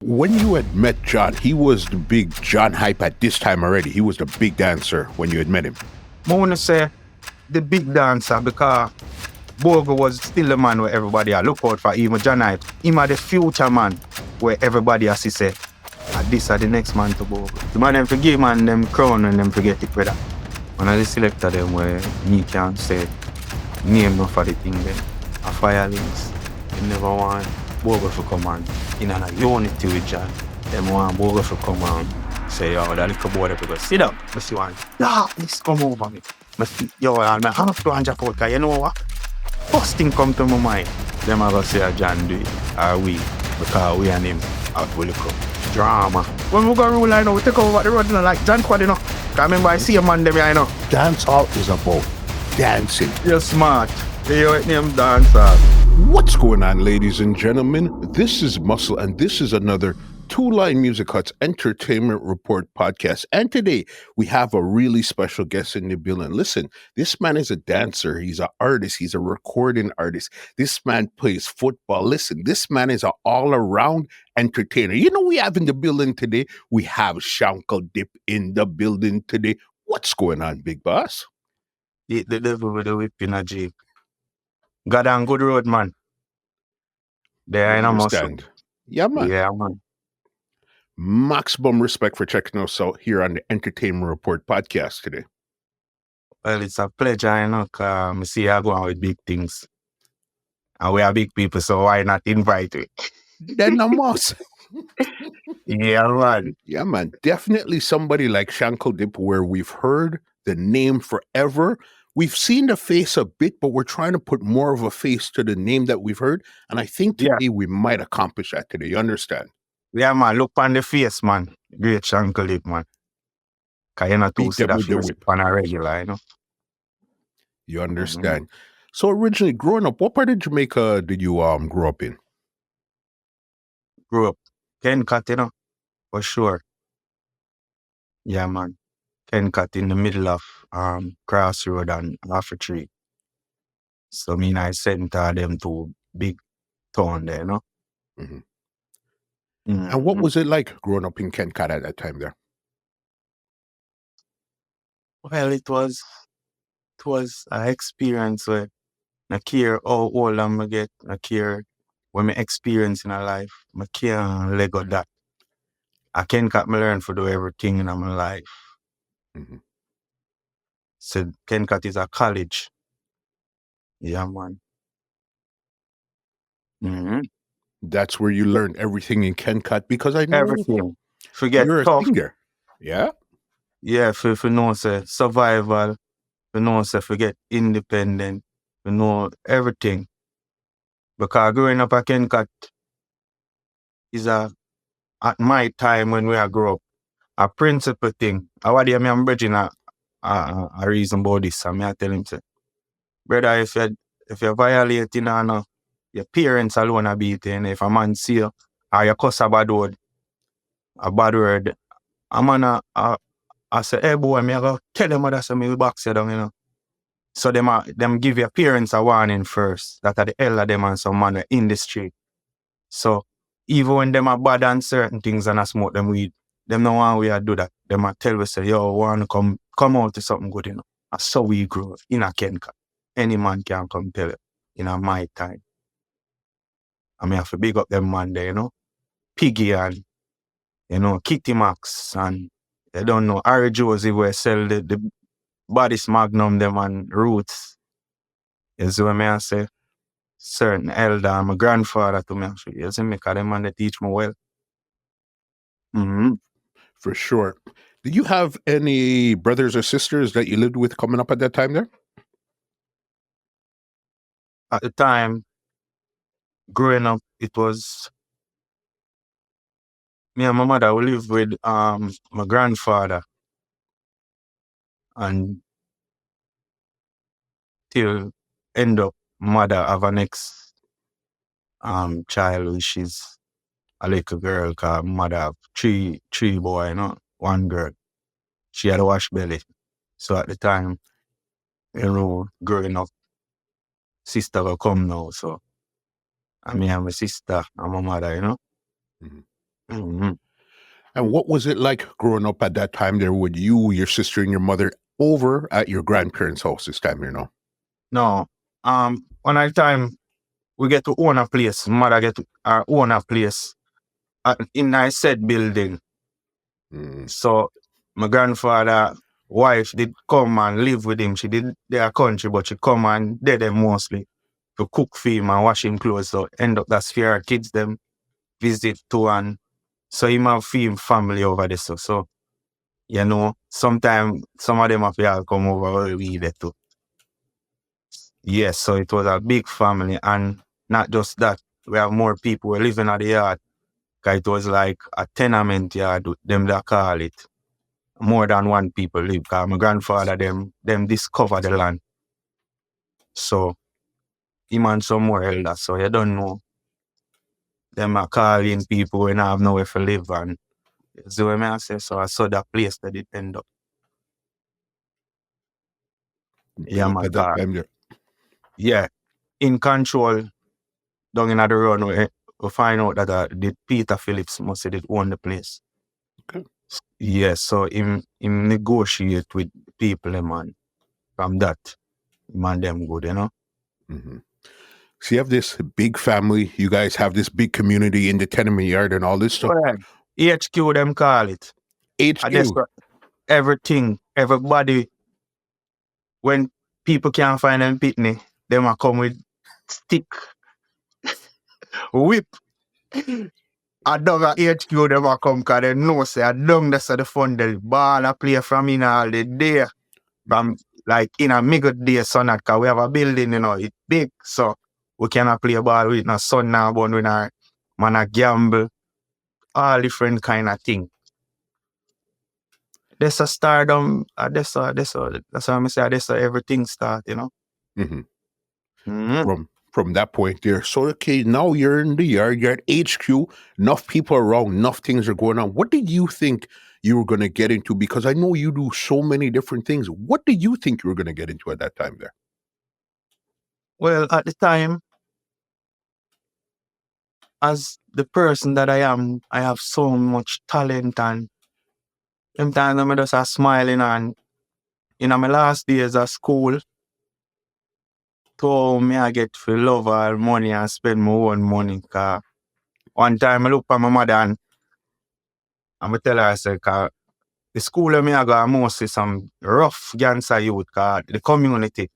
When you had met John, he was the big John hype at this time already. He was the big dancer when you had met him. I want to say the big dancer because Bogle was still the man where everybody look out for, even John hype. Him are the future man where everybody has to say, this are the next man to Bogle. The man them forgive man them crown and them forget it, brother. One of the selector them where me can say name no for the thing there. A Fire Links. They never want Bogle to come on in a unity with John. Them want Bogle to come on. Say, yo, that little boy people sit up. I see one. This come over me. Yo, man, I have to hand out because you know what? First thing come to my mind. Them are going to say John do it. Or we. Because we and him out will come. Drama. When we go rule, I know, we take over the road, you know, like John Quad, you know. Because I remember I see a man them, I know. Dance hall is about dancing. You're smart. You're name dancer. What's going on, ladies and gentlemen? This is Muscle, and this is another Two Line Music Hut's Entertainment Report podcast. And today we have a really special guest in the building. Listen, this man is a dancer. He's an artist. He's a recording artist. This man plays football. Listen, this man is an all-around entertainer. You know, we have in the building today, we have Shankle Dip in the building today. What's going on, big boss? The devil with the whip in a jeep. God on good road, man. There ain't a muscle. Yeah, man. Yeah, man. Maximum respect for checking us out here on the Entertainment Report podcast today. Well, it's a pleasure, you know, because I see you going with big things. And we are big people, so why not invite you? Then a must. Yeah, man. Yeah, man. Definitely somebody like Shankle Dip where we've heard the name forever. We've seen the face a bit, but we're trying to put more of a face to the name that we've heard. And I think today we might accomplish that today. You understand? Yeah, man. Look on the face, man. Great Shankle Dip, man. Because you're not too see that face on a regular, you know? You understand? So originally, growing up, what part of Jamaica did you grow up in? Grew up Kencott, you know? For sure. Yeah, man. Kencott in the middle of Crossroad and Alpha Tree. So I sent them to big town there, you know? Mm-hmm. And what was it like growing up in Kencott at that time there? Well, it was an experience where I care how old I get, I care what I experience in my life. I can't let go that. I Kencott me learn to do everything in my life. Mm-hmm. So Kencott is a college. Yeah, man. Mm-hmm. That's where you learn everything in Kencott because I know everything. Forget you're tough. A singer. Yeah? Yeah, for know say survival, for know say forget independent, for know everything. Because growing up at Kencott is at my time when we grow up, a principal thing. I want to I'm bridging a reason about this. I tell him say, brother, if you're violating your parents alone are beating. If a man see you or you cuss a bad word, I'm gonna I say, hey boy, I go tell them that so me will box you down, you know. So them give your parents a warning first. That are the hell of them and some man in the street. So even when them are bad on certain things and I smoke them weed, them no one way I do that. Them a tell we say, yo, want to come out to something good, you know. That's so we grow in a Kencott. Any man can come tell it in a my time. I mean, I have to big up them man there, you know. Piggy and, you know, Kitty Max and they don't know, Harry Josie where sell the Body's Magnum them and Roots. Is what I say. Certain elder, my grandfather to me. You see me, because them man they teach me well. Mm-hmm. For sure. Did you have any brothers or sisters that you lived with coming up at that time there? At the time, growing up, it was me and my mother who lived with my grandfather. And till end up mother have a next child, which is a little girl, because mother have three boy, you know, one girl. She had a wash belly. So at the time, you know, growing up, sister will come now. So I mean, I'm a sister, I'm a mother, you know. Mm-hmm. Mhm. And what was it like growing up at that time there with you, your sister, and your mother over at your grandparents' house this time, No. One at a time we get to own a place. Mother get to own a place in I said building. Mm. So my grandfather wife did come and live with him. She did their country, but she come and did them mostly to cook for him and wash him clothes. So end up that's where our kids them visit too, and so him have him family over there. So sometimes some of them have to come over where we there too. Yes, so it was a big family, and not just that, we have more people living at the yard. 'Cause it was like a tenement yard, them that call it. More than one people live, because my grandfather, them discover the land. So, him and some more elders, so you don't know. Them are calling people when I have nowhere to live, and so what I say, so I saw that place that it end up. Yeah, Grew up my at that God. time there. Yeah, in control, down in the run, we find out that the Peter Phillips must have did own the place. Okay. Yeah, so him negotiate with people, man. From that, man, them good, Mm-hmm. So you have this big family. You guys have this big community in the tenement yard and all this stuff. Well, HQ, them call it. And that's HQ. what everything, everybody, when people can't find them pitney, them a come with stick, whip. A dog at HQ, them a come because they know, say, a dog that's the fun, the ball a play from in all the day. From, like, in a middle day, sun, because we have a building, it's big, so we cannot play ball with no sun now, but with our man a gamble, all different kind of thing. There's a stardom, that's what I say, that's how everything start, Mm-hmm. Mm-hmm. From that point there. So okay, now you're in the yard, you're at HQ, enough people around, enough things are going on. What did you think you were gonna get into? Because I know you do so many different things. What did you think you were gonna get into at that time there? Well, at the time, as the person that I am, I have so much talent, and sometimes I'm just a smiling, and in my last days of school, to me I get to love all money and spend my own money. Cause one time I look at my mother and I tell her, I say, cause the school where me I go mostly some rough gangster youth, cause the community.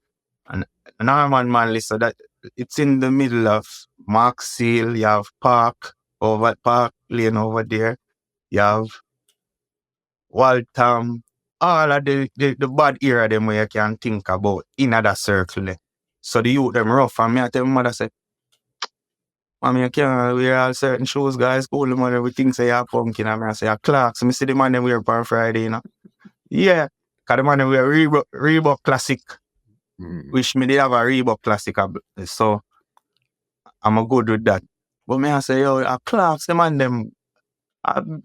And Norman Manley, so that it's in the middle of Mark Seal, you have Park Lane over there, you have Waltham, all of the bad area them where you can think about in that circle there. So the youth them rough, and me I tell my mother say, Mommy, you can't wear all certain shoes, guys. School, man, everything say you're pumpkin. And I say, you're Clarks. I see the man them wear on Friday, Yeah. Because the man them wear Reebok Classic. Mm. Wish me they have a Reebok Classic. So, I'm a good with that. But me I say, yo, a Clarks, the man them. And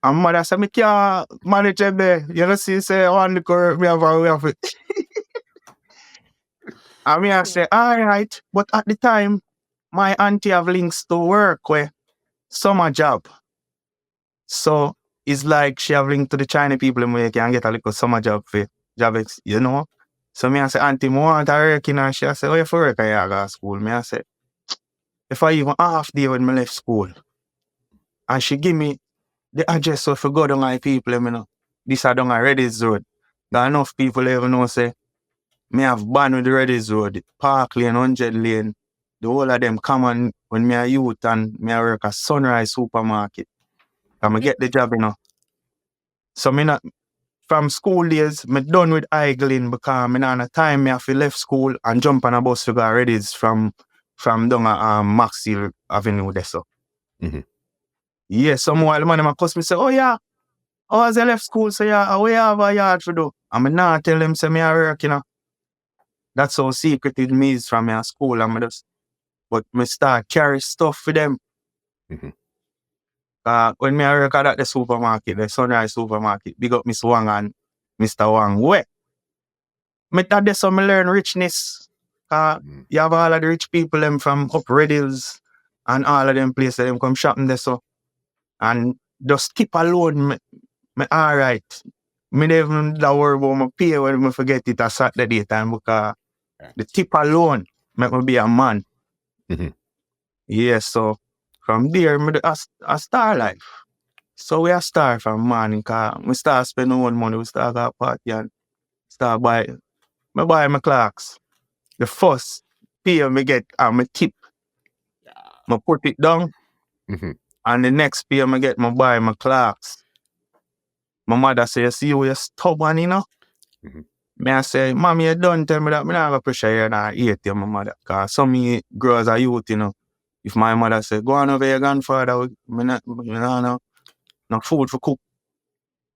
mother say, me can't manage them there. You know, see, say, I want to go, me have a way of it. And me I say, all right. But at the time, my auntie have links to work where summer job. So it's like she have linked to the China people and we can get a little summer job for So me I say, auntie, I want to work and she say, oh, you for work I go to school. Me I say, if I even half day when I left school. And she give me the address so if I go down my people, this are down a Reddy's Road. Got enough people even know say, me have band with the Reddy's Road, Park Lane, 100 Lane. The whole of them come on when me a youth and me a work at Sunrise Supermarket. And I get the job, So me not from school days, me done with idling because me not time me have to left school and jump on a bus to go Reddy's from down at Maxfield Avenue there. So. Mm-hmm. Yeah, some while the man them cuss me say, oh yeah, as I left school, so yeah, we have a yard to do. And me not tell them say me a work, That's how secretive me is from me at school. And but me start carry stuff for them. Mm-hmm. When me a work at the supermarket, the Sunrise Supermarket, big up Miss Wang and Mr. Wang. Where? Me that there so me learn richness. You have all of the rich people them from up Red Hills and all of them places them come shopping there so. And just tip alone, me all right. Me never even that worry about my pay when me forget it a Saturday time because the tip alone make me be a man. Mhm. Yeah, so from there, I start life. So we a start from morning because we start spending one money, we start got party and start buy my clocks. The first pay me get and me tip, me put it down, Mhm. and the next pay me get me buy my clocks. My mother say, you see you're stubborn, you know? Mhm. Me I say, Mommy, you don't tell me that. Me not have a pressure here and I hate you, my mother. Because some me grow as a youth, you know. If my mother say, go on over your grandfather, me no food for cook.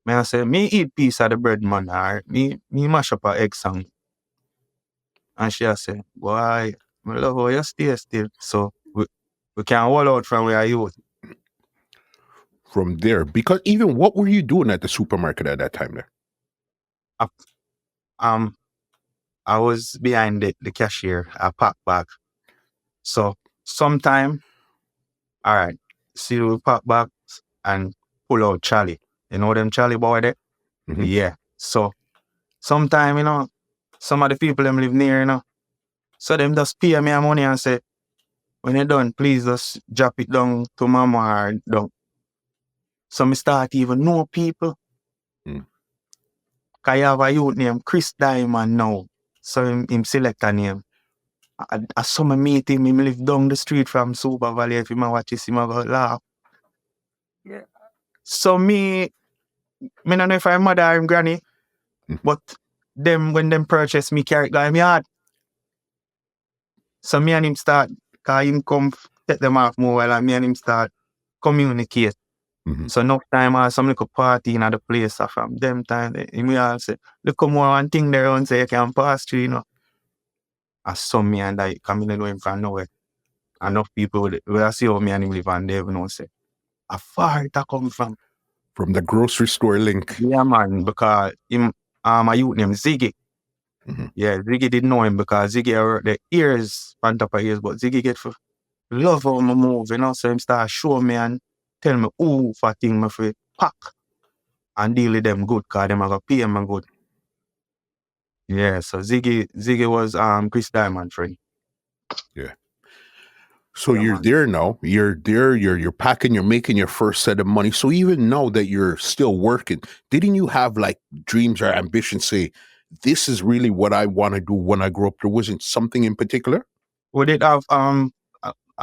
Me I say, me eat piece of the bread, man. Or me mash up a egg song. And she say, boy, me love how you stay still. So we can hold out from where you youth. From there, because even what were you doing at the supermarket at that time there? I was behind the cashier, I pack back. So sometime, all right, see we pack back and pull out Charlie. You know them Charlie boy there? Mhm. Yeah. So sometime, you know, some of the people them live near, you know. So them just pay me a money and say, when you're done, please just drop it down to mama or down. So me start even know people. Mm. Cause I have a youth named Chris Diamond now. So him select a name. I saw me meet him live down the street from Super Valley. If him a watch this, him a go laugh. Yeah. So me don't know if I'm mother or him granny, but them when them purchase me carrot guy me hard. So me and him start, cause him come take them off more while and me and him start communicate. Mhm. So enough time I some little party in the place so from them time him all say, look come more one thing there and say you can pass through, you know. I saw me and I come in know him from nowhere. Enough people will see how me and him live and they even know say, how far it a come from? From the grocery store link. Yeah man, because him a youth named Ziggy. Mhm. Yeah, Ziggy didn't know him because Ziggy work the ears on top of ears, but Ziggy get for love how me move, you know. So him start show me and tell me who for thing me for pack and deal with them good cause them a go pay me good. Yeah, so Ziggy was Chris Diamond friend. Yeah. So Yeah, you're man. there now. You're there. You're packing. You're making your first set of money. So even now that you're still working, didn't you have like dreams or ambitions? Say, this is really what I want to do when I grow up. There wasn't something in particular. We did have a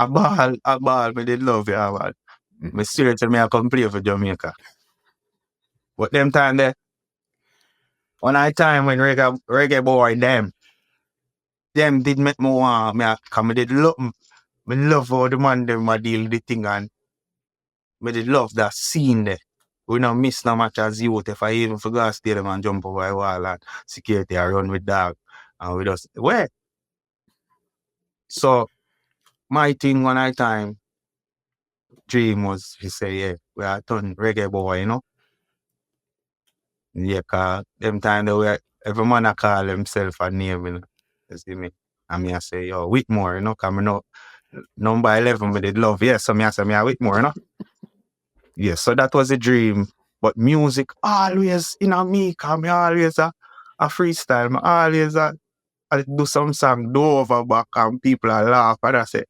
ball, me did love yeah, ball. Mhm. Me seriously me I come play for Jamaica. But them time there, on I time when reggae boy them did make me want me come me did love me love how the man them a deal the thing and me did love that scene there. We don't miss no much as youth. If I even forgot stay them and jump over a wall and security I run with dog. And we just where? So my thing one night time dream was he say, yeah, we are turn reggae boy, you know? Yeah, cause them time they were every man I call himself a name, you know. You see me? And me I say, yo, Whitmore, you know, cause me know number 11 we did love. Yeah, so me I say me a Whitmore, you know? Yeah, so that was a dream. But music always, you know, me, cause me always a freestyle. Me always I do some song, do over back and people are laugh. And I say,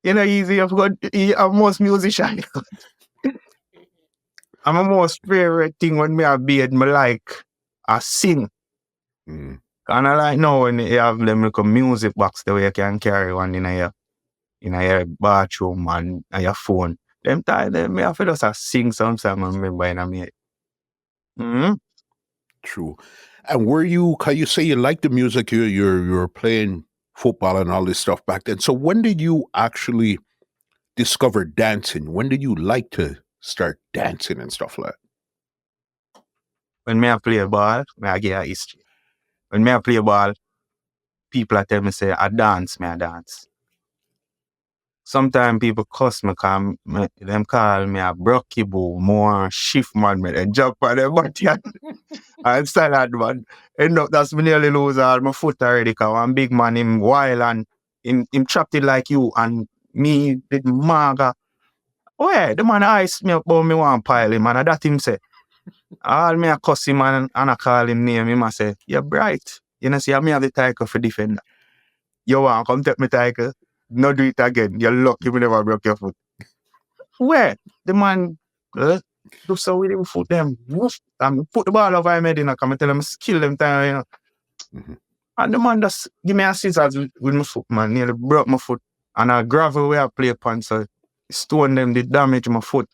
you know, easy, I've got I'm most musician. I'm a most favorite thing when me a beard, me like I sing. Mm. And I like now when you have them like a music box the way you can carry one in your bathroom and your phone. Them time them me have to just sing some song and remember in me. Mm-hmm. True. And were you? Can you say you like the music? You're playing football and all this stuff back then. So when did you actually discover dancing? When did you like to start dancing and stuff like that? When me I play ball, me I get a history. When me I play ball, people a tell me say I dance, me I dance. Sometimes people cuss me cause them call me a brocky boo, more shift man, me then jump on them body and salad man. End up that's me nearly lose all my foot already cause one big man him wild and him trapped it like you and me did maga. Oh yeah, the man ice me up, but me want pile him, and that him say. All me a cuss him and I call him name, him a say, you're bright. You know, see, me have the title for defender. You want come take me title? No do it again. You're lucky me never broke your foot. Where? The man do so with him foot them. Woof, and put the ball over him head in and come and tell him kill them time, you know. Mm-hmm. And the man just give me a scissors with my foot, man. Nearly broke my foot. And a gravel where I play upon, so stone them did damage my foot.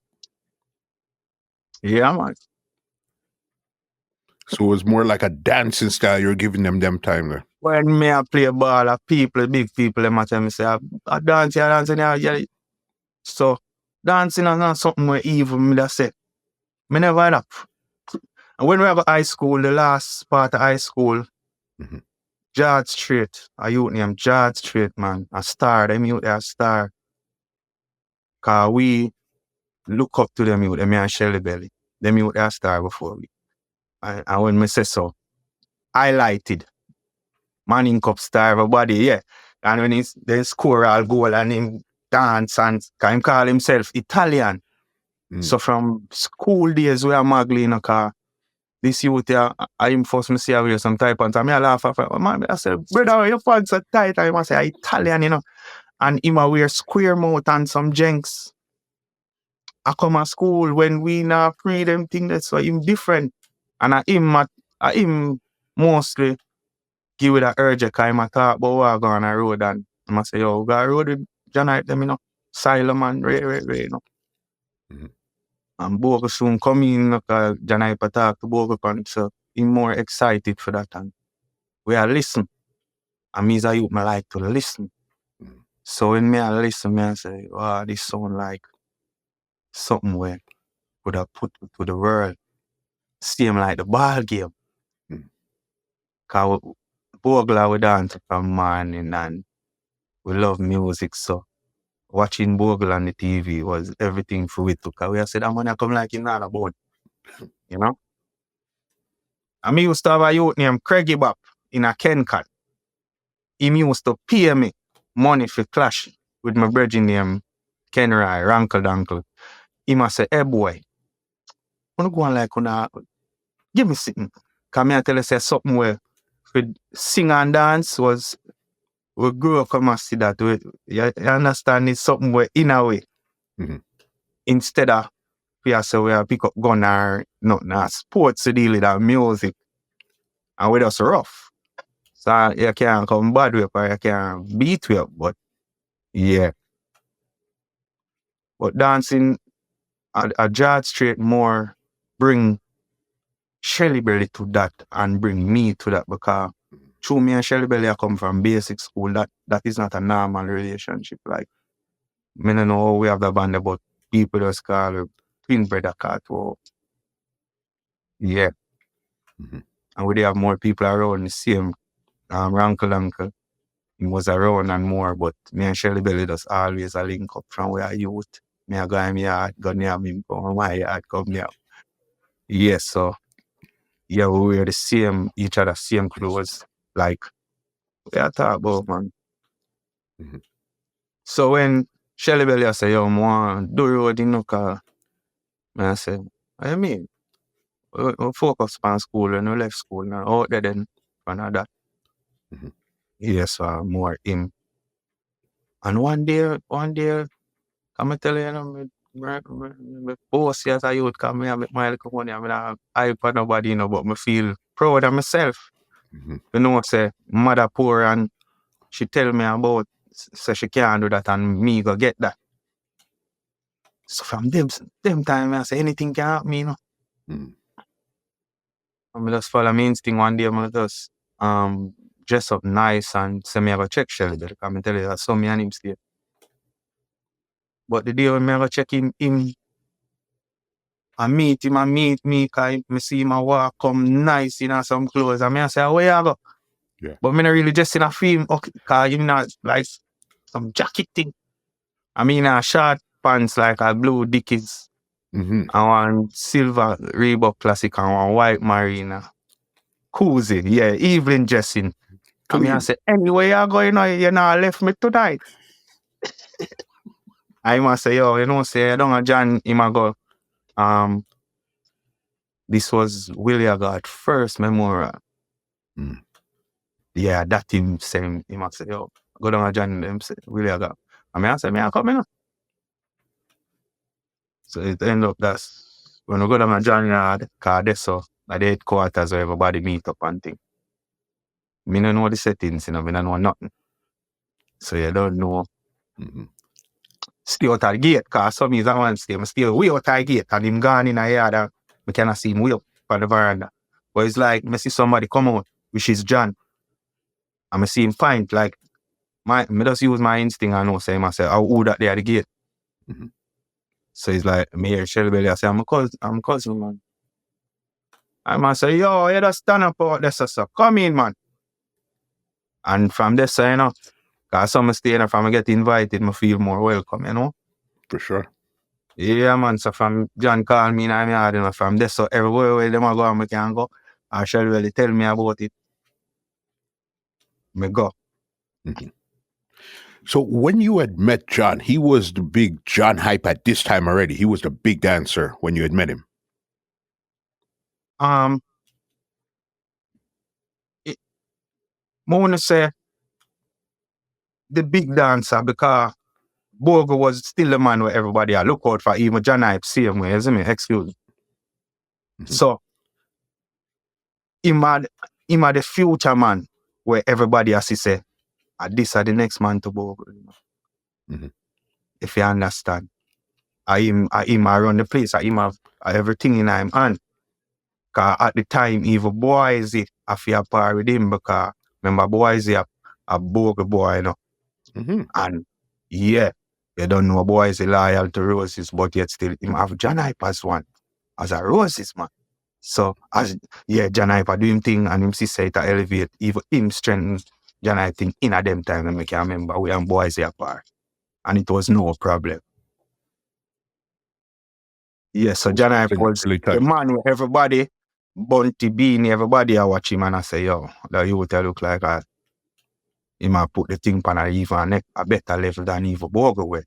Yeah, man. So it was more like a dancing style you're giving them time there. When me I play ball, people, big people, them tell me say, I dance, yeah. So dancing is not something where evil me that say. Me never had up. And when we have a high school, the last part of high school, Mm-hmm. George Street, a youth named George Street, man, a star, them youth a star. Cause we look up to them youth, them and Shelly Belly. Them youth a star before we. And when me say so, highlighted. Manning Cup star, everybody, yeah. And when they score all goal and him dance and him call himself Italian. Mm. So from school days we are muggling in a car, this youth here, I him first me see I wear some tight pants. And me I laugh at man, I say, brother, your pants are tight. I must say Italian, you know. And him I wear square mouth and some jenks. I come to school when we not free them thing that's why him different. And I him mostly give it a urge because I talk about what I go on a road and I say, yo, we got a road with Janite them, you know, Silom and Ray, you know. Mm-hmm. And Bogle soon come in, because Janite talk to Bogle, so I'm more excited for that. And we are listen. And me as a youth, I like to listen. Mm-hmm. So when me I listen, me I say, wow, this sound like something where would have put to the world. Same like the ball game. Because Bogle we dance from morning and we love music, so watching Bogle on the TV was everything for it. Because we said, that man come like him not about, you know? And me used to have a youth named Craigie Bop in a Kencott. He used to pay me money for clash with my brother named Kenroy, Rankle Dunkle. He must say, hey boy, wanna go on like, give me something. Because me I tell you say something where with sing and dance was, we grew up and see that. You understand it's something where in a way. Mm-hmm. Instead of we pick up gun or nothing, sports to deal with that music. And we just rough. So you can't come bad with or you can't beat with, but yeah. But dancing a George Street more bring Shelly Belly to that and bring me to that, because through me and Shelly Belly I come from basic school. That is not a normal relationship. Like, I don't know how we have the band, but people just call her twin brother cat. Yeah. Mm-hmm. And we have more people around the same uncle. He was around and more, but me and Shelly Belly just always a link up from where I youth. Me a go in my yard, go near him, go in my yard, come near. Yes, so yeah, we wear the same, each other same clothes. Like, we are talk about, man. Mm-hmm. So when Shelly Belly say, yo, I want do road in Nuka, I say, what you mean? We focus on school and we left school now. Out there then, and that. Mm-hmm. Yes, more him. And one day, I'm tell you, my boss as a youth, come here, make my little money. I mean, I hype for nobody, but I feel proud of myself. Mm-hmm. You know, say, mother poor and she tell me about, say she can't do that and me go get that. So from them time, I say, anything can happen, you know. Mm-hmm. I just follow my instinct one day, I just dress up nice and say me I go check Shelly Belly. I tell you, I saw me and him stay. But the day when I go check him, I meet him and meet me, because I see him walk come nice in some clothes. And I say, where you go? Yeah. But I not really just in a film, because him not like some jacket thing. I mean, a short pants like a blue Dickies. Mm-hmm. And one silver Reebok Classic and one white Marina. Cozy, yeah, evening dressing. I mean, I say, anyway, you go, you're not left me tonight. I must say, yo, you know, say, I don't know, John, him a go, this was Willie God first memorial. Mm. Yeah, that him say, he must say, yo, go down a John, him say, Willie God. I mean, I say, me, I come in. So it end up that's, when we go down a John yard, cause that's so, at the headquarters where everybody meet up and thing. Me don't know the settings, you know, me don't know nothing. So you don't know. Mm-hmm. Stay out of the gate, cause some is a one stay. I stay way out of the gate and him gone in a yard and I cannot see him way up on the veranda. But it's like I see somebody come out, which is John. And I see him find like me just use my instinct and know say myself, who that there at the gate. Mm-hmm. So he's like, me hear Shelly Belly, I say, I'm a cousin, man. I must say, yo, you just stand up out there, so come in, man. And from this, you know, cause some stay in from I get invited, I feel more welcome, you know. For sure. Yeah, man. So from John call me in my yard, you know, from this, so everywhere where them a go and we can go, I shall really tell me about it. Me go. Mm-hmm. So when you had met John, he was the big John hype at this time already. He was the big dancer when you had met him. I wanna say the big dancer because Bogle was still the man where everybody a look out for, even John hype same way, isn't it? Excuse me. Mm-hmm. So him had the future man where everybody has to say, this are the next man to Bogle. Mm-hmm. If you understand. I him around the place, I him have everything in him hand. Cause at the time, even boys I feel par with him because remember boys a Bogle boy, you know. Mm-hmm. And yeah, you don't know boys loyal to Roses, but yet still him have John Hype as one, as a Roses man. So as John Hype do him thing and him say to elevate, even him strengthen John Hype thing in a them time and I can remember we and boys apart. And it was no problem. Yes, so John Hype was Really the man where everybody, Bunty, Beenie, everybody I watch him and I say, yo, that you would look like he might put the thing on a better level than even Bogle way.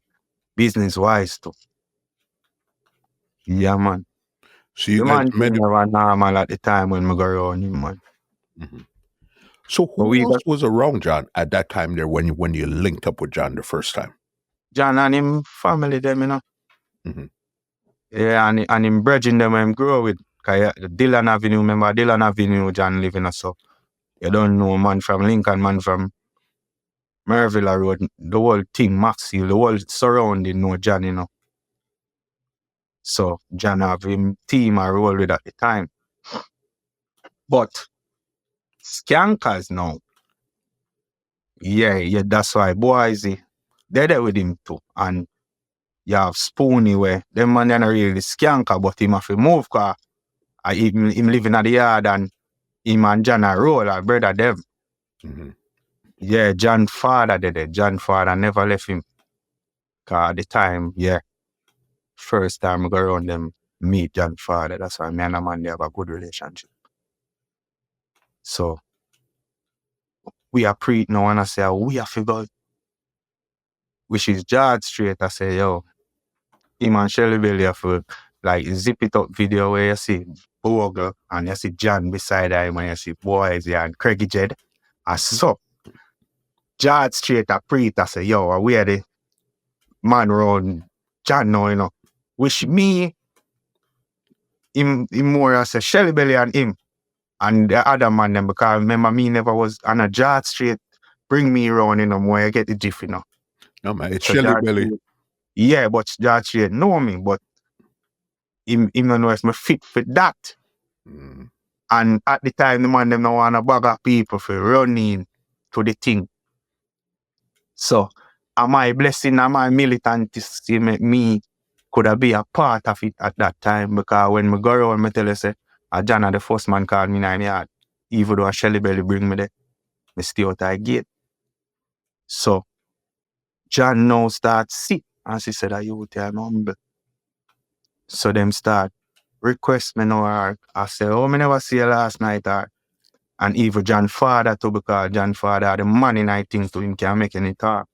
Business wise too. Yeah, man. So you The guys man met him. never normal at the time when we go around him, man. Mm-hmm. So who else was around John at that time there when you linked up with John the first time? John and him family them, you know. Mm-hmm. Yeah, and him bridging them when him grow with. Cause Dillon Avenue, remember Dillon Avenue, John living us so. You don't know man from Lincoln, man from Merville Road, the whole thing, Maxfield, the whole surrounding know John, you know. So John have him team I roll with at the time. But Skankers now, yeah, that's why boys, they're there with him too. And you have Spoonie where them man they're not really skanker, but him have to move cause him living at the yard and him and John a roll, a brother them. Mm-hmm. Yeah, John father did it. John father never left him. Cause at the time, first time I go around them meet John father. That's why me and the man they have a good relationship. So we are pre now and I say we have to go, which is George Street. I say, yo, him and Shelly Belly have to like zip it up video where you see Bogle and you see John beside him and you see boys and Craigie Jed. And so George Street a pre I say, yo, we are the man around John now, you know. Which me him more as a Shelly Belly and him and the other man them because remember me never was on a George Street bring me around, you know, more I get the jiff, you know. No man, it's So Shelly George Belly. Street, yeah, but George Street know me, but him don't know if me fit for that. Mm. And at the time, the man them don't want to bag up people for running to the thing. So, am I blessing, am I militancy make me could have be a part of it at that time because when me go around, me tell you say, John the first man called me in my yard. Even though a Shelly Belly bring me there, me stay out of the gate. So, John now start sick and she said, you would tell humble. So them start request me now or I say, oh, me never see you last night or and even John father too because John father the money I think to him can make any talk.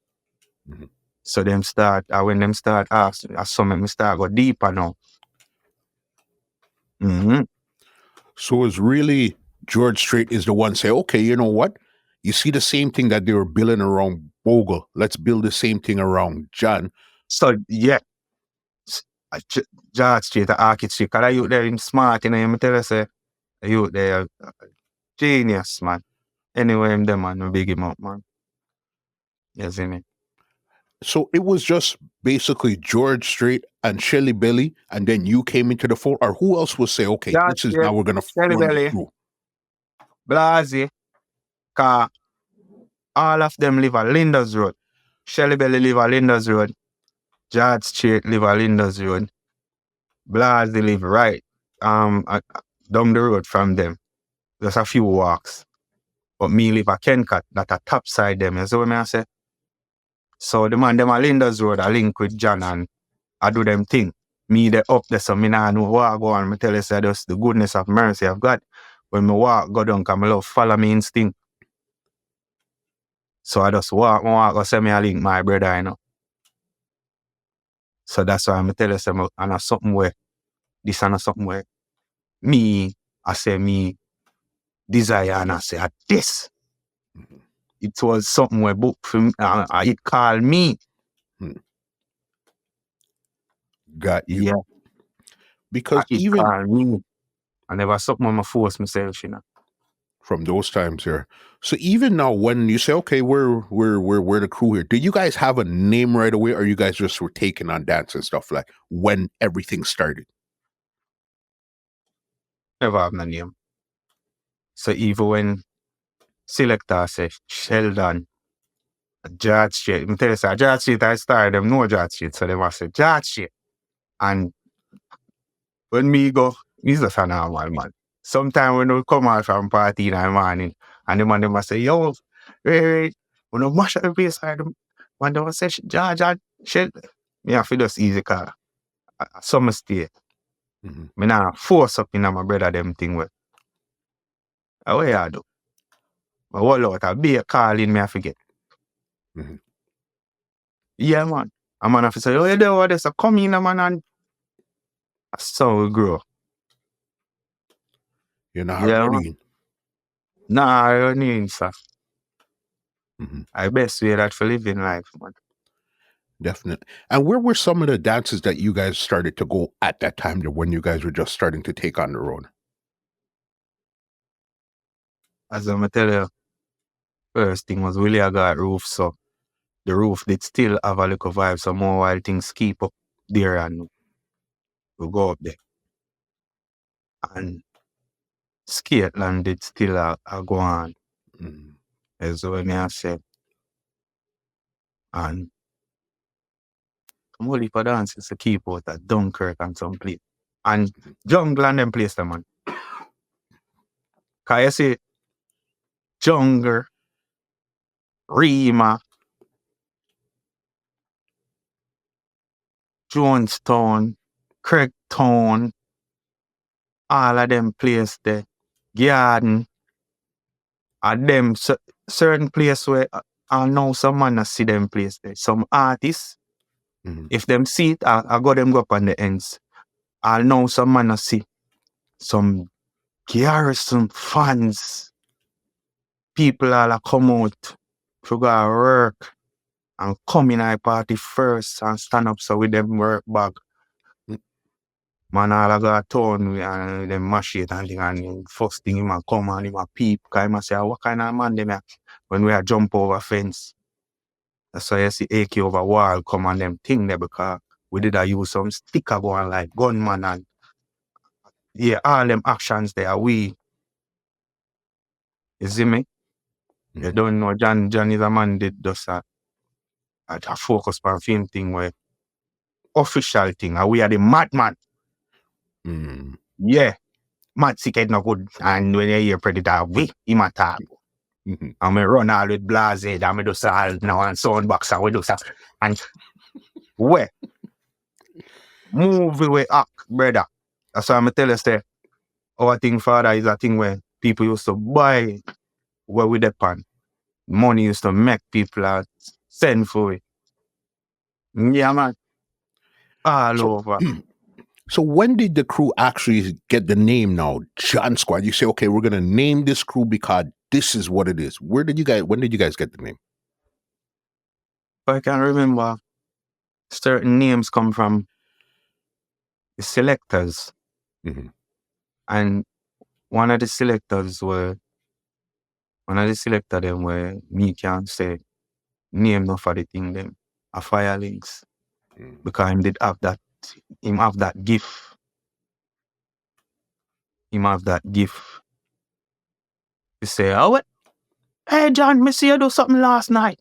Mm-hmm. So them start, when them start ask, some make me start go deeper now. Mm-hmm. So it's really George Strait is the one say, okay, you know what? You see the same thing that they were building around Bogle. Let's build the same thing around John. So yeah, George Strait, the architect, because you there him smart, you know, you tell us, you there genius, man. Anyway, him them man, big him up, man. You see me? So it was just basically George Strait and Shelly Belly, and then you came into the fold, or who else would say, okay, George this is Strait, now we're gonna Shelly run this Belly, through. Blasey, cause all of them live at Linda's Road. Shelly Belly live at Linda's Road. George Strait live at Linda's Road. Blasey live right down the road from them. Just a few walks. But me live at Kencott, that a top side them. You see what I say? So the man them at Linda's Road, I link with John and I do them thing. Me they up there, so me nah know what I go on. Me tell you say just the goodness of mercy of God. When me walk, go down, cause me love follow me instinct. So I just walk, go say me I link my brother, you know. So that's why I tell you say and a something where this and a something where me, I say me desire and I say this. It was something where book for me, it called me. Got you. Yeah. Because It even called me. I never something when I force myself, you know. from those times here. So even now, when you say, "Okay, we're the crew here," did you guys have a name right away, or you guys just were taking on dance and stuff like when everything started? Never have no name. So even when selector say Sheldon, George Street, I tell you say George Street I started them know George Street, so they must say George Street. And when me go, he's just a normal man. Sometimes when we come out from party in the morning, and the man them must say, yo, wait, we don't mash up the place. When they must say, George, shit. Me have to just easy car. Some stay. Mm-hmm. Me nah force up in my brother them thing with. What you do? But what lot of be a calling me I forget. Mm-hmm. Yeah, man. A man have to say, oh, you do what this? Come in, man, and that's how we grow. You're not Yeah, running. nah, you need, sir. Mm-hmm. I best way that for living life, man. Definitely. And where were some of the dances that you guys started to go at that time when you guys were just starting to take on the road? As I'm tell you, first thing was really I got roof, so the roof did still have a little vibe, so more while things keep up there and we go up there. And Skateland did still go on, as what I said. And I'm only for dances to keep out at Dunkirk and some place. And Jungle and them place them, man. Cause you see, Jungle, Rima, Jonestown, Craigtown, all of them place there, Garden, and them certain place where I know some man see them place there. Some artists, if them see it, I go them go up on the ends. I know some man see some garrison fans. People all come out to go work and come in our party first and stand up so with them work bag. Man all go to town and them mash it and thing and first thing him a come and him a peep. Cause him a say, what kind of man them when we a jump over fence? That's why you see AK over wall come and them thing there because we did a use some sticker going like gunman and yeah, all them actions there we. You see me? You don't know John is a man did just a focus on film thing where official thing and we are the madman. Yeah. Mad sick head no good. And when you hear Predator, we him attack. And me run all with blase and me do all now and soundbox and we do so. And where? Movie way act, brother. That's why I tell you say our thing father is a thing where people used to buy where we depend. Money used to make people send for it. Yeah, man. All So, over. so when did the crew actually get the name now, John Squad? You say, okay, we're gonna name this crew because this is what it is. When did you guys get the name? But I can remember certain names come from the selectors. Mm-hmm. And one of the selectors them where me can say name no for the thing them a fire links. Mm-hmm. Because him have that gift. Him have that gift. You say, oh what? Hey John, me see you do something last night.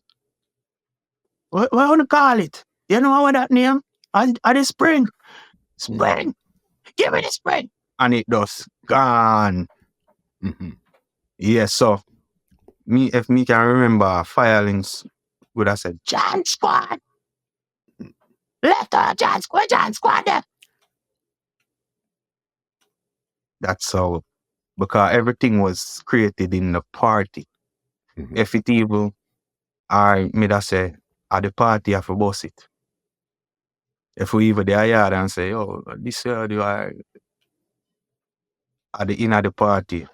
What wanna call it? You know what that name? I the spring. Spring. Give me the spring. And it does. Gone. Mm-hmm. Yeah, so if me can remember firelings would have said John Squad. Left John Squad there. That's how, because everything was created in the party. Mm-hmm. If it evil, I made I say at the party I for boss it. If we even the yard and say, oh, this year do I at the end of the party,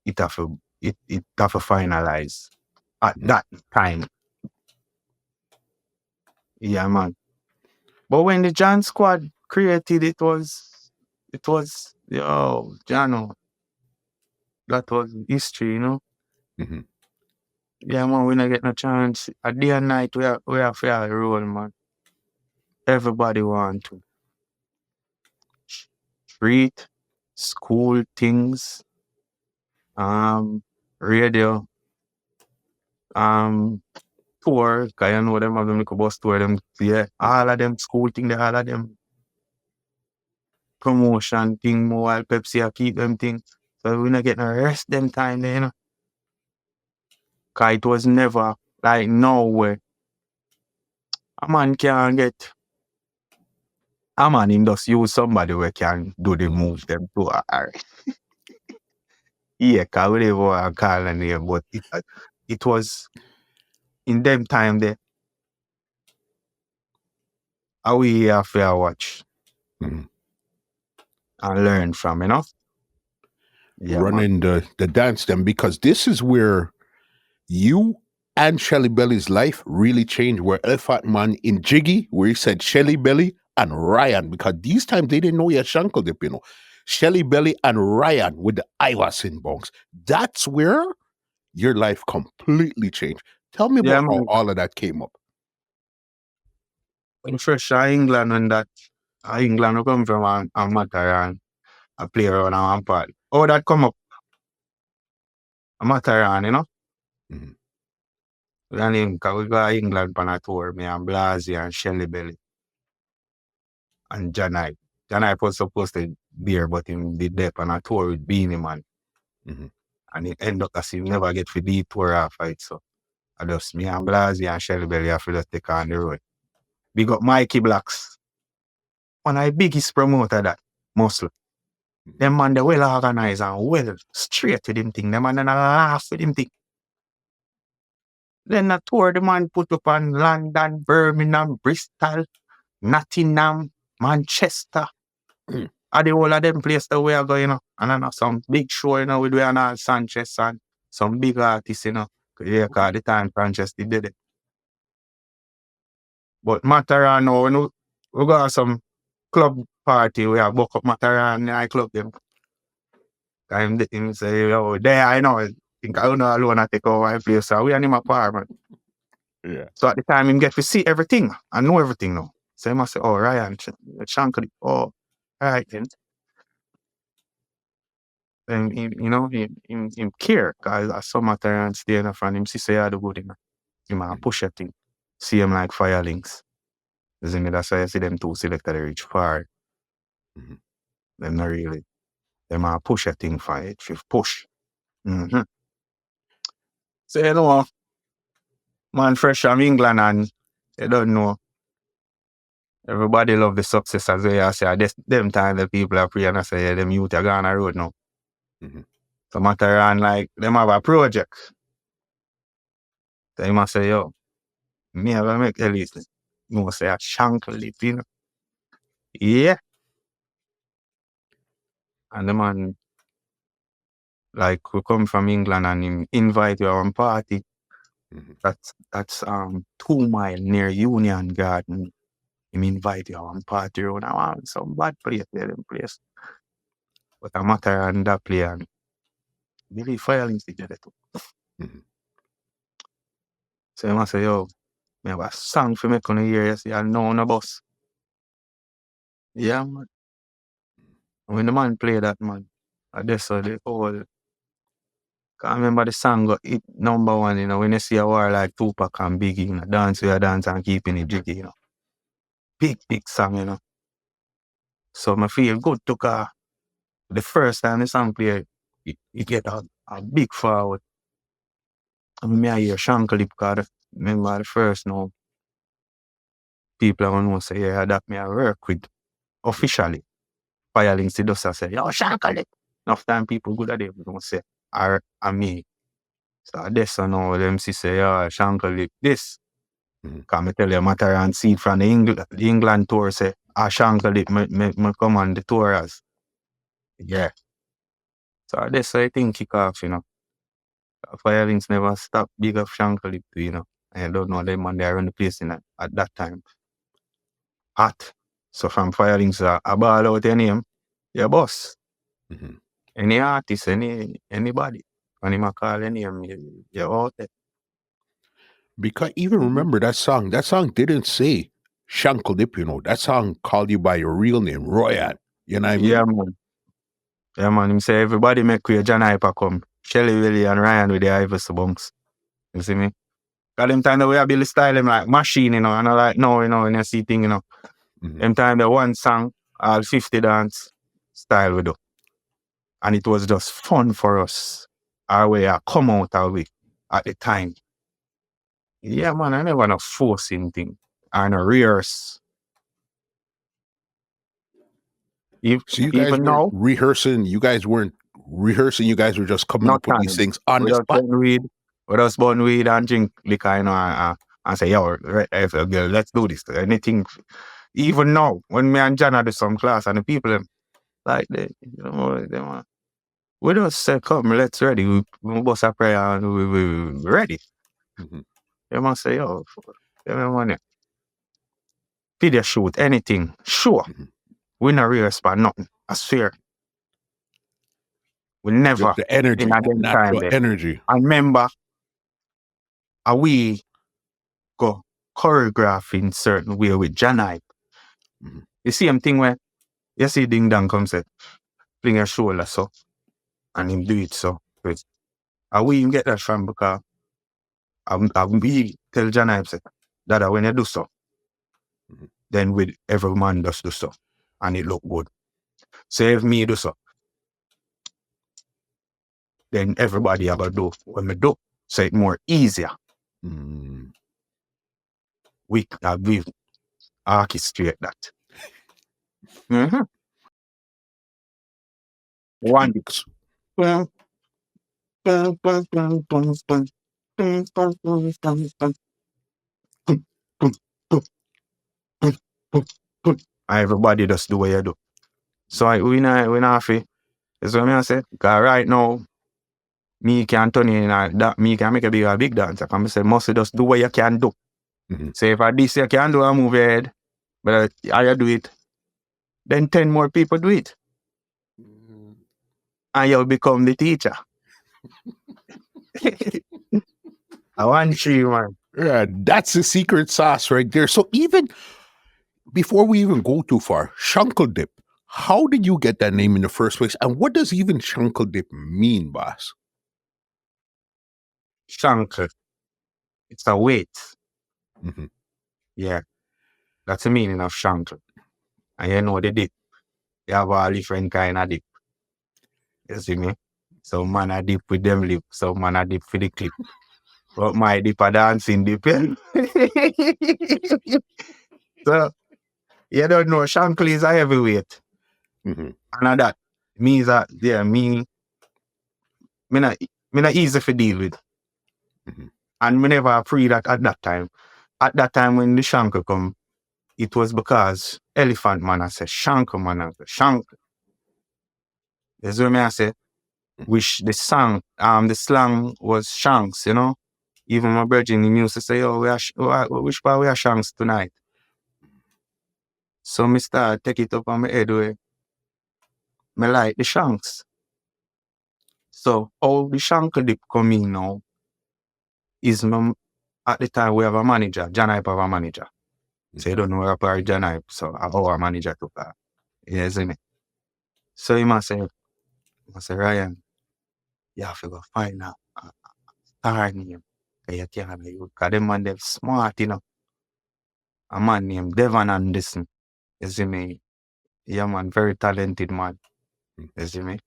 it have to finalize at that time. Yeah, man. But when the John Squad created it was Jano. That was history, you know. Mm-hmm. Yeah, man, we not get no chance. A day and night we have to roll, man. Everybody want to treat, school things, radio, tour, cause you know them have them little bus tour, them, yeah, all of them school thing, all of them promotion thing, while Pepsi keep them things. So we not get no rest them time there, you know. Cause it was never like nowhere. A man can get him just use somebody who can do the move them to yeah, cause whatever I call a name, but it was in them time there. How we have to watch Mm-hmm. and learn from, you know? Yeah, man. Running the dance them, because this is where you and Shelly Belly's life really changed. Where Elfat Man in Jiggy, where he said Shelly Belly and Ryan, because these times they didn't know you had Shankle Dip, you know. Shelly Belly and Ryan with the Iverson bongs. That's where your life completely changed. Tell me Yeah, about how man. all of that came up. When fresh England when that England will come from a Matterhorn, a play around and one part. Oh, that come up a Matterhorn, you know? Mm-hmm. And him, cause we go to England on a tour, me and Blasey and Shelly Belly and Janai. Janai was supposed to be here, but him did that on a tour with Beenie, man. Mm-hmm. And it ended up as he never get for the tour after it. So I just me and Blasey and Shelly Belly have to just take on the road. We got Mikey Blacks. One of the biggest promoter that muscle. Them man they well organized and well straight with him thing. Them man and laugh with him thing. Then the tour the man put up on London, Birmingham, Bristol, Nottingham, Manchester. Mm. And the whole of them place that we are going, you know. And I know some big show, you know, with Leonard Sanchez and some big artists, you know. Yeah, cause at the time Sanchez did it. But Matterhorn now, when we got some club party, we have book up Matterhorn nightclub them. Him say, oh, there I know. I think I don't know alone I take over my place. So we are in my apartment. Yeah. So at the time him get to see everything. I know everything now. So he must say, oh Ryan, Shankle Dip. Oh, right then. And him care. Cause I saw Matterhorn stay in front him see say I do good thing. Him a push a thing. See him like fire links. Doesn't mean that's why I see them two selected they reach far. Mm-hmm. Them not really. Them a push a thing for it. If push. Mm-hmm. So you know, man fresh from England and you don't know. Everybody love the success as well. I say them time the people are free and I say yeah, them youth are gone on the road now. Mm-hmm. So matter and like them have a project. So you must say, yo, me have to make at least know, say a Shankle Dip, you know. Yeah. And the man, like, we come from England and him invite you on party. That's 2 mile near Union Garden. Him invite you on party around. I want some bad place there, them place. But a matter and that play and really fire links together too. So I say, yo, me have a song for me on hear, you see, I know on a bus. Yeah, man. When the man play that, man, I just saw the whole. Can't remember the song got hit #1, you know, when you see a war like Tupac and Biggie, you know, dance with a dance and keeping it jiggy, you know. Big song, you know. So I feel good to the first time the song play, you get a big forward. I mean, I hear Shankle Dip because remember the first now, people are going to say, yeah, that me I work with officially. Fire Links, they just say, yo, Shankle Dip. Enough time people good at it, don't say, and me. So this I know them say, yeah, Shankle Dip, this. Can I tell you, Matterhorn and see from the England tour, say, Shankle Dip, me come on the tour as. Yeah. So that's I think kick off, you know. Fire Links never stop big up Shankle Dip, you know. I don't know them man they run the place in at that time. Hot. So from Fire Links, a ball out your name, your boss. Any artist, anybody. When him a call your name, you're out there. Because even remember that song didn't say Shankle Dip, you know. That song called you by your real name, Royan. You know what I mean? Yeah, man. Yeah, man. Him say everybody make way John Hyper come. Shelly Belly and Ryan with the Iverson bunks. You see me? Cause them time the way I build the style, them like machine, you know, and I like no, you know, when you see thing, you know. Them time the one song, all 50 dance style we do. And it was just fun for us. Our way I come out our way at the time. Yeah, man, I never no forcing thing. And a rehearse. So you guys Even weren't now, rehearsing. You guys weren't rehearsing. You guys were just coming no up with these time. things on We the just spot. burn weed. We just burn weed and drink liquor, you know, and say, yo, girl, let's do this. Anything. Even now, when me and Jana do some class and the people, them, like, you know, we just say, come, let's ready. We bust a prayer and we ready. You must say, yo, you know, money. Video shoot, anything, sure. We not rehearse for nothing. I swear. We never The energy, in a them time natural there. energy. I remember we go choreograph in certain way with Janai. You see him thing where you see Ding Dong come say, fling your shoulder so, and him do it so. And we him get that from because we tell Janai say, that when you do so, then with every man does do so. And it look good. So if me do so, then everybody ever do when me do. So it more easier. We orchestrate that. One everybody just do what you do. So we not fi. That's what I say. Cause right now, me can turn in that me can make a big dancer. Come say must just do what you can do. Say if I this you can do a move your head, but I do it, then 10 more people do it. And you'll become the teacher. I want you, man. Yeah, that's the secret sauce right there. So even before we even go too far, Shankle Dip. How did you get that name in the first place? And what does even Shankle Dip mean, boss? Shankle. It's a weight. Yeah. That's the meaning of shankle. And you know the dip. You have all different kind of dip. You see me? Some man a dip with them lip, some man a dip for the clip. But my dip a dancing dip. So you don't know shankle is a heavyweight. And that means that me not easy to deal with. And me never free that at that time. At that time when the shankle come, it was because Elephant Man I said Shankle Man I said Shankle. That's what I say. Which the slang was shanks, you know. Even my brethren he used to say, "Oh, which part we are shanks tonight?" So me start take it up on my head way. Me like the shanks. So how the Shankle Dip come in now is at the time we have a manager, John Hype have a manager. So you don't know about John Hype, so our manager took that. You see me? So he must say, Ryan, you have to go find a star name. You can't because them man them smart, you know. A man named Devon Anderson. You see me? Yeah, man, very talented man. You see me?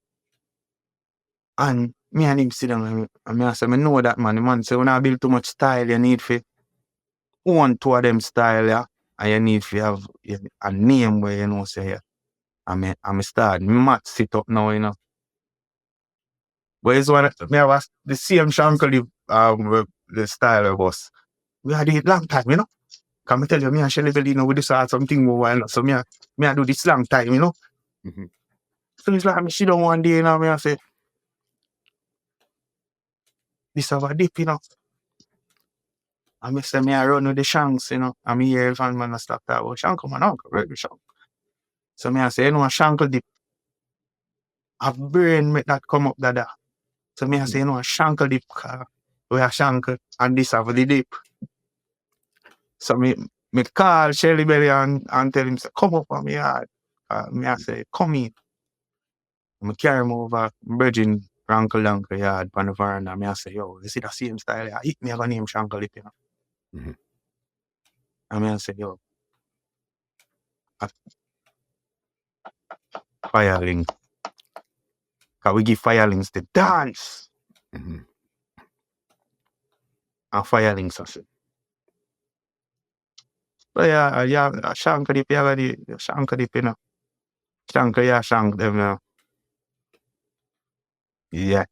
And me and him sit down and me I say, I know that man. The man say, when I build too much style, you need to own two of them style, yeah. And you need to have a name where you know say, yeah. I'm start. Me might sit up now, you know. But it's one me have the same Shankle Dip, with the style of us. We had it long time, you know. Can I tell you, me and Shelly Belly, you know, we just had something more while. So me I do this long time, you know. Mm-hmm. So it's like me sit down one day, you know, me I say, this have a dip, you know. And me say me I run with the shanks, you know. And me hear Elephant Man I stop that. Well, Shankle Man, uncle, very shank. So me I say, you know, a Shankle Dip. A brain make that come up that. So me I say, you know, a Shankle Dip car. We are shankle and this have the dip. So me call Shelly Belly and tell him, say, come up on me yard. Me I say, come in. I carry him over, bridging Uncle yard on the veranda. Me I say, yo, you see the same style? I hit me, I gonna name Shankle Dip, you know. Mm-hmm. And me I say, yo, Fire Link. Because we give Fire Links the dance. Mm-hmm. And Fire Links, I say. But yeah, Shankle Dip, yeah, the Shankle Dip, you know. Shankle, yeah, shank them, you know. Yeah.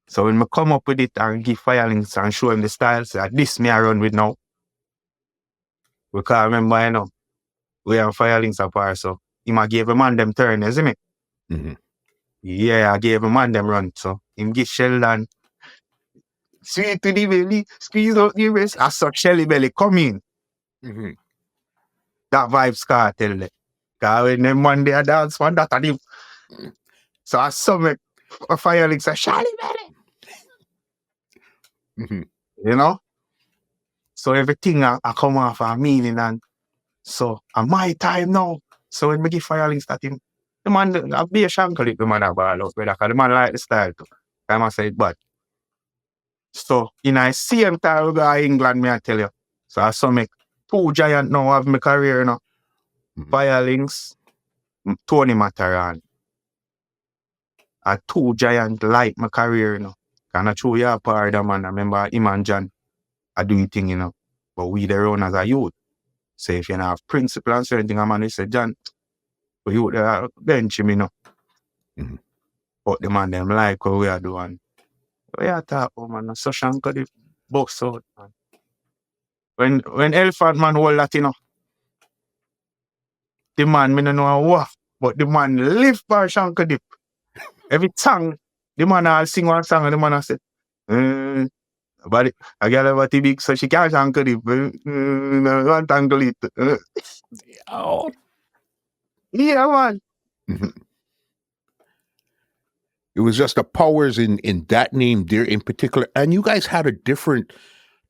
So when I come up with it and give Fire Links and show him the styles, say, this me I run with now. Because remember, you know, we have Fire Links apart, so he might give a man them turn, isn't it? Mm-hmm. Yeah, I gave a man them run, so him give Sheldon, sweet to the belly, squeeze out the wrist. I saw Shelly Belly come in. Mm-hmm. That vibes cartel there. Because when them one day I dance one, that and him. So I saw me a Fire Links say, Shelly Belly. Mm-hmm. You know? So everything I come off a meaning and so at my time now. So when me give Fire Links that him, the man, I'll be a Shankle Dip, the man a ball out, brother, because the man like the style too. I must say it bad. So in the same time we go to England, me I tell you. So I saw me two giant now have my career, you know. Mm-hmm. Fire Links, Tony Matterhorn. Two giant like my career, you know. And I true yeah part of man. I remember him and John I do thing, you know. But we the run as a youth. So if you have principle and certain thing, a man we say, John, but you bench him, you know. Mm-hmm. But the man them like what we are doing. We are talk, oh man, so Shankle Dip box out, man. When Elephant Man hold that, you know, the man, me no know what, but the man live for Shankle Dip. Every song, the man will sing one song and the man will say, but I got about the big, so she can't Shankle Dip. One tangle it. Oh. Yeah, man. Mm-hmm. It was just the powers in that name there in particular. And you guys had a different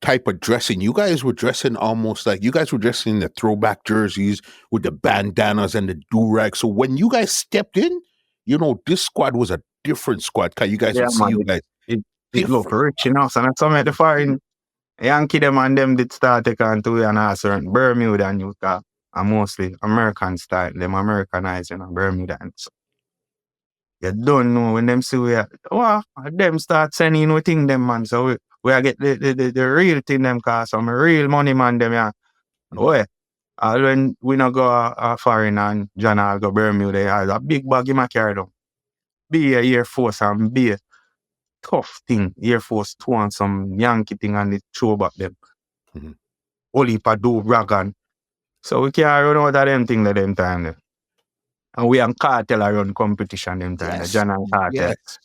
type of dressing. You guys were dressing almost like you guys were dressing in the throwback jerseys with the bandanas and the do-rag. So when you guys stepped in, you know, this squad was a different squad. Cause you guys Yeah, would see man. you guys It look different. rich, you know. So that's some of the foreign Yankee them and them did start take on to and a certain Bermuda and Utah. And mostly American style. Them Americanized, you know, Bermuda. And so you don't know when them see we are, them start sending you thing them man. So we are get the real thing them cause some real money man them yeah. Mhm. When we not go foreign and John will go Bermuda, he has a big bag in my carry down. Be a Air Force and be a tough thing. Air Force 2 and some Yankee thing and it throw back them. Mhm. Only for do rag and So we can't run out of them thing at them time there. And we and Cartel are run competition them time there. Yes. John and Cartel. Yes.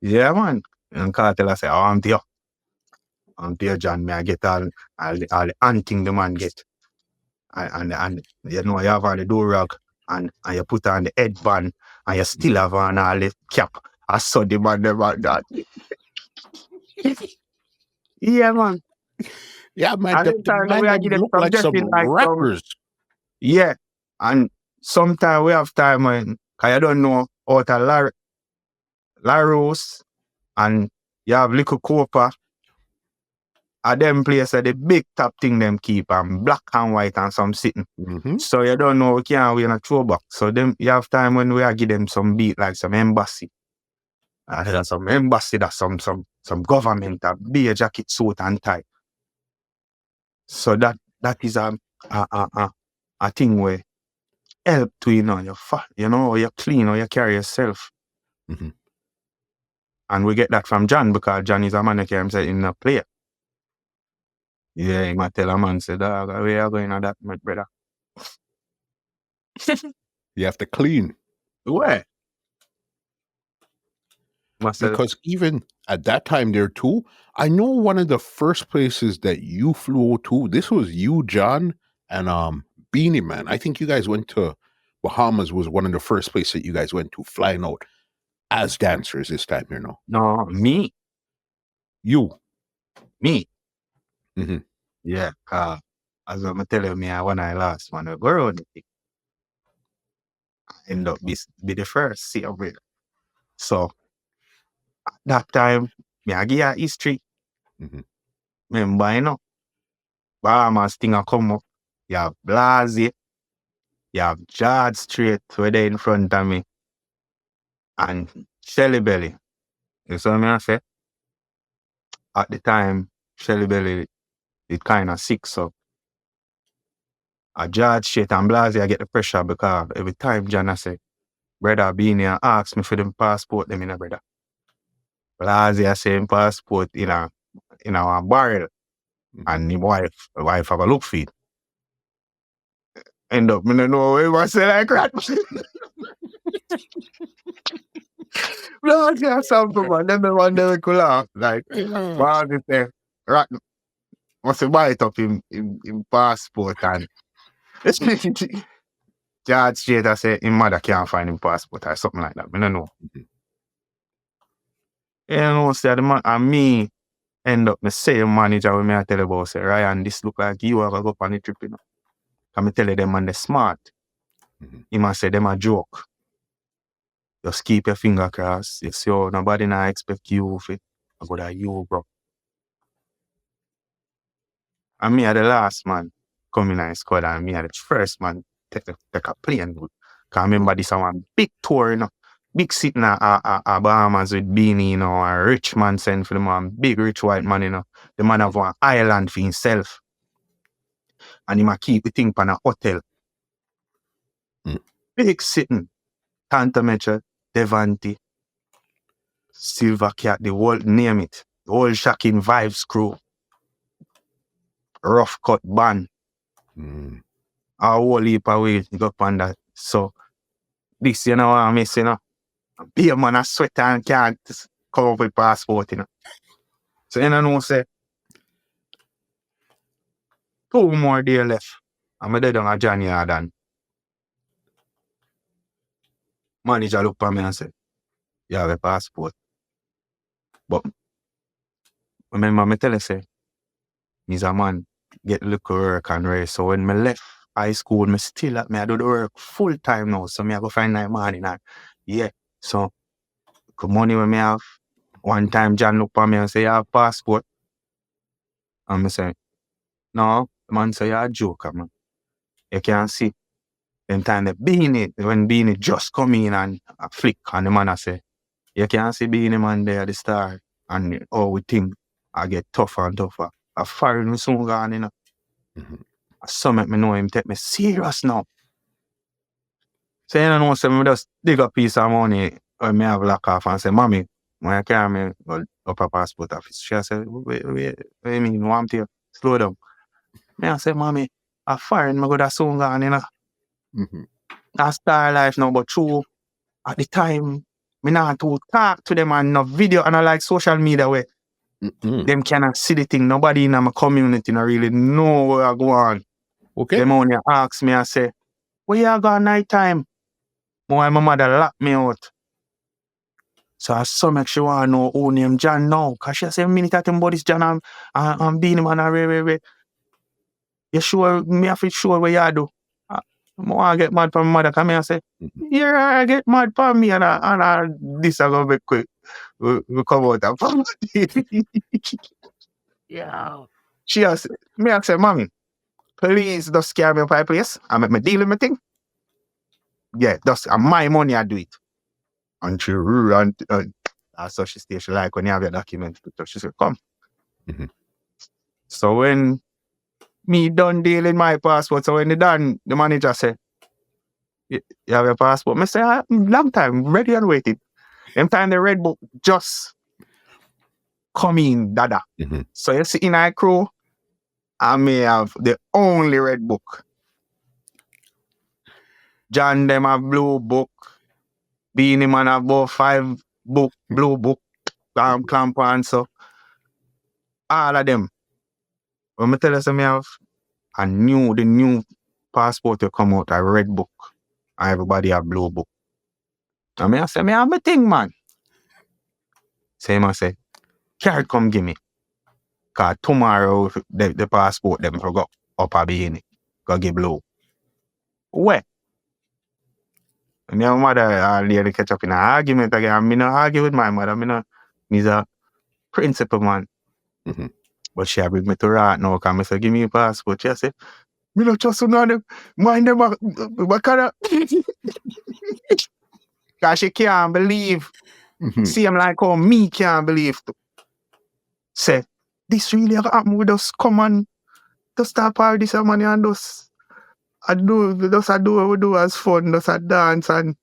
Yeah, man. And Cartel I say, oh, I'm there, John. Me I get all the hunting the man get. And you know, you have all the door rug and you put on the headband and you still have on all the cap. I saw the man about that. Yeah, man. Yeah, man. And The them time man we are them getting look from like some dressing like some, rappers. yeah. And sometimes we have time when I don't know how to Laros and you have little Copa. At them places, the big top thing them keep and black and white and some sitting. Mm-hmm. So you don't know we can't win a throwback. So them you have time when we are give them some beat like some embassy. There's some embassy, that's some government that be a jacket, suit and tie. So that is a thing where help to you fat, you clean or you carry yourself. Mm-hmm. And we get that from John because John is a man who carry himself in a player. Yeah, he might tell a man, say, dog, we are going on that, my brother. You have to clean. Where? Because even at that time there too, I know one of the first places that you flew to, this was you, John, and Beenie Man. I think you guys went to Bahamas was one of the first places that you guys went to, flying out as dancers this time, No, me. You. Me. Mm-hmm. Yeah, as I'm telling me, when I last one, I go around it. I end up be the first, see over it. So, at that time, me I give you a history. Mm-hmm. Remember, Bahamas thing a come up. You have Blasey, you have George Street, where they in front of me, and Shelly Belly. You see what I say? At the time, Shelly Belly, it kind of sick, so a George Street and Blasey, I get the pressure because every time John I say, brother Beenie ask me for them passport, them in a brother. Blasey I say him passport in a barrel, and his wife have a look for it. End up, me don't know what he was say like that. Blasey have something, man. Them the one they could laugh. Like, Blasey say, right, must buy it up in passport and George Street I say his mother can't find him passport or something like that. I don't know. You know, say the man and me end up the same manager when me I tell you about say, Ryan, this look like you have a go on the trip, Can me tell you them man they smart. He must say them a joke. Just keep your finger crossed. You see, nobody not expect you for go to you, bro. And me are the last man coming in squad and me are the first man take a plane. Cause I remember this one big tour, Big sitting at Bahamas with Beenie, a rich man sent for the man, big rich white man, The man have one island for himself. And he might keep the thing on a hotel. Big sitting. Tanta Metro, Devante, Silver Cat, the whole name it. The whole shocking vibes crew. Rough cut band. A whole heap of way to go up on that. So this what I miss, Be a man a sweat and can't come up with passport, So know say 2 more days left. I'm dead on a January done. Manager look at me and say, you have a passport. But remember me tell you say, he's a man, get look work and race. So when me left high school, me still at me, I do the work full time now. So me I go find that money now. Yeah. So the money when me have, one time John look at me and say, you have passport. And me say, no, the man say, you're a joker, man. You can't see. Then time the when Beenie just come in and a flick and the man I say, you can't see Beenie man there at the start. And we think I get tougher and tougher. I fire me soon gone, So make me know him take me serious now. So you know, so me just dig a piece of money when me have lock off and say, Mommy, when I carry me go up a passport office. She say, wait, what you mean? Want to slow down. Me I say, Mommy, a foreign, I go to soon gone, you know. Mm-hmm. I star life now, but true, at the time, me not to talk to them and no video, and I like social media where Mm-hmm. them cannot see the thing. Nobody in my community not really know where I go on. Okay. Them only ask me, I say, where you go at night time? Why my mother lock me out. So I so make sure I know who name John now. Cause she say, minute at him about this John and Beenie man and Ray. You sure me have to sure what you do? I want to get mad for my mother. Come here and say, yeah, I get mad for me and this I go be quick. We come out and Yeah. she has me I say, mommy, please don't scare me up my place. I make me deal with my thing. Yeah, that's my money I do it. And she run so she stay, she like when you have your document. So she said, come. Mm-hmm. So when me done dealing my passport, so when they done, the manager said, you have your passport? I say, long time, ready and waiting. Them time the red book just come in, dada. Mm-hmm. So you see in our crew, I may have the only red book. John them have blue book. Beenie man have about 5 book, blue book, clamp on, so all of them. When I tell you something, I have the new passport will come out, a red book, and everybody have blue book. And I say, I have my thing, man. Same I say, carry come give me. Cause tomorrow the passport them for go up a Beenie. Go give blue. Where? And my mother lady catch up in an argument again. I not argue with my mother. Me's a principal man. Mm-hmm. But she bring me to rat now. Cause I say, give me a passport. She say, me not trust none of them. Mind them what kind of cause she can't believe. Mm-hmm. See him like how me can't believe. Say, this really happen with us. Come on. Just start party this money and just do what we do as fun, just a dance and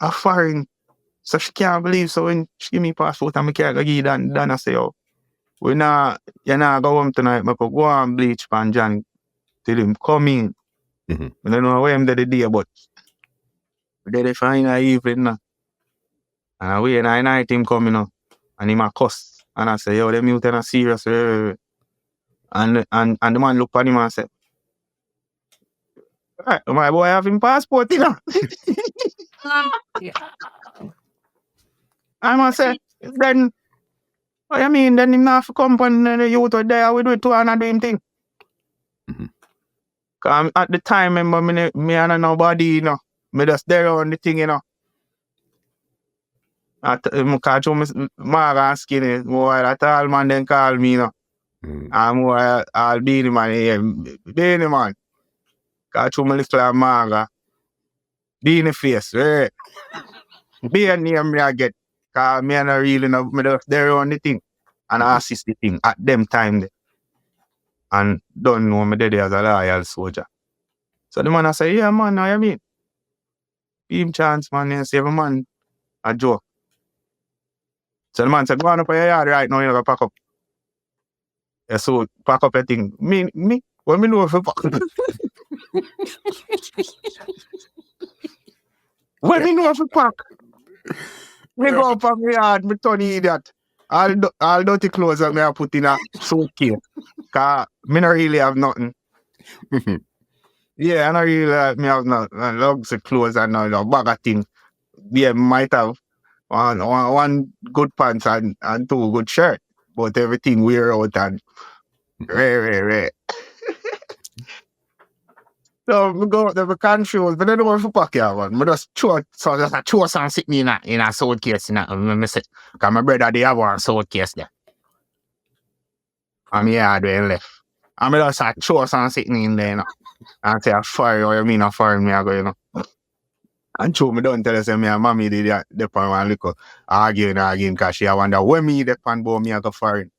a foreign. So she can't believe. So when she give me passport and I can't go give Dan I say, oh, you're not go home tonight, I could go and bleach pan John till him come in. Mm-hmm. I don't know where him did the day, but they the final evening now. And I wait and I night him coming up. And him a cuss. And I say, yo, them youth are serious. And the man look at him and say, right, my boy have him passport, you know. I must say, then, what you mean, then him not have to come on the youth were there, we do it too and I do him thing. Mm-hmm. Cause at the time, remember, me and nobody, you know, me just there on the thing, you know. I catch me Marga and Skinny, boy, that all man then call me, you know. Mm-hmm. I'm more, I'll be the man here, Beenie man. Catch me little Marga. Beenie face, right? Be a name me I get. Cause me and I really know me just there on the thing. And I assist the thing at them time. And don't know me there as a loyal soldier. So the man I say, yeah man, how you mean? Give him chance, man, and save a man a joke. So the man said, go on up your yard right now, you gotta pack up. Yeah, so pack up your thing. Me, what me know if you pack? What me know if you pack? Me go up on my yard, me turn idiot. All dirty clothes that me I put in a suitcase. Cause me not really have nothing. Mm-hmm. Yeah, I don't really me have nothing. Lugs of clothes and a bag of things. Yeah, might have one good pants and 2 good shirts. But everything wear out and rare. So we go to the can shoes, but I don't want to pack here, man. I just throw some sitting in a suitcase. Cause my brother they have one suitcase there. And me hard way left. And I just throw some sitting in there, you know. And say, fire, what you mean a fire me I go, you know. And true, me don't tell you say me and mommy did that depend one little arguing cause she wonder when me depend about me I go foreign.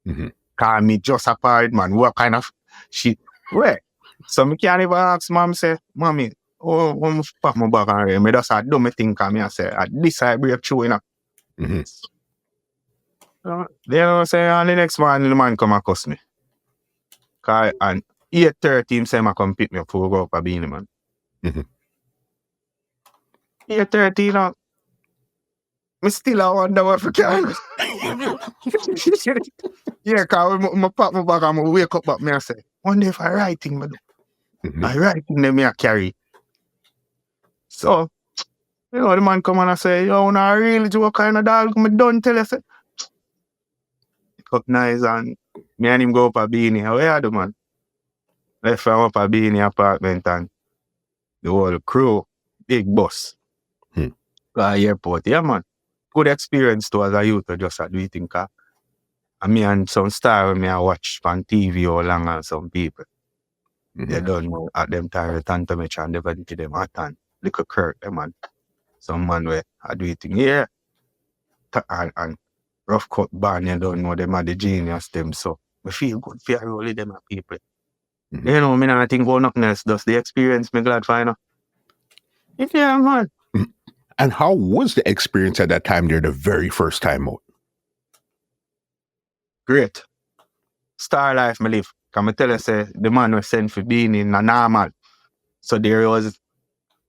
Mm-hmm. Cause me just a parent man. What kind of shit? Where? So me can't even ask mom say, mommy, oh, pack my bag and me just do my thing cause me I say, at this I break through, you know. Mm-hmm. Then I say, and the next man, the man come and cuss me. And 8:30 him say I come pick me up before we go up a Beenie, man. Mhm. 8:30, you know. Me still I wonder what for can. Yeah, cause when I pop my bag and I wake up back, me I say, wonder if I writing, man. Mhm. I writing them me I carry. So, you know, the man come and I say, yo, now I really do what kind of dog me done tell you, say. Up nice and me and him go up a Beenie. Where are the man? Left from up a Beenie apartment and the whole crew, big bus. Hmm. Airport, yeah, man. Good experience to as a youth, just a do it in car. And me and some star when me I watch on TV all along and some people. They don't know at them time return to me and never give them a time. Little Kirk, them man. Some man where I do it in here. And rough cut band, you don't know them are the genius them. So I feel good for rolling them at people. Mhm. You know, me not think about nothing else. Just the experience, me glad for, you know. Yeah, man. And how was the experience at that time there the very first time out? Great. Star life me live. Can I tell you, say, the man was sent for being in a normal. So there was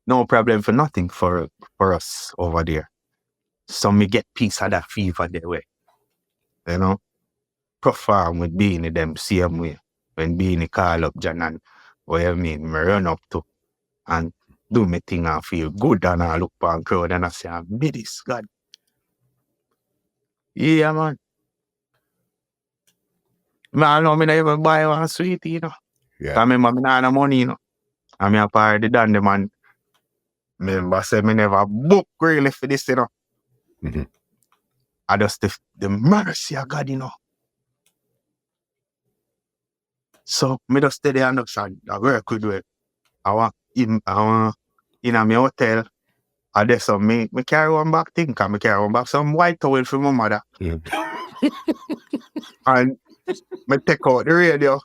no problem for nothing for us over there. So me get piece of that fever that way. You know? Perform with Beenie them same way. When Beenie call up John and what you mean, me run up to and do me thing and feel good and I look for crowd and I say, I be this, God. Yeah, man. Man, no, me not even buy one sweet, you know. Yeah. I remember me not have money, you know. And me a party done the man. Remember say me never book really for this, you know. Mhm. I just the mercy of God, you know. So me just stay there and I work with it. I want in my hotel. I just so me carry one back thing, cause me carry one back some white towel for my mother. Yeah. And me take out the radio.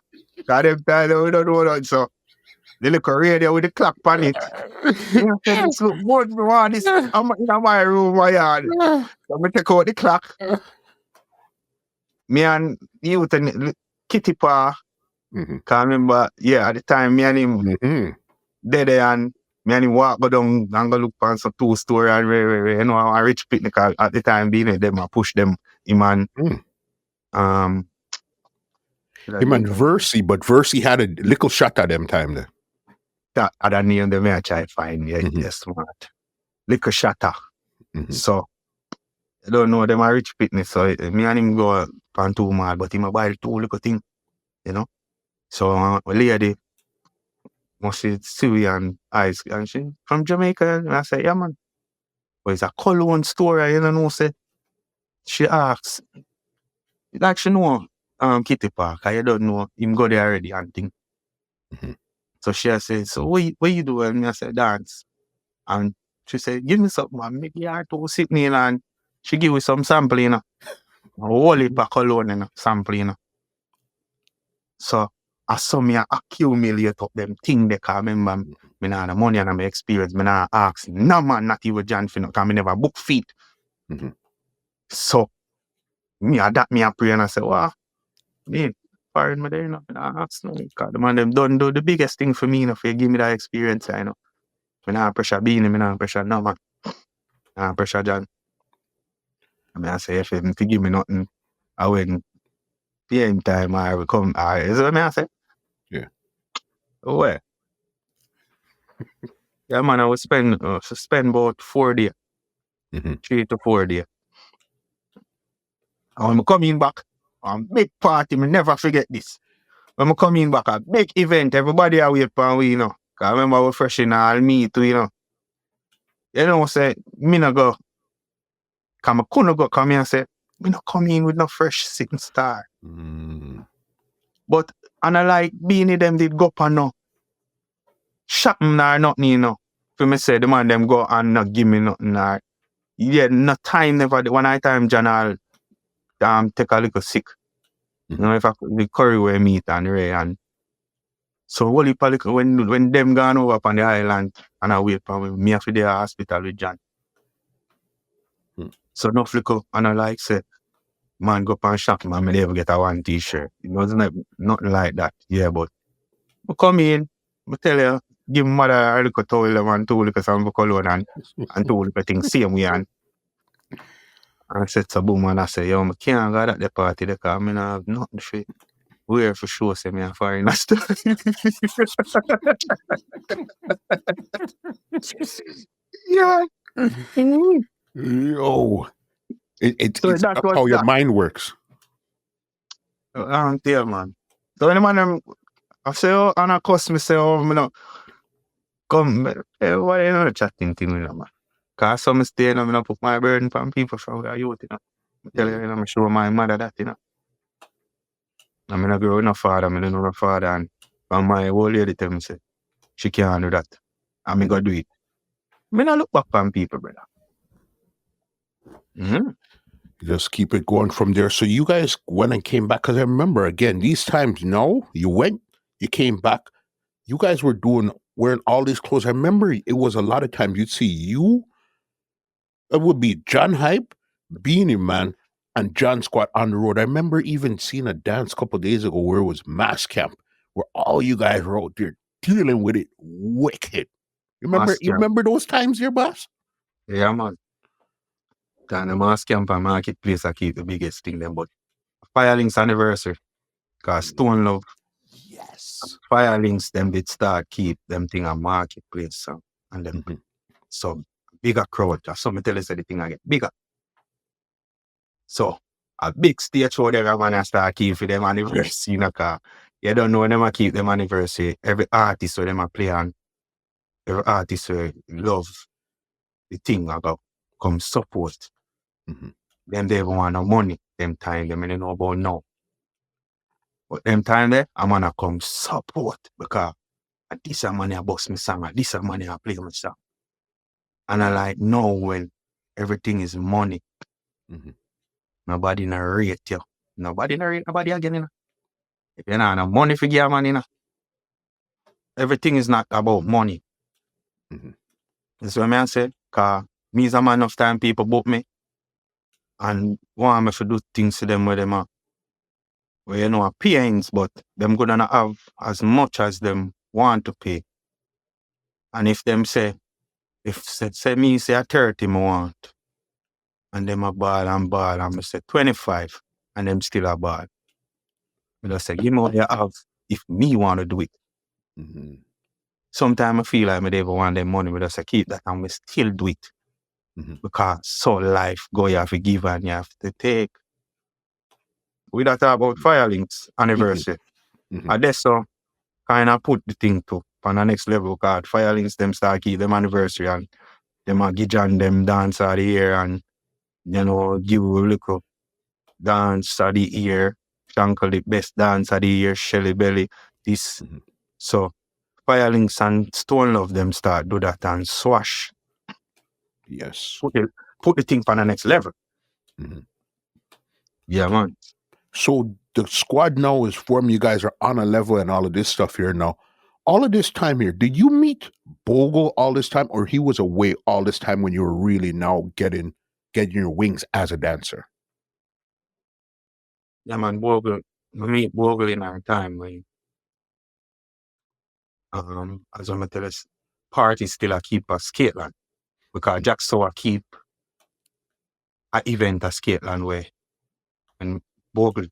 Cause them time we don't know that. So the little radio with the clock on it. Me say this look good, me want this. I'm in my room, my yard. So me take out the clock. Me and youth and Kitty Pa. Mhm. Cause remember, yeah, at the time me and him Mhm. dead and me and him walk go down and go look for some 2-story and you know, a rich picnic at the time being them I push them him and Him and Versi, but Versi had a little shot at them time there. that other name them I try find, yeah, Mhm. yeah, smart. Little shatter. Mhm. So I don't know them a rich picnic, so me and him go on 2 mile, but him a buy 2 little thing, you know. So a lady must see Sue and Ice and she from Jamaica and I say, yeah man. But it's a cologne store, you know, say. She asks, like she know Kitty Park, I don't know him go there already and thing. Mhm. So she said, so what you do? And I said, dance. And she said, give me something, man. Make your heart to sit me, and she give me some sample, you know. A whole heap of cologne, you know, sample, you know. So I saw me accumulate up them thing they can remember me not the money and my experience, me not ask. No man, not even John Finn, because me never book feet. Mhm. So me adapt me a pray and I say, wow, man, foreign me there, you know, me not ask no. Because the man them done do the biggest thing for me, you know, for give me that experience, you know. Me not pressure Beenie, me not pressure no man. Not pressure John. I mean I say if him to give me nothing, I win PM time I will come. Is what I say? Yeah. Where? Yeah, man, I will spend about 4 days, Mhm. 3 to 4 days. And when I coming back, a big party, me never forget this. When I coming back, a big event, everybody are wait for we, you know. Cause I remember we fresh in all me too, you know. You know, say, me no go. Cause I couldn't go come here and say, me no come in with no fresh sitting star. Mm. But, and I like Beenie them did go up and no. Shopping or nothing, you know. For me say, the man them go and not give me nothing or. Yeah, no time never. One night time, John, I'll take a little sick. You know, if I the curry where meat and Ray and so whole heap of little when them gone over up on the island and I wait for me have to the hospital with John. So no flicker and I like say, man go up and shop, man, me never get a one t-shirt. It wasn't like, nothing like that. Yeah, but I come in, I tell you, give mother a little towel them and 2 little some cologne and 2 little things same way and I said to boom and I say, yo, I can't go at the party because I mean I have nothing for wear for sure say me a foreigner stuff. Yeah. Yo, So it's that that's was how your that. mind works. I don't tell man. So when the man I say, oh, and I cuss me say, oh, me no come, what you know chatting thing with them, man. Cause some stay and I not put my burden on people from the youth, you know. I tell you, I'm sure my mother that, you know. I mean, I grow with no father, I don't know no father, and my old lady tell me, say, she can't do that. I mean, go do it. I mean, I look back on people, brother. Mm-hmm. Just keep it going from there. So you guys went and came back because I remember again these times. No, you went, you came back. You guys were wearing all these clothes. I remember it was a lot of times you'd see you. It would be John Hype, Beenie Man, and John Squat on the road. I remember even seeing a dance a couple of days ago where it was mass camp, where all you guys were out there dealing with it wicked. You remember? Mass You camp. remember those times, here, boss? Yeah, man. Then the mass camp and marketplace I keep the biggest thing then, but Firelinks anniversary. Cause Stone Love, Yes. Firelinks, them did start keep them thing on marketplace. So, and them Mhm. so bigger crowd. Just so me tell you say the thing I get bigger. So a big stage show there I'm gonna start keep for them anniversary, you know, cause you don't know when them a keep them anniversary. Every artist where them a play on, every artist where love the thing I go come support. Mhm. Them they want no money, them time them ain't know about now. But them time there, I'm gonna come support because this a money I bust me song, this a money I play my song. And I like know when everything is money, Mhm. nobody na rate you. Nobody na rate nobody again, you know. If you not have money for give money, you know, everything is not about money. Mhm. That's what I say. Cause me is a man of time people book me and want me to do things to them where them are. Where you know are pains, but them gonna not have as much as them want to pay. And if them say, if say me say a 30 me want, and them a ball and I say 25, and them still a ball. I just say, give me what you have if me want to do it. Mhm. Sometimes I feel like I never want them money, but I just say keep that and we still do it. Mhm. Because so life go, you have to give and you have to take. We don't talk about Firelinks anniversary. Mhm. I just so kind of put the thing to on the next level because Firelinks them start keep them anniversary and them a give John them dance of the year and you know give a little dance of the year. Shankle Dip best dance of the year, Shelly Belly. This Mhm. so Firelinks and Stone Love them start do that and swash. Yes. Put the thing on the next level. Mhm. Yeah, man. So the squad now is formed. You guys are on a level and all of this stuff here now. All of this time here, did you meet Bogle all this time, or he was away all this time when you were really now getting your wings as a dancer? Yeah, man, Bogle. We meet Bogle in our time when as I'm tell us party still a keep a skateland. Because Jack saw a keep a event a skateland where when Bogle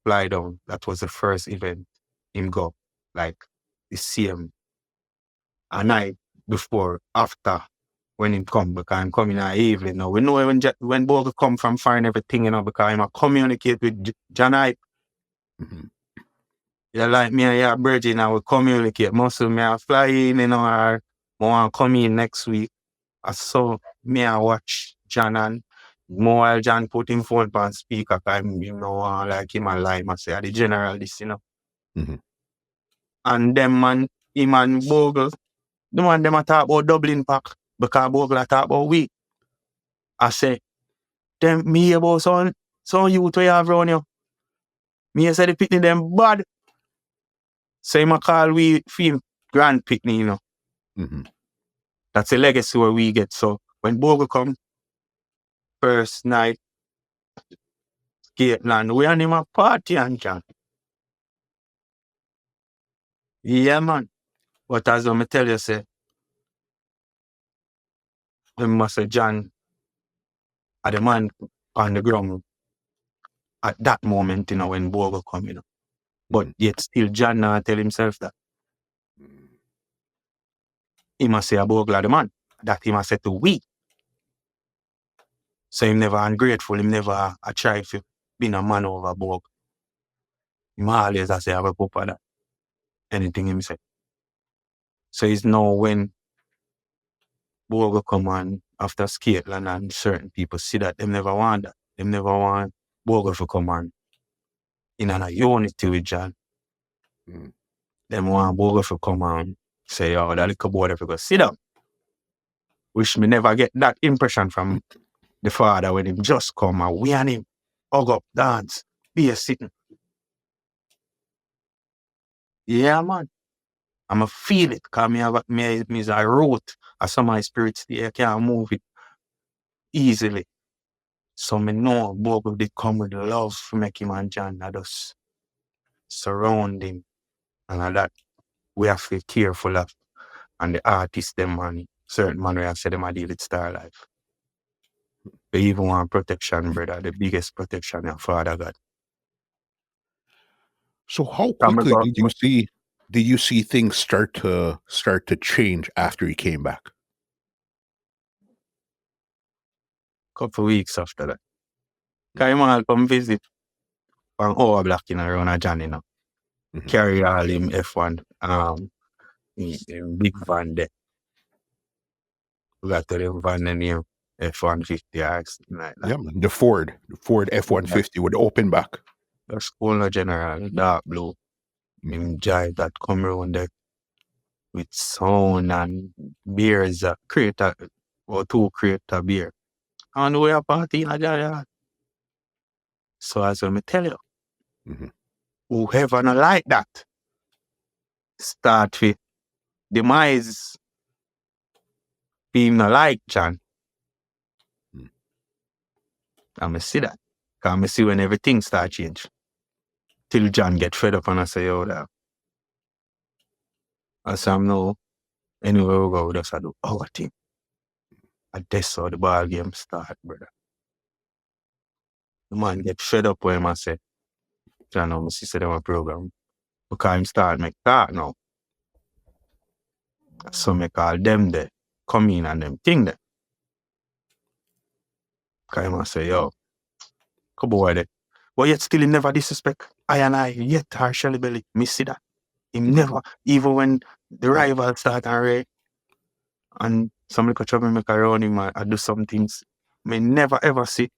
fly down, that was the first event him go. Like the same a night before, after when him come, because I'm coming in the evening now. We know when Bogle come from find everything, you know, because I'm a communicate with Janai. Mhm. Yeah, like me and your Virgin, I will communicate. Muscle me, I fly in, you know, or I want to come in next week. I saw me, I watch John and more while John put him phone on speaker, cause you know, like him and lie, I say, the general this, you know. Mhm. And them man, him and Bogle, the man them a talk about Dublin pack, because Bogle a talk about we. I say, them me about some youth we have around you. Me say the picnic them bad. So him a call we film grand picnic, you know. Mhm. That's a legacy where we get. So when Bogle come, first night, Gateland, we and him a party and John. Yeah, man. But as I tell you, say, them must say John are the man on the ground at that moment, when Bogle come, But Mhm. yet still John now tell himself that. He must say a Bogle are the man. That he must say to we. So him never ungrateful, him never a try to be a man over Bogle. Him always I say have a pop of that. Anything him say. So it's now when Bogle come on after Scotland and certain people see that them never want that. Them never want Bogle to come on in a unity with John. Mm. Them want Bogle to come on say, oh, that little boy if you go sit down. Which me never get that impression from the father when him just come and we and him hug up, dance, be a sitting. Yeah, man. I'ma feel it, cause me is a root as some of my spirits there can't move it easily. So me know Bogle did come with love for make him and John that just surround him. And that we have to be careful of. And the artists them and certain man we have said them a deal with star life. They even want protection, brother. The biggest protection your father got. So how Come quickly go did you see things start to change after he came back? couple weeks after that. Cause him all come visit from our black around a John, Mhm. Carry all him F1 him big van there. We got to the van name F-150 like that. Yeah, man. The Ford F-150 with the open back. The school general, dark blue. Him drive that come around there with sound and beers, crate or 2 crate of beer. And we are party in a yard. So as I tell you, Mhm. whoever not like that, start with demise being not like John. Mm. I see that. Cause I see when everything start change. Till John get fed up and I say, oh, that. I say, I'm no, anywhere we go, we just do our thing. And that's how the ball game start, brother. The man get fed up when I say, John, I'm see them a program. Because him start make talk now. So me call them there, come in and them thing there. Because him say, yo, come boy there. But yet still he never disrespect I yet our Shelly Belly. Me see that. Him never, even when the rival start and some little troublemaker around him I do some things, me never ever see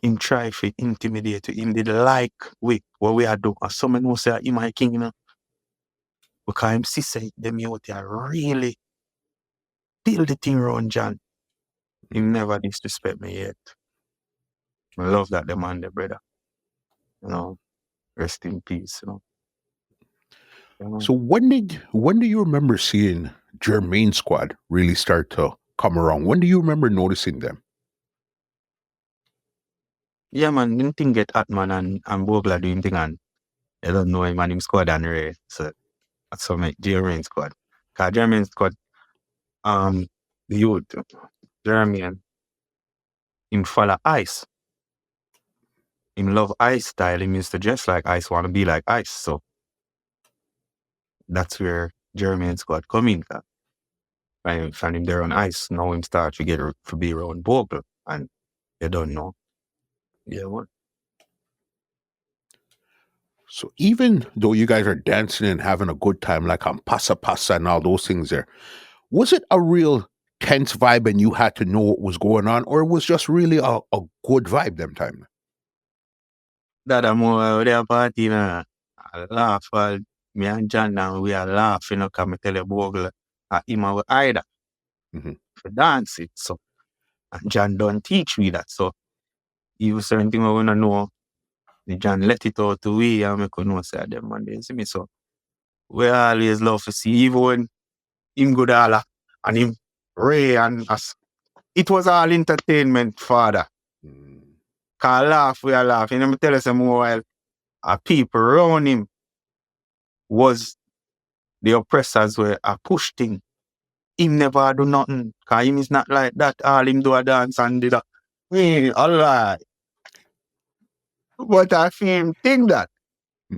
him try to intimidate you. Him did like what we are doing. And some know say he my king, Because him see say them out there really build the thing around John. Him never disrespect me yet. I love that the man, the brother. Rest in peace, So when do you remember seeing Jermaine Squad really start to come around? When do you remember noticing them? Yeah, man, didn't think get hot, man, and Bogle doing thing, and I don't know him and him squad and Ray. So that's what make Jermaine Squad. Because Jermaine Squad, the youth, Jermaine, him follow ice. Him love ice style. Him used to dress like ice, want to be like ice. So that's where Jermaine Squad come in. Find him there on ice. Now him start to get to be around Bogle. And you don't know. Yeah, what? So even though you guys are dancing and having a good time, like on Pasa Pasa and all those things there, was it a real tense vibe and you had to know what was going on, or it was just really a good vibe them time? That I'm more there party, I laugh while me and John now we are laughing, because I tell you Bogle, him our either Mhm. for dance it. So and John don't teach me that. So you certain thing I wanna know, the John let it out to we and make know say them man they see me. So we always love to see even when him good all and him Ray and us. It was all entertainment, father. Mm. Cause laugh, we are laughing. Let me tell you some more while people around him was the oppressors were a push thing. Him never do nothing. Cause him is not like that. All him do a dance and did a alright. But I feel him think that.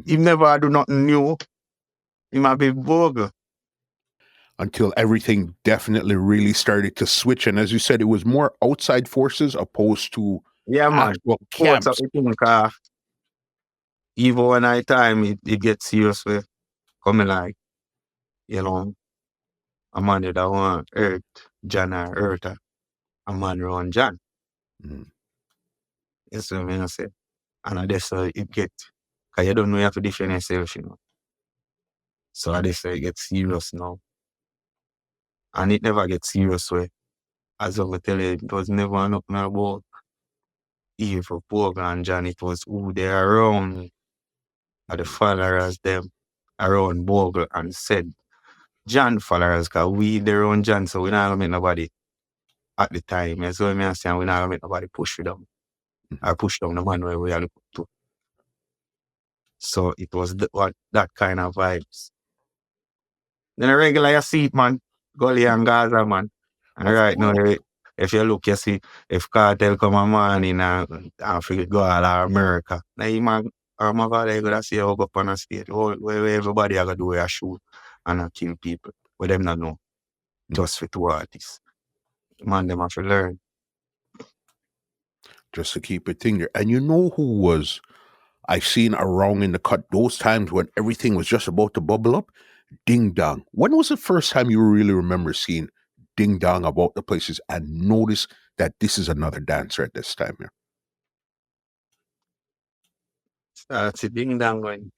Him never do nothing new. He might be Bogle. Until everything definitely really started to switch. And as you said, it was more outside forces opposed to Yeah, man. actual What's up camps. with him? Cause even when I time it gets serious with coming like, you know, a man that want hurt John or hurt a man around John. That's what I say. And I just it get, cause you don't know you have to defend yourself, you know. So I just say it gets serious now. And it never gets serious way. As I tell you, it was never nothing about evil Bogle and John. It was who they around, or the followers them around Bogle and said John followers, cause we their own John, so we not gonna make nobody at the time. That's what I'm saying. We not gonna make nobody push with them. Or push down the man where we are looking to. So it was that kind of vibes. Then a regular you see it, man. Gully and Gaza, man. And right now, if you look, you see, if cartel come a morning and forget go all America, now you man, I'm over there gonna see you up on a stage where everybody are gonna do a shoot and kill people. But them not know. Just for 2 artists. Man, them have to learn. Just to keep it thing there. And you know who was I've seen around in the cut those times when everything was just about to bubble up? Ding Dong. When was the first time you really remember seeing Ding Dong about the places and notice that this is another dancer at this time here? That's a Ding Dong going.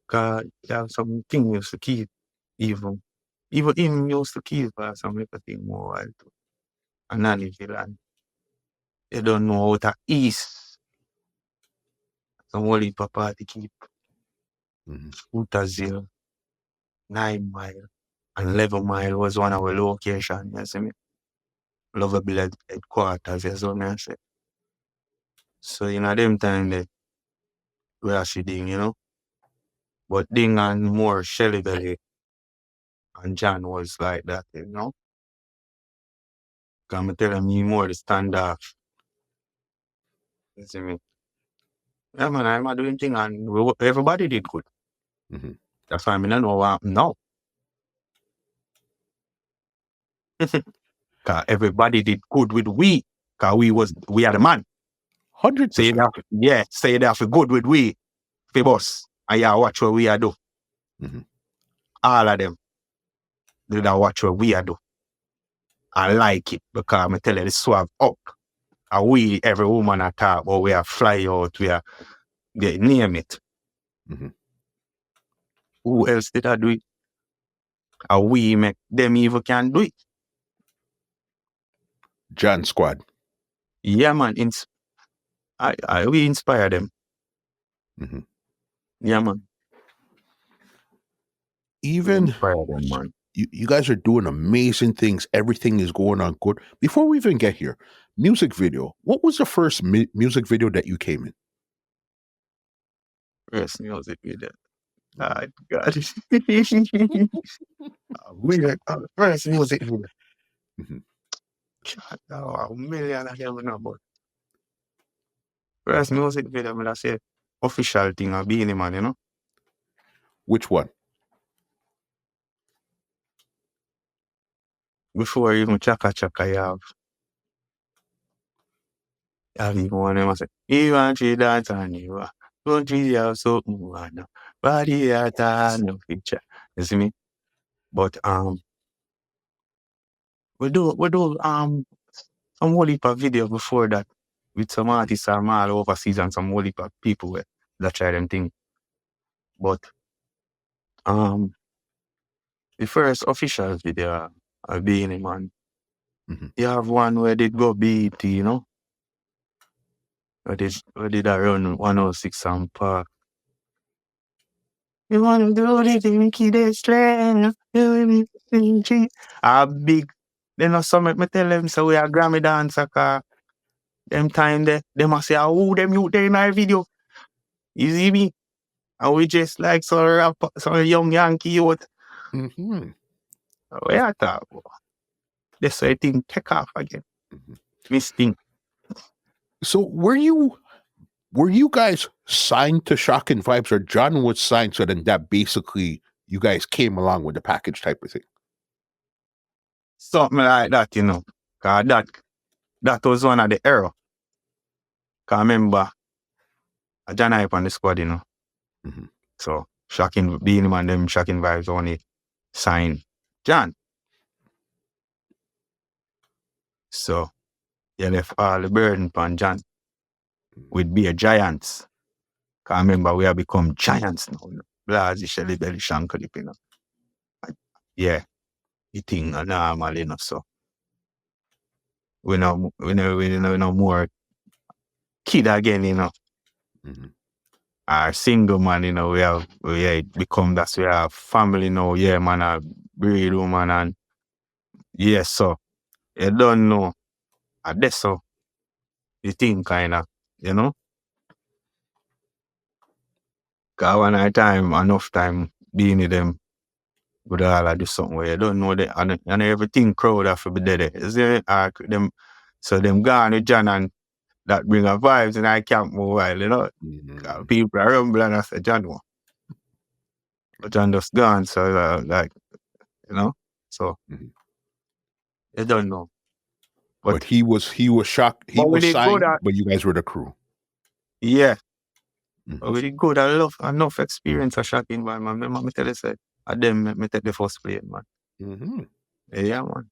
God, there's something used to keep even him used to keep some little thing more wild too. And nanny villain. They don't know how to east. Some holy papa to keep. Utazil, 9 Mile, and 11 Mile was one of our locations, you see me? Lovable headquarters, you see what I say? So, you know, them time that we are Ding, you know? But Ding and more Shelly Belly and John was like that, you know? Because I'm telling me more the standoff. You see me? Yeah, man, I'm doing thing and everybody did good. That's why I mean, I know what now. Because everybody did good with we. Because we are the man. 100%. Say that for good with we. For boss. And yeah, watch what we are do. All of them. They don't watch what we are do. I like it because I'm telling you, the swag up. And we, every woman I talk about, we are fly out, they name it. Who else did I do it? And we make them even can do it. John Squad. Yeah, man. We inspire them. Yeah, man. Even inspire them, man. You guys are doing amazing things. Everything is going on good. Before we even get here, music video. What was the first music video that you came in? First music video. God. First music video. A million I never know about. First music video, I say official thing of Beenie Man, you know? Which one? Before even Chaka you have even one of them say, you want to dance on you, don't you have something one, body at no picture. You see me? But we do some whole heap of video before that with some artists from all overseas and some whole heap of people that try them thing. But the first official video of Beenie Man, you have one where they go BET, you know? Where did I run 106 and Park? You want to do this, you keep the strength. Big. Then or something, me tell them, so we are Grammy dancer, cause them time they must say, oh, them you there in my video. You see me? And we just like some young Yankee youth. Mm-hmm. Where I thought, this I think take off again. Mm-hmm. Miss thing. So were you guys signed to Shock and Vibes, or John was signed, so then that basically you guys came along with the package type of thing? Something like that, you know. Cause that was one of the era. Cause I remember John Hype on the squad, you know. Mm-hmm. So Shocking Beenie Man, them Shocking Vibes only signed John. So you left all the burden upon John. We'd be a giants. Cause I remember we have become giants now. You know? Blazy, Shelly Belly, Shankle Dip, you know. Yeah. The thing normal, you know. So we no more kid again, you know. Mm-hmm. Our single man, you know, we become that we have family now, yeah, man, a breed woman and yes, so you don't know. And that's so the thing kinda, you know. Cause one at a time, enough time being in them would all do something where you don't know that and everything crowd have to be dead. Is there them so them gone with John and that bring a vibes and I camp more while, you know. Mm-hmm. People are rumbling and I say John one. But John just gone, so like, you know. So Mm-hmm. you don't know. But he was shocked. He But we was did good signed, at but you guys were the crew. yeah. Mm-hmm. But we did good. I love enough experience of shocking man. Remember me tell you say I them me take the first plane, man. Mm-hmm. Yeah, man.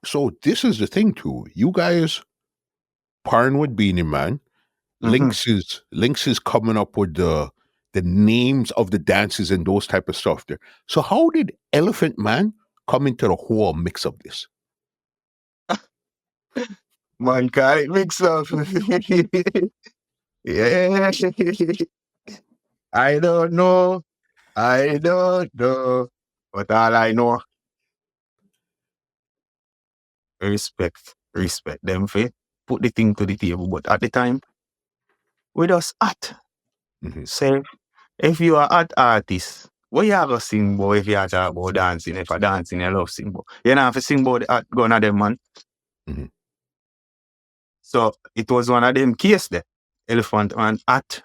So this is the thing too. You guys parting with Beenie Man. Mm-hmm. Links is coming up with the names of the dances and those type of stuff there. So how did Elephant Man come into the whole mix of this? Man can't mix up. Yeah. I don't know. I don't know. But all I know, respect them for put the thing to the table. But at the time, we just at. Mm-hmm. Say, if you are art artist, what you have to sing boy if you are talk about dancing? If I dancing, you love sing boy. You don't have to sing about the art gun of them, man. Mm-hmm. So it was one of them case there. Elephant Man art.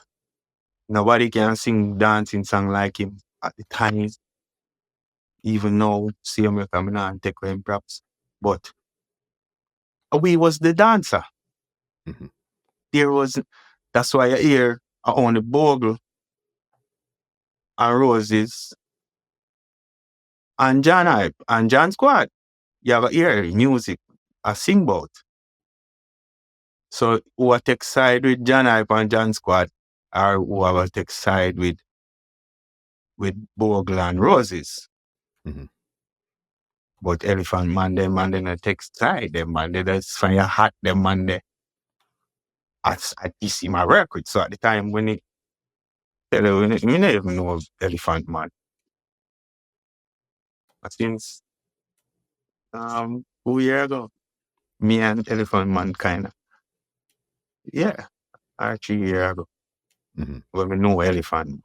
Nobody can sing dancing song like him at the time. Even now, see him coming on and take him props. But we was the dancer. Mm-hmm. There was that's why you hear on the Bogle and Roses and John Hype and John Squad. You have a hear music, a sing about. So who will take side with John Hype and John Squad, or who will take side with Bogle and Roses. Mm-hmm. But Elephant Man, them man, they not take side, them man, they just find a hat, them man, they at this in my record. So at the time when it, we never even know Elephant Man. But since 2 years ago, me and Elephant Man kind of, yeah, or 3 years ago, Mm-hmm. when we know Elephant Man.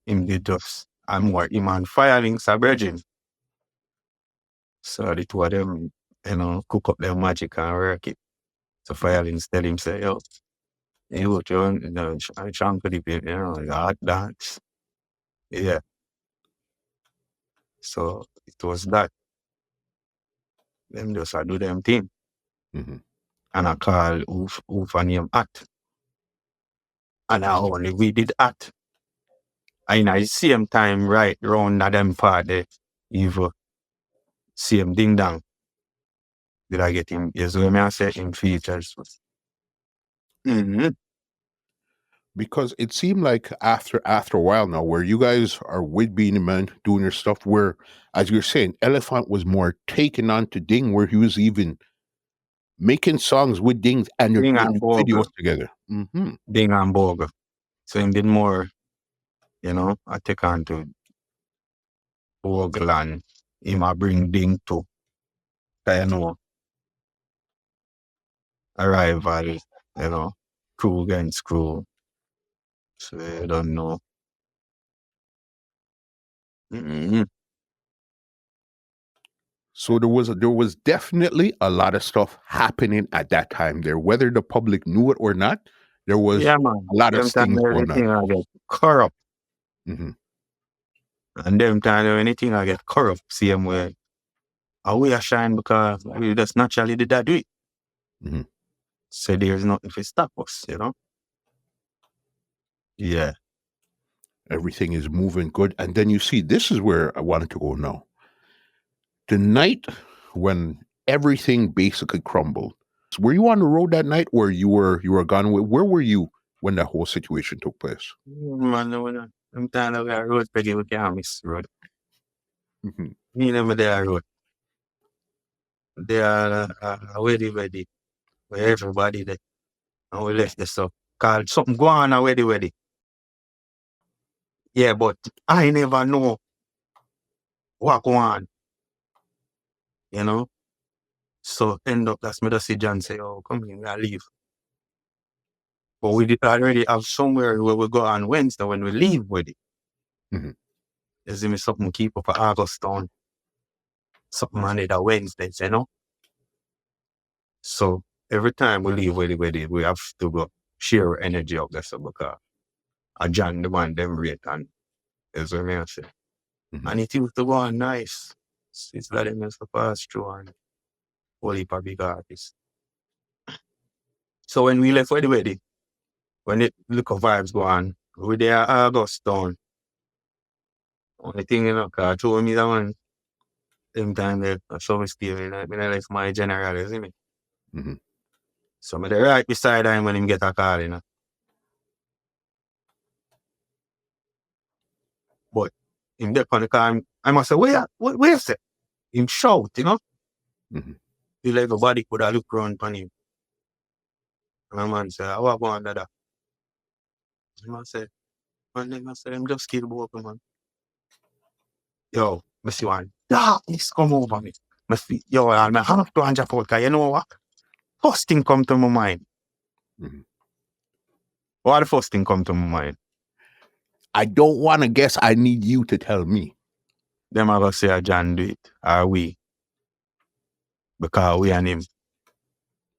Him did just, and more, him and Fire Links are virgin. So the two of them, you know, cook up their magic and work it. So Fire Links tell him, say, yo, you know, Shankle Dip, you know, hard dance. Yeah. So it was that. Them just do them thing. Mm-hmm. And I call Oof and name at. And I only we did at. And at the same time, right round that them part there, evil same ding dong. Did I get him? Yes, when I say him features. Mm-hmm. Because it seemed like after a while now, where you guys are with Beenie Man doing your stuff, where, as you're saying, Elephant was more taken on to Ding, where he was even making songs with Ding and they're Ding doing and Bogle. videos together. Mm-hmm. Ding and Bogle. So him did more, you know, I take on to Bogle and him I bring Ding to, you know, a rival, you know, crew against crew. So I don't know. Mm-mm. So there was definitely a lot of stuff happening at that time there, whether the public knew it or not. There was Yeah, man. a lot of Them time things going on. everything I get corrupt. Hmm. And them time anything I get corrupt, same way. And we are shine because we just naturally did that do it. Hmm. So there's nothing to stop us, you know? Yeah. Everything is moving good, and then you see this is where I wanted to go now. The night when everything basically crumbled. Were you on the road that night, or you were gone? Where were you when that whole situation took place? Man, no, no. Them time we are road peggy, we can't miss road. Hmm. Me never there road. They are ready, where everybody there. And we left the stuff. Called something go on ready. Yeah, but I never know what go on, you know? So end up that's me to see John say, oh, come in, I leave. But we did already have somewhere where we go on Wednesday when we leave with it. Hmm. You see me something keep up for August town. Something on it Wednesdays, you know? So every time we leave with it, we have to go share energy up there so because I John the man them rate and is what I say. Hmm. And it used to go on nice. It's like them used to pass through and whole heap of big artists. So when we left with the wedding, when it look of vibes go on, we there August town. Only thing, you know, cause I told me that one, them time there, I saw me stay, I like my general, you see me? Hmm. So I'm there right beside him when him get a call, you know. But him there on the car, I must say, where is it? Him shout, you know? Hmm. Feel like everybody could have looked around on him. And my man say, how about under that? I say, them just kill Bogle, man. Yo, I see one. Darkness come over me. I feel, yo, I have to answer for it, 'cause you know what? First thing come to my mind. Hmm. What the first thing come to my mind? I don't want to guess. I need you to tell me. Them are gonna say John do it, or we. Because we and him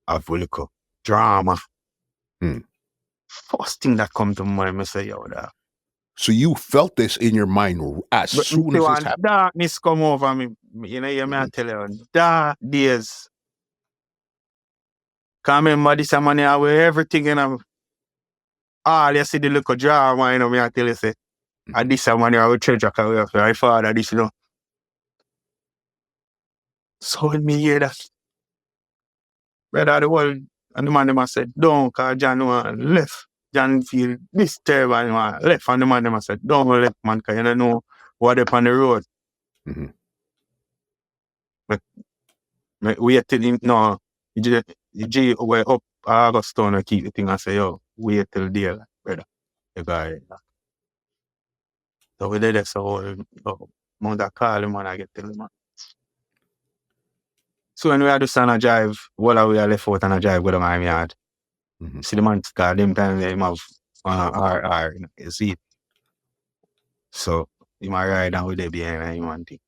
have a little drama. Hmm. First thing that come to my mind, I say, yo, that. So you felt this in your mind as But me soon see as this one happened. darkness come over me. You know, you may tell you, dark days. Can't remember this money where everything in them. All you see the little drama, you know, me I tell you, say, and this money I will treasure career for my father, this, you know. So when me hear that, brother, the world, and the man them a said, don't, cause John left. John feel this terrible, and left, and the man them a said, don't left, man, cause you don't know what up on the road. Hmm. Wait till him, no, you way up August town and keep the thing and say, yo, wait till there, brother. The guy. So we did this whole amount of call him and I get to him. So when we had to stand a drive, while we are left out and a drive with my yard, Hmm. see the man car, them time they have RR, you see. So he might ride down with the behind and him one thing.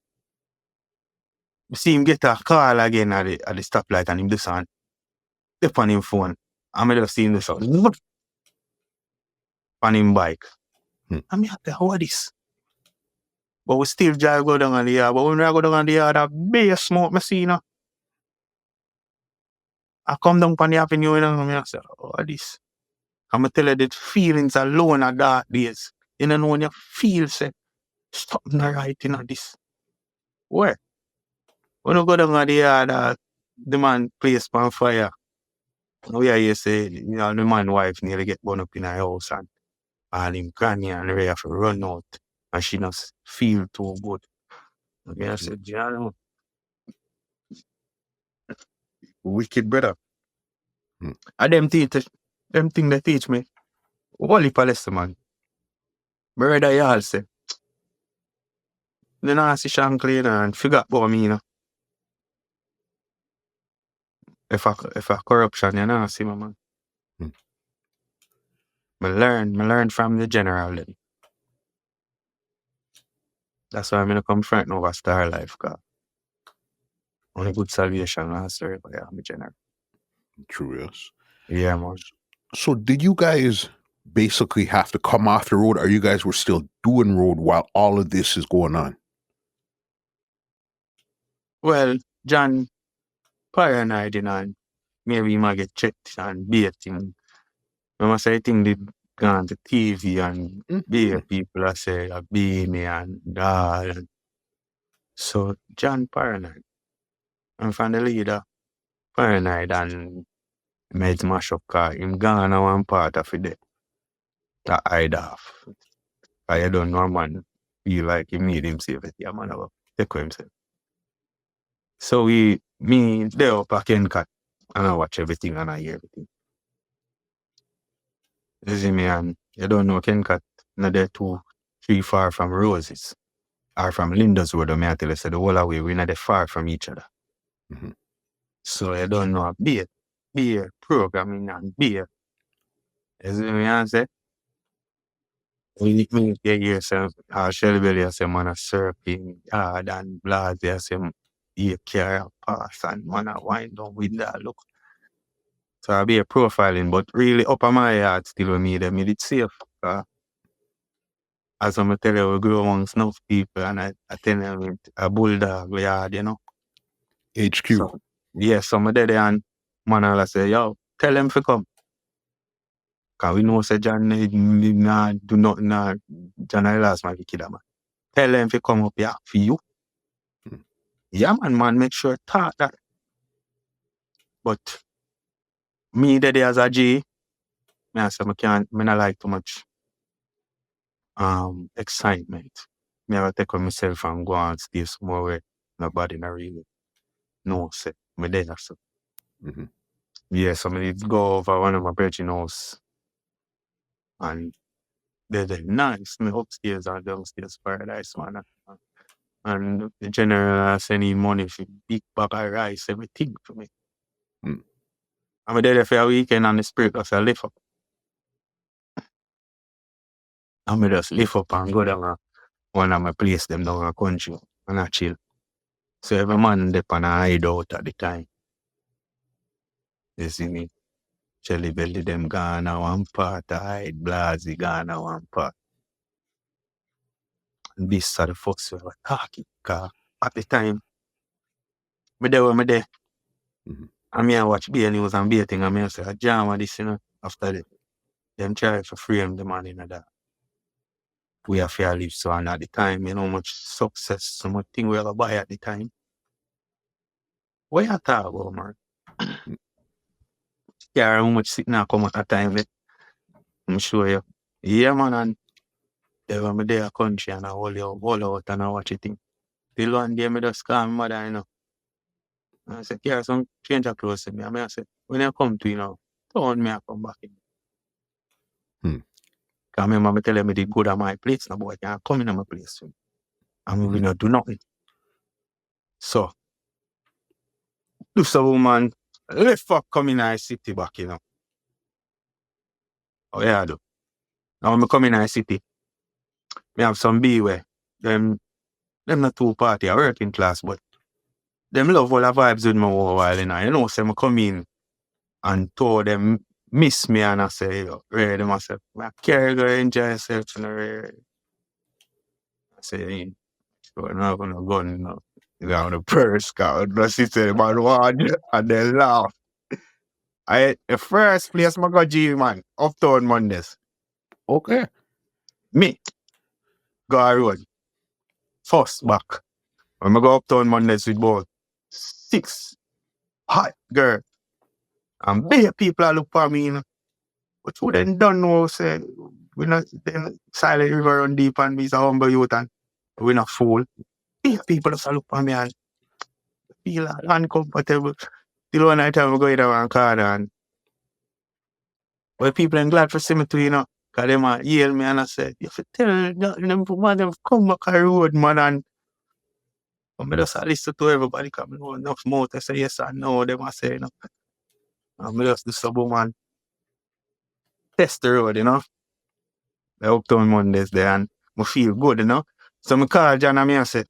We see him get a call again at the stoplight and him do something. Step on him phone. I may just see him do something. On him bike. Hmm. I mean, what is? But we still drive go down on the yard. But when we go down on the yard, that big smoke, I see, you know. I come down on the avenue, you know, and I say, what this? I'm going to tell you the feelings alone are dark days. You know, when you feel, say, stop not right, you know, this. Where? When you go down on the yard, the man place on fire. We hear you say, you know, the man wife nearly get burned up in her house and all him granny and Ray have to run out. And she not feel too good. Okay, I said, you know, wicked brother. Hmm. And them thing they teach me, holy palace, man. Brother, y'all say, the nasty Shankle, you know, and forgot about me, you know. If I corruption, you know, see my man. Hmm. I learn from the general then. That's why I'm gonna come front over Star Life, cause only good salvation last year, but yeah, I'm a general. True, yes. Yeah, man. So did you guys basically have to come off the road, or you guys were still doing road while all of this is going on? Well, John paranoid, and maybe he might get checked and baiting. I must say, I think they gone to TV and be people that say a Beenie and all. So John paranoid. And from the leader, paranoid and made mash up car. Him gone on one part of it. That hide off. I don't know, man. Feel like he made himself. Yeah, man, I take care of himself. So me, they up at Kencott and I watch everything and I hear everything. You see me, and you don't know Kencott, no, they're 2-3 far from Roses. Or from Linda's Road, I tell you, so the whole away, we're not that far from each other. Mm-hmm. So you don't know beer programming and beer. You see me, I say? Me hear some Shelly Belly, I say, man, a surfing hard and blase, I say, you carry a pass and man, I wind down with that look. So I be a profiling, but really up on my yard still with me, them, it's safe. As I'm tell you, we grow amongst enough people and I tell them a bulldog yard, you know. HQ. So, yeah, some of them and man all say, yo, tell them to come. Cause we know say John nah do nothing, John I last my kid, man. Tell them to come up here for you. Yeah, man, make sure talk that. But me that as a G, I say I not like too much excitement. Me have to take on myself and go and stay somewhere where nobody not really know say me there. So. Mm-hmm. Yeah, so I need to go over one of my brethren house and they're nice. Me upstairs and downstairs paradise, man. And the general sending money for big bag of rice, everything for me. I'm there for a weekend and the spirit just lift up. I'm just lift up and go down one of my place them down the country and I chill. So every man dep on a hideout at the time. You see me? Shelly Belly them gone on one part, I hide Blasey gone on one part. And this are the folks who were talking, cause at the time, me there. Mm-hmm. And me I watch beer news and beer thing and me I say, jam of this, you know, after that. Them try to frame the man in that. We have fair live so and at the time, you know, much success, so much thing we ever buy at the time. What you talk about, man? Yeah, how much sitting now come at that time, I'm sure you. Yeah, man, and they were me there country and I hold out and I watch it thing. Till one day me just call my mother, you know. And I said, yeah, some change of clothes to me. And I said, when you come to, you know, don't me I come back in. Cause my mama tell me they go to my place, no boy can't come in my place. And we not do nothing. So, this a woman, left for come in our city back, you know. Oh yeah, I do. Now when I come in our city, me have some B where them not two party, a working class, but them love all the vibes with me for a while, you know. You know, say I come in and told them miss me and I say, yo, ready myself. I carry go enjoy yourself and I say, we're not gonna go, you know. You got the purse, got the sister about one, and they laugh. The first place I go G man, Uptown Mondays. Okay. Me, go a road. First back. When I go Uptown Mondays with about 6 hot girl. And bare people look for me, you know. But who then don't know, say, we not then silent river run deep and we a humble youth and we not fool. Bare people just look for me and feel uncomfortable. Till one night I go in and card and but people are glad for see me too, you know. Cause them yell me and I said, you have to tell them man, them come back a road, man, and I just listen to everybody cause I know enough mouth. I say yes and no, them I say, you know. And I just do some man. test the road, you know. The uptown Mondays there, and I feel good, you know. So I call John and I say,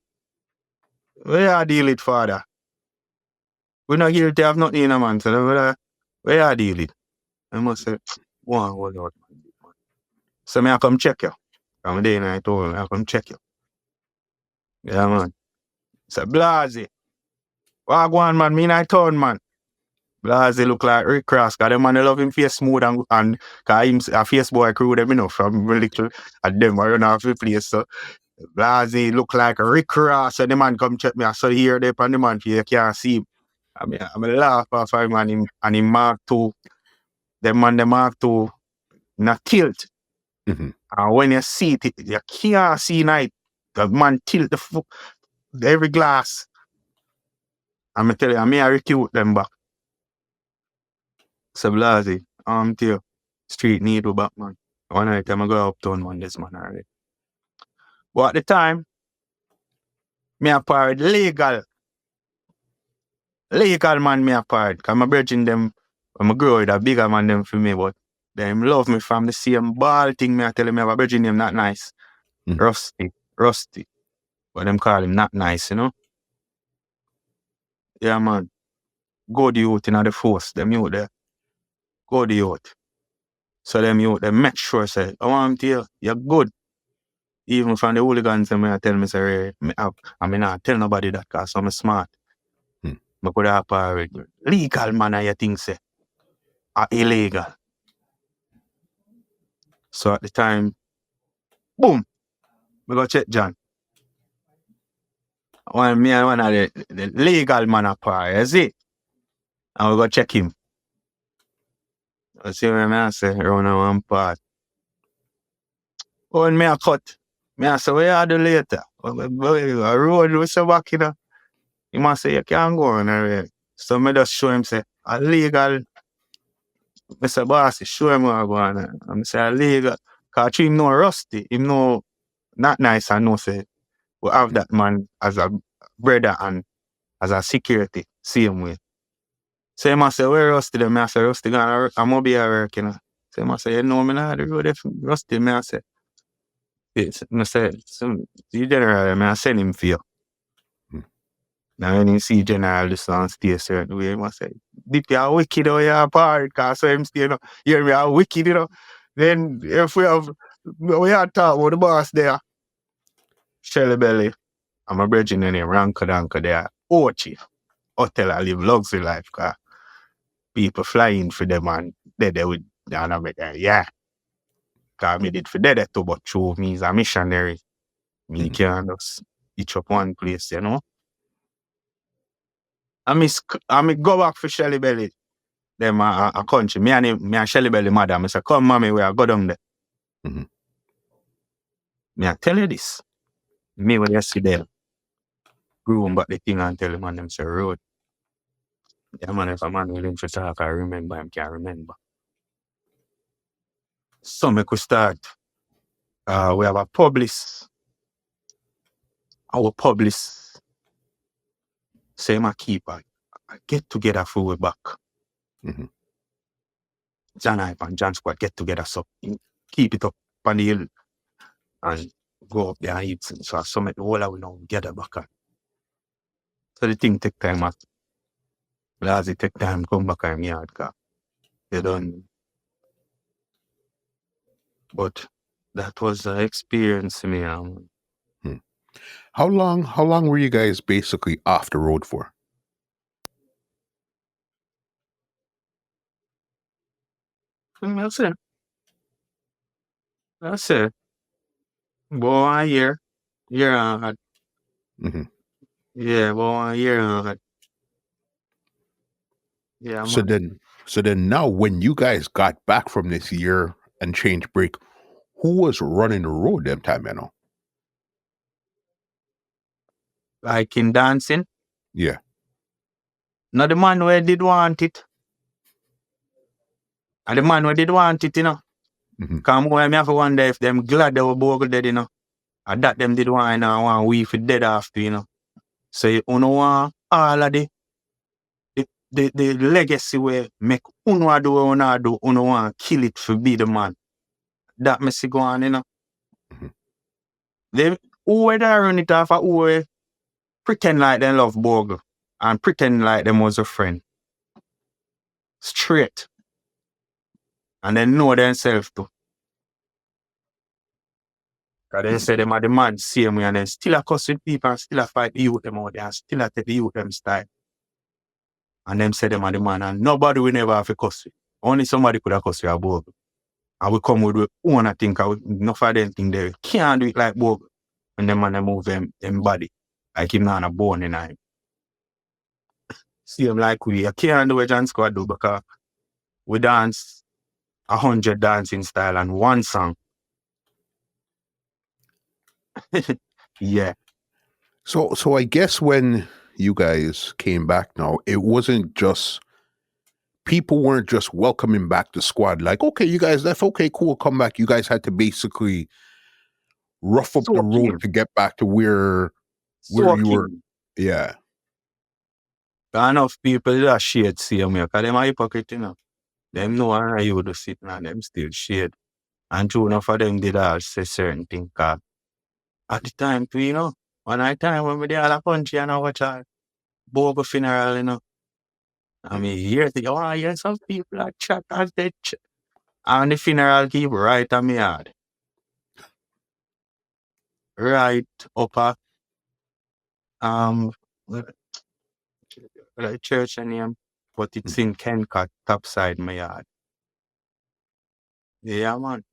where you deal it, father? We not guilty of nothing, you know, man. So where you deal it? I must say, one, hold out, man. So I come check you. I'm there and I told him, I come check you. Yeah, man. So Blasey, what go on, man? Me and I told man. Blasey look like Rick Ross, cause them man they love him face smooth and cause him a face boy crew them, you know, from little and them I run off the place. So Blasey look like Rick Ross, so the man come check me. I saw here they on the man you can't see him. I mean I'm laugh off him and him Mark II. Them man the Mark II not tilt. Mm-hmm. And when you see it, you can't see night. The man tilt every glass. I'm tell you, I recruit them back. So Blasey, tell you, street need to back, man. One night I go uptown man, this man already. But at the time, me a part legal. Legal man me a part. Cause my brethren them, when I grow with a bigger man them for me, but them love me from the same ball thing me I tell them I have a brethren them not nice. Mm-hmm. Rusty. But them call him not nice, you know? Yeah, man. Go the youth in the force, them youth there. Go the youth. So them youth, they make sure say, I want to tell you, you're good. Even from the hooligans, I tell me, say, I mean, I tell nobody that because I'm smart. I could have a legal manner, you think, say, are illegal. So at the time, boom, we go check John. One me and one of the legal man apart, you see? And we go check him. I see what I say, around one part. When me a cut, me I say, where you do later? A road we say back, you know. He must say, you can't go on already. So me just show him, say, illegal. I say, boss, show him what I go on. And I say, illegal. Because him know rusty. Him know not nice and know, say, we have that man as a brother and as a security, same way. So he must say, where rusty? Then I say, rusty gonna work. I'm gonna be at work, you know. So he must say, you know, me not the road if rusty. Me I say, yes. I say, so, the general, I send him for you. Now when you see general just on stay a certain way, you must say, Dip, you're wicked or you're apart, because so him stay, you know, hear me, you're wicked, you know. Then if we have talk about the boss there, Shelly Belly, I'm a bridging in a ranker danker there, Ochi, hotel I live luxury life, because people flying for them and they would, and I'm like, yeah. Because I did for that too, but through me as a missionary, me can't just each up one place, you know. I me go back for Shelly Belly. Them a country. Me and Shelly Belly mother. I say, come mommy, we are go down there. Mm-hmm. Me I tell you this. Me when you see them, groom back the thing and tell him and them say road. Yeah man, if a man willing to talk, I remember him can't remember. So me could start. We have a publish. Our publish. Say my keeper. Get together for we back. Mm-hmm. John Hype and John Squad get together so keep it up on the hill and go up there and eat. So I summit the whole of we now gather back on. So the thing take time at last it take time come back on yard because they done. But that was an experience to me. How long were you guys basically off the road for? That's it. That's it. Boy, a year. Year and a half. Mm-hmm. Yeah, boy, a year and a half. Yeah, So man. then now when you guys got back from this year and change break, who was running the road them time, you know? Like in dancing. Yeah. Not the man where did want it. And the man where did want it, you know. Mm-hmm. Because me have to wonder if them glad they were Bogle dead, you know. And that them did want, you know, want we for dead after, you know. So you know want all of the the legacy where make uno do what uno want kill it for be the man. That me see go on, you know. Mhm. They who were there run it off who were pretend like they love Bogle and pretend like them was a friend. Straight. And they know themselves too. Because they say them are the man same way and then still a cuss with people and still a fight the youth them out there and still a take the youth them style. And them say them are the man and nobody will never have a cuss with. Only somebody could have cuss with a Bogle. And we come with our own I think enough of them think they can't do it like Bogle. When them man move them body. Like him not a bone in him. Same like we can't do what John Squad do because we dance 100 dancing style and one song. Yeah. So I guess when you guys came back now, it wasn't just people weren't just welcoming back the squad. Like, okay, you guys left. Okay, cool, come back. You guys had to basically rough up the road to get back to where you were. Yeah. Enough people that shade same way because them are hypocrite, you know. Them know how you would sit and them still shade. And true enough of them did all say certain things. At the time too, you know, one night time when we did all the country and I watch a Bogle funeral, you know. I mean, here some people are chat as they chat. And the funeral keep right on me yard. Right up at the church name, but it's in Kencott, top side my yard. Yeah, man.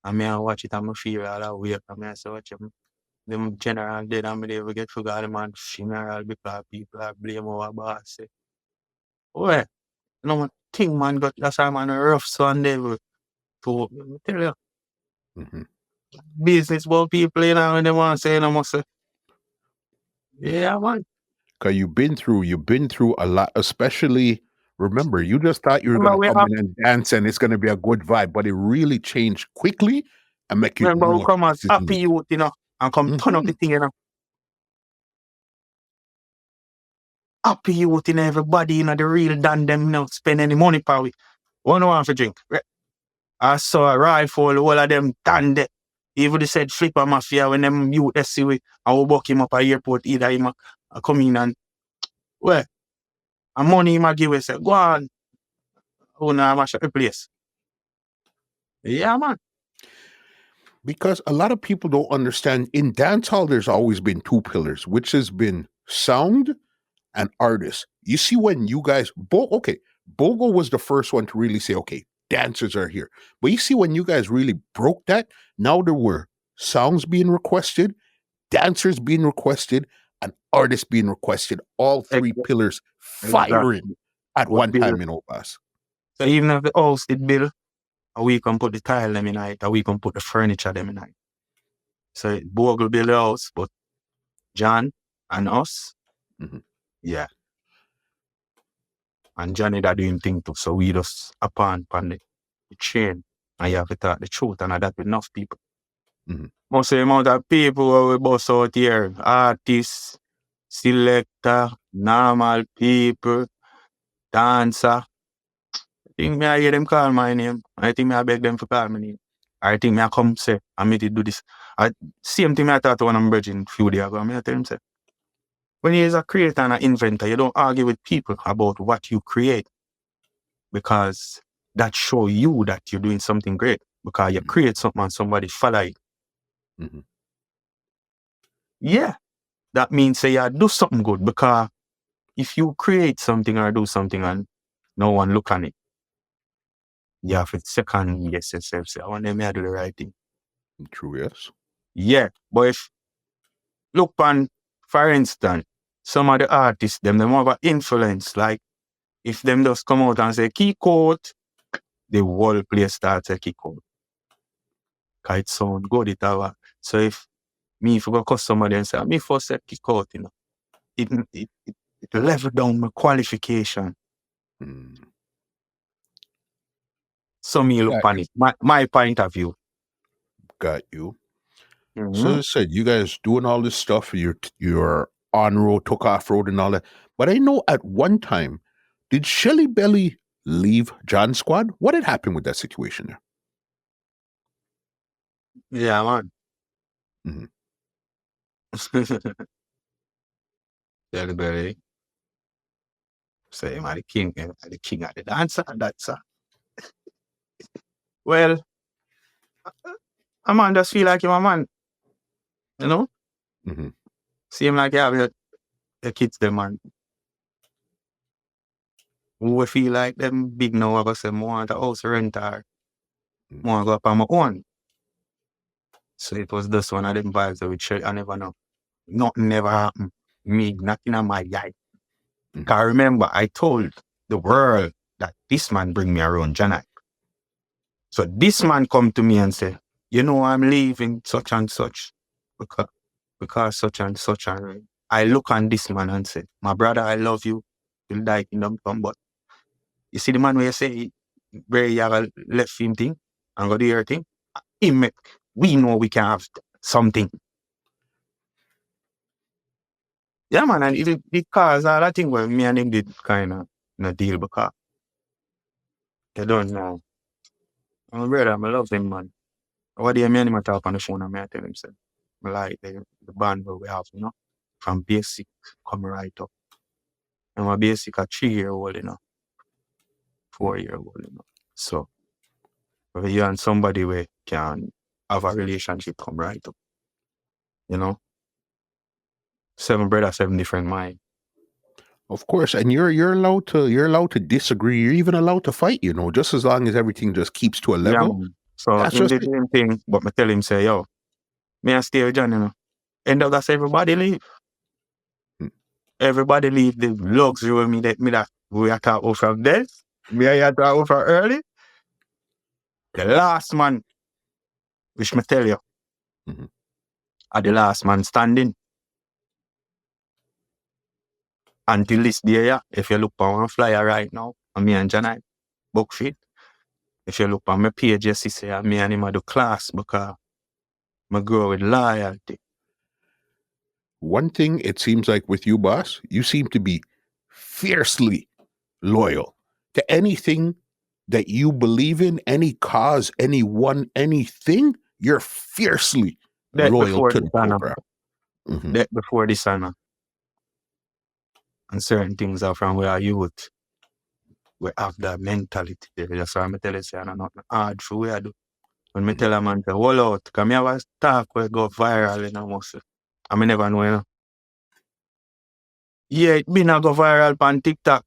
I mean, I watch it and I feel all that way. I mean, I say, watch them general dead and they will get forgot the man funeral because people are blame over boss. Say, well, no man, thing man got that's why man a rough Sunday to tell you. Mm-hmm. Business about people, you know, when they want to say, I must say, yeah, man. Because you've been through a lot, especially. Remember, you just thought you were going to come in and dance and it's going to be a good vibe, but it really changed quickly and make you. Remember, we come as happy youth, you know, and come turn up the thing, you know. Happy youth, you know, everybody, you know, the real done them, you know, spend any money for we. One want for drink. I saw a rifle, all of them done there. Even they said flipper mafia when them youth they see we, I will buck him up at airport, either him come in and, well, and money him a give us, say, go on. Oh, no, I mash up the place. Yeah, man. Because a lot of people don't understand, in dancehall, there's always been two pillars, which has been sound and artist. You see, when you guys, Bogle was the first one to really say, okay, dancers are here. But you see, when you guys really broke that, now there were songs being requested, dancers being requested, and artists being requested. All three pillars firing at one time in Obas. So even if the house did build, we can put the tile them in it, or we can put the furniture them in it. So Bogle build the house, but John and us, yeah. And Johnny that doing thing too. So we just upon the chain. And you have to talk the truth and that with enough people. Most of the amount of people who we bust out here, artists, selector, normal people, dancer. I think me I hear them call my name. I think me I beg them to call my name. I think me I come say, I made it do this. Same thing I thought to one of my brethren a few days ago. I tell him say, when you're a creator and an inventor, you don't argue with people about what you create. Because that show you that you're doing something great. Because you create something and somebody follow it. Yeah. That means say you do something good. Because if you create something or do something and no one look on it, you have to second guess yourself. Say, I want them to do the right thing. True, yes. Yeah. But if look on, for instance, some of the artists, them have an influence. Like if them just come out and say Kencott, the whole place starts a Kencott. Because it sound good, it have. So if I go cuss somebody and say, me first say Kencott, you know, it level down my qualification. So me look on it. My point of view. Got you. So as I said, you guys doing all this stuff, you're on road, took off road and all that. But I know at one time Did Shelly Belly leave John's squad? What had happened with that situation there? Yeah, man. Mhm. Shelly Belly. Say, am I the king? Am I the king of the dancer? That's well, a man just feel like him a man. You know? Mhm. Same like you have your kids, them man. Who we feel like them big now, I go say, more want a house rent or more go up on my own. So it was this one of them vibes with Shelly. I never know. Nothing never happened. Me, nothing on my guy. Mhm. Cause remember, I told the world that this man bring me around Janai. So this man come to me and say, you know, I'm leaving such and such because such and such. And I look on this man and say, my brother, I love you. You'll die in them come. But you see the man where you say, where you have a left him thing and go do your thing, we know we can have something. Yeah, man, and it caused all that thing where me and him did kind of no deal because they don't know. My brother, I love him, man. What do you mean him talk on the phone and I tell him, say, I like the band where we have, you know, from basic come right up. And my basic a 3-year-old, you know, 4-year-old, you know. So if you and somebody where can have a relationship come right up, you know. 7 brothers, 7 different mind. Of course, and you're allowed to disagree. You're even allowed to fight. You know, just as long as everything just keeps to a Yeah, level. man. So That's him just did it. the same thing, but me tell him, say, yo, me and stay with John, you know. End up that's everybody leave. Mm. Everybody leave the luxury with me that we are talking about from death. Me are talking about from early. The last man, which me tell you, Mhm. are the last man standing. Until this day, yeah, if you look on one flyer right now, and me and Janai, book fit. If you look on my page, you see me and him do class because I grow with loyalty. One thing it seems like with you, boss, you seem to be fiercely loyal to anything that you believe in, any cause, anyone, anything. You're fiercely That loyal before to this, the Anna. program. Mhm. That before this, Anna. And certain things are from where youth. We have that mentality there. That's why I tell you, say, I'm not hard for what I do. When me tell a man to hold out, because me have a talk where go viral in a muscle. I me never know, you know. Yeah, it been a go viral on TikTok.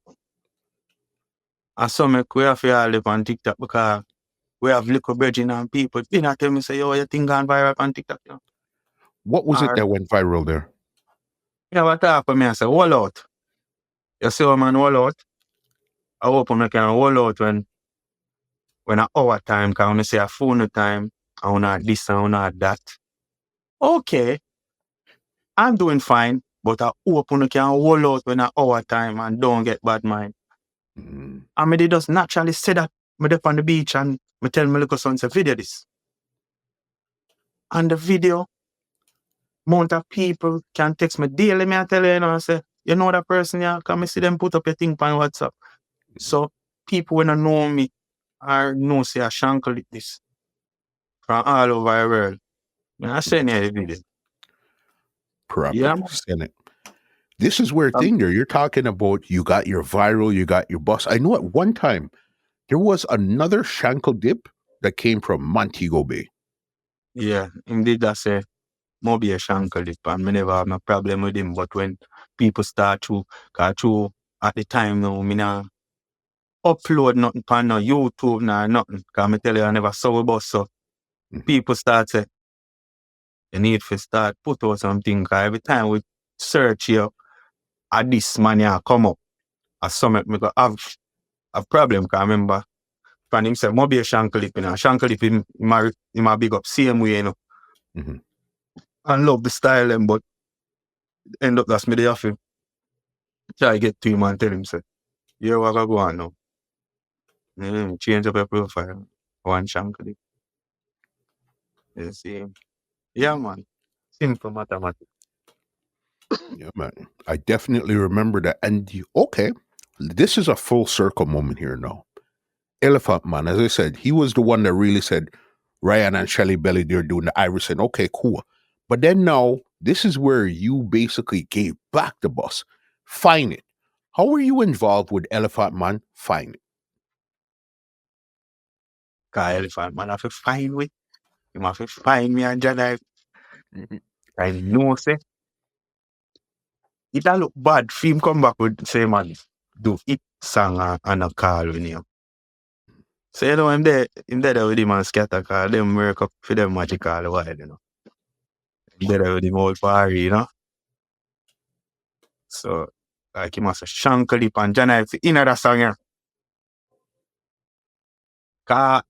And so we have to all live on TikTok because we have little bridging and people. They not tell me, say, yo, you think gone viral on TikTok, you know. What was it Or, that went viral there? you have a talk with me and say, hold out. You see a man hold out? I hope I can hold out when an hour time, because when I say a phone time, I want not this and I want not that. Okay, I'm doing fine, but I hope I can hold out when an hour time and don't get bad mind. Mhm. And me they just naturally say that me up on the beach and me tell my little son say video this. And the video, amount of people can text me daily, me I tell you, I say, you know that person, yeah, come me see them put up your thing on WhatsApp. So people when I know me or know say I Shankle Dip this from all over the world. I send you the video. Yeah, Proper man. Senate. This is where thing there. You're talking about you got your viral, you got your bus. I know at one time there was another Shankle Dip that came from Montego Bay. Yeah, indeed that say more be a Shankle Dip and me never have no problem with him. But when people start to at the time now, me nah upload nothing on no YouTube nor nothing. Cause me tell you I never saw a bus. So Mhm. people start say you need to start put out something. Cause every time we search you this man here come up. I summit me go have a problem. Cause I remember from him say more be a Shankle Dip, you know. Shankle Dip him a big up same way, you know. Mhm. And love the style them, but end up that's me the offer. Try get to him and tell him say, you what I go on now. Change up your profile. One Shankle Dip. You see him. Yeah man. Simple mathematics. Yeah, man. I definitely remember that. And okay, this is a full circle moment here now. Elephant Man, as I said, he was the one that really said, Ryan and Shelly Belly, they're doing the Iris, and okay, cool. But then now, this is where you basically gave back the bus. Find it. How were you involved with Elephant Man? Find it. Cause Elephant Man have to find me. Him have to find me and Jedi. I know say it a look bad for him come back with say man do it song and a call with him. So you know him there with him and scatter call them work up for them magic all the while, you know. Him there with him old party, you know. So like he must have Shankle Dip and Jedi in that song here. Cause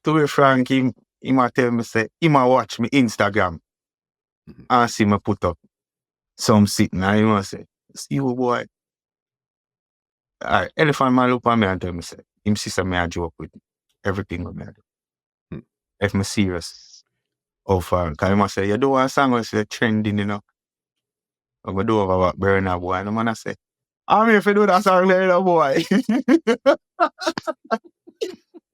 to be frank, him a tell me say him a watch me Instagram and see me put up some sitting and he must say, see you boy. Elephant Man look at me and tell me say, him sister me a joke with everything with me. If me serious. How far? Because he must say, you do one song where say trending, you know. I'm going to do over what Burner boy. And the man I say, I'm here to do that song there, you know, boy.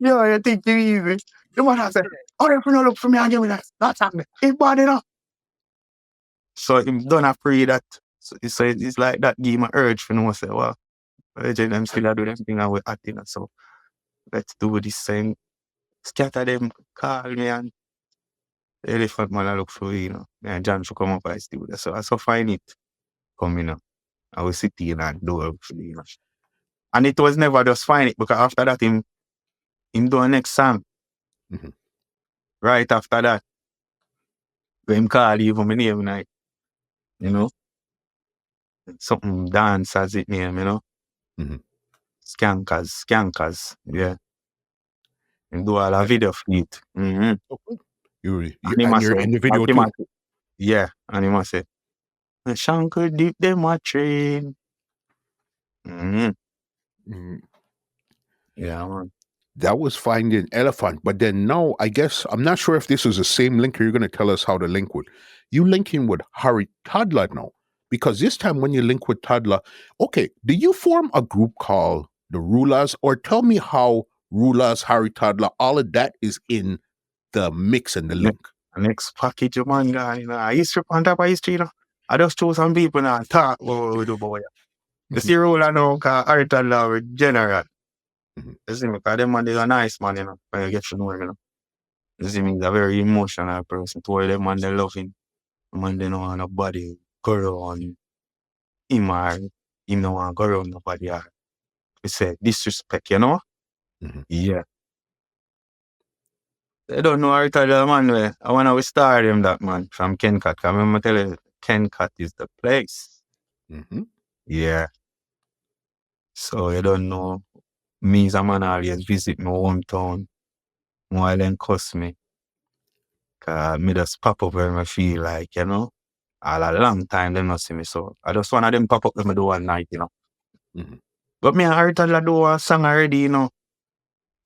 Yo, you think you easy. The man I say, oh, if you don't look for me and give me that song there. It's bad enough. So him done a pray that. So it's like that give him an urge for him to say, well, them still do them thing and we're acting. So let's do this thing. Scatter them, call me and Elephant Man I look for you know. And John should come up and do that. So I so find it coming up. I will sit in and do it for you know. And it was never just find it because after that him do a next song. Mhm. Right after that. Him call even my name night. You know. Something dance as it name, you know. Mhm. Skankers. Yeah. Him do all a video for it. Mm-hmm. Okay. And you're in the video too. Yeah, and he must say, Shankle Dip them a train. Mm-hmm. Mhm. Yeah, man. That was Finding Elephant. But then now, I guess, I'm not sure if this is the same link or you're going to tell us how to link with. You linking with Harry Toddler now. Because this time when you link with Toddler, okay, do you form a group called the Rulers? Or tell me how Rulers, Harry Toddler, all of that is in the mix and the link. Next package, man, guy. You know, history on top of history, you know. I just chose some people now talk what we do, boy. You see, Ruler now, because Harry Toddler with general. Mhm. You see me, because them man is a nice man, you know, when you get to know him, you know. You see me, he's a very emotional person. To all them man, they love him. Man, they know nobody go around him or him no want go around nobody. We say disrespect, you know? Mhm. Yeah. They don't know Harry Toddler, man. Way. I want to start him, that man, from Kencott. Because I remember telling you, Kencott is the place. Mhm. Yeah. So you don't know. Me as a man always visit my hometown. While them cuss me. Because me just pop up where I feel like, you know. All a long time they not see me. So I just one of them pop up when I do one night, you know. Mhm. But me and Harry Toddler do a song already, you know.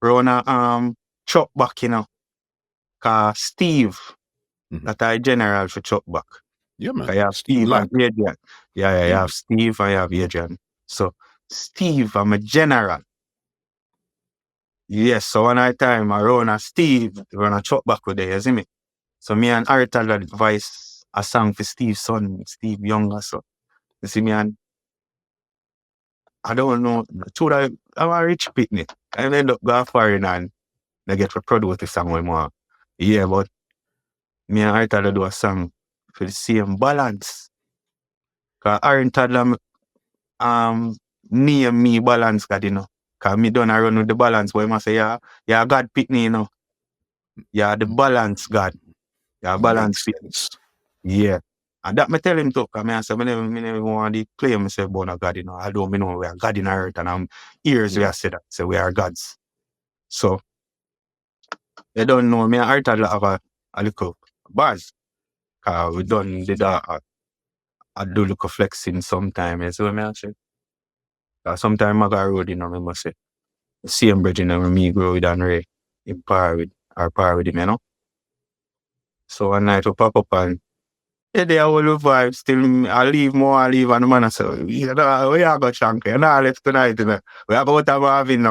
Run a truck back, you know. Cause Steve, Mhm. that I general for truck back. Yeah, man. I have Steve Steve Lack. and Adrian. Yeah, you have Steve, I have Adrian. So Steve, I'm a general. Yes, so one time I run a Steve, run a truck back with there, you see me? So me and Harry Toddler advice a song for Steve's son, Steve Younger, so you see me, and I don't know, I'm a rich picnic. I end up going foreign and they get to produce the song with more. Yeah, but me and Harry Toddler do a song for the same balance. Cause Harry Toddler name me balance God, you know. Cause me done a run with the balance, but I must say, yeah, God pick me, you know. Yeah, the balance God. Yeah, balance Makes pick. sense. Yeah. And that me tell him to, cause I say, me never want to claim myself born a God, you know. Although me know we are God in earth and I'm ears we are say that. Say we are gods. So they don't know me and Harry Toddler have a little bars. Cause we done did I do look flexing sometime. You see what I say? Sometimes I go road, you know, me must say. Same bridge, you know, when me grow with and Ray in par with him, you know. So one night we pop up and Yeah, they all the vibe. Still, I leave more, I leave, and the man I say, you know, we are got Shankle. You know, I left tonight, you know. We have about a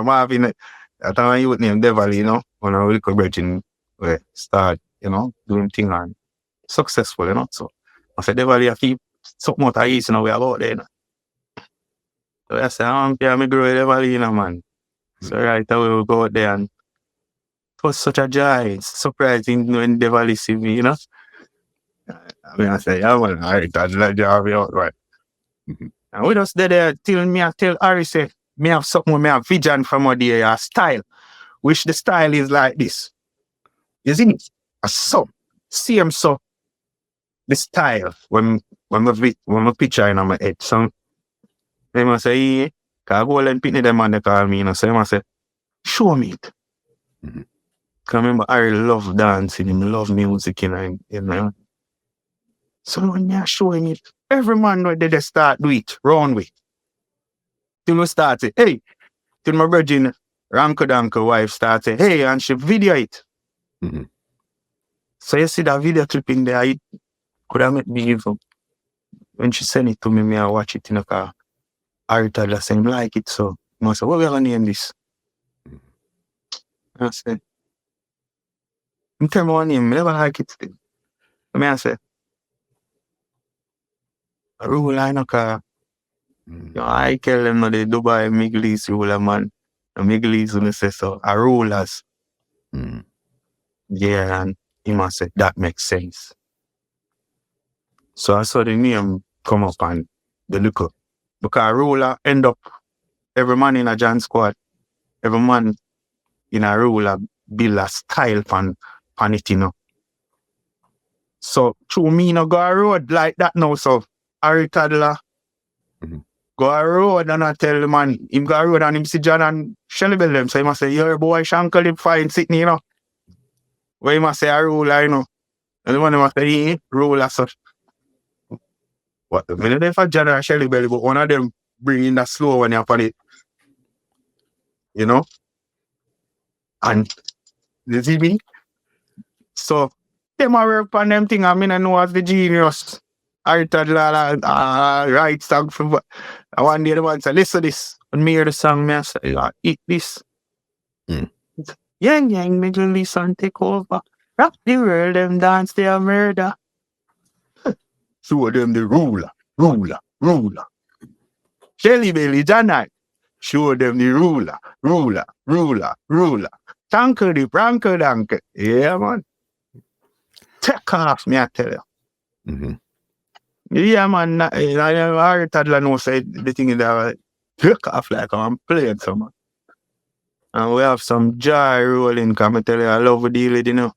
Marvin. That time you name Devil, you know. When I look at Virgin, we start, you know, doing thing and successful, you know. So I said, Devil, you keep something out of east, you know, we are about there, you know. So I said, yeah, me grow Devil, you know, man. So right away we go out there and it was such a joy. It's surprising when Devil see me, you know. I mean, I say, yeah, man, I that's like the Harry out, right? And we just did there till me, I tell Harry, say, me have something with me have vision from a day, a style, which the style is like this. You see it? A so, same so, the style, when my picture in my head, so, they must say, yeah, cause I go and pick them and they call me, you know, so they must say, show me it. Mhm. Cause remember, Harry love dancing, he love music, you know. So when you're showing it, every man know they start do it, round way. Till we start it, hey, till my virgin Ranko wife starts say, hey, and she video it. Mhm. So you see that video clip in there, it could have made me even. When she sent it to me, I watch it in a car. Harry Toddler saying, like it, so. I said, what we gonna name this? I said, I'm telling me one name, I never like it still. I said, a rule I know car. You know, I tell them no the Dubai Middle East ruler man. The Middle East when say so, a rulers. Mhm. Yeah, and he must say that makes sense. So I saw the name come up and the look up. Because ruler end up every man in a John squad, every man in a ruler build a style pan it, you know. So through me no go a road like that now. So Harry Toddler Mhm. go a road and I tell the man, him go a road and him see John and Shelly Belly them. So he must say, your boy Shankle Dip fine sitting, you know. Where he must say a ruler, you know. And the one must say, yeah, ruler such. What the minute if a John or Shelly Belly, but one of them bring in that slow when you're upon it. You know? And you see me? So them a work on them thing, I mean I know as the genius. Harry Toddler write song for I one day the man say, listen this. When me hear the song, me I say, eat this. Mm. Yang yang Middle East and take over. Rock the world, them dance, they are murder. Show them the ruler. Shelly Belly, Janai. Show them the ruler. Shankle Dip, Ranko Danke. Yeah, man. Take off, me I tell you. Mhm. Yeah, man. Harry Toddler knows say the thing is that take off like I'm playing some. And we have some joy rolling, come I tell you, I love the deal, you know.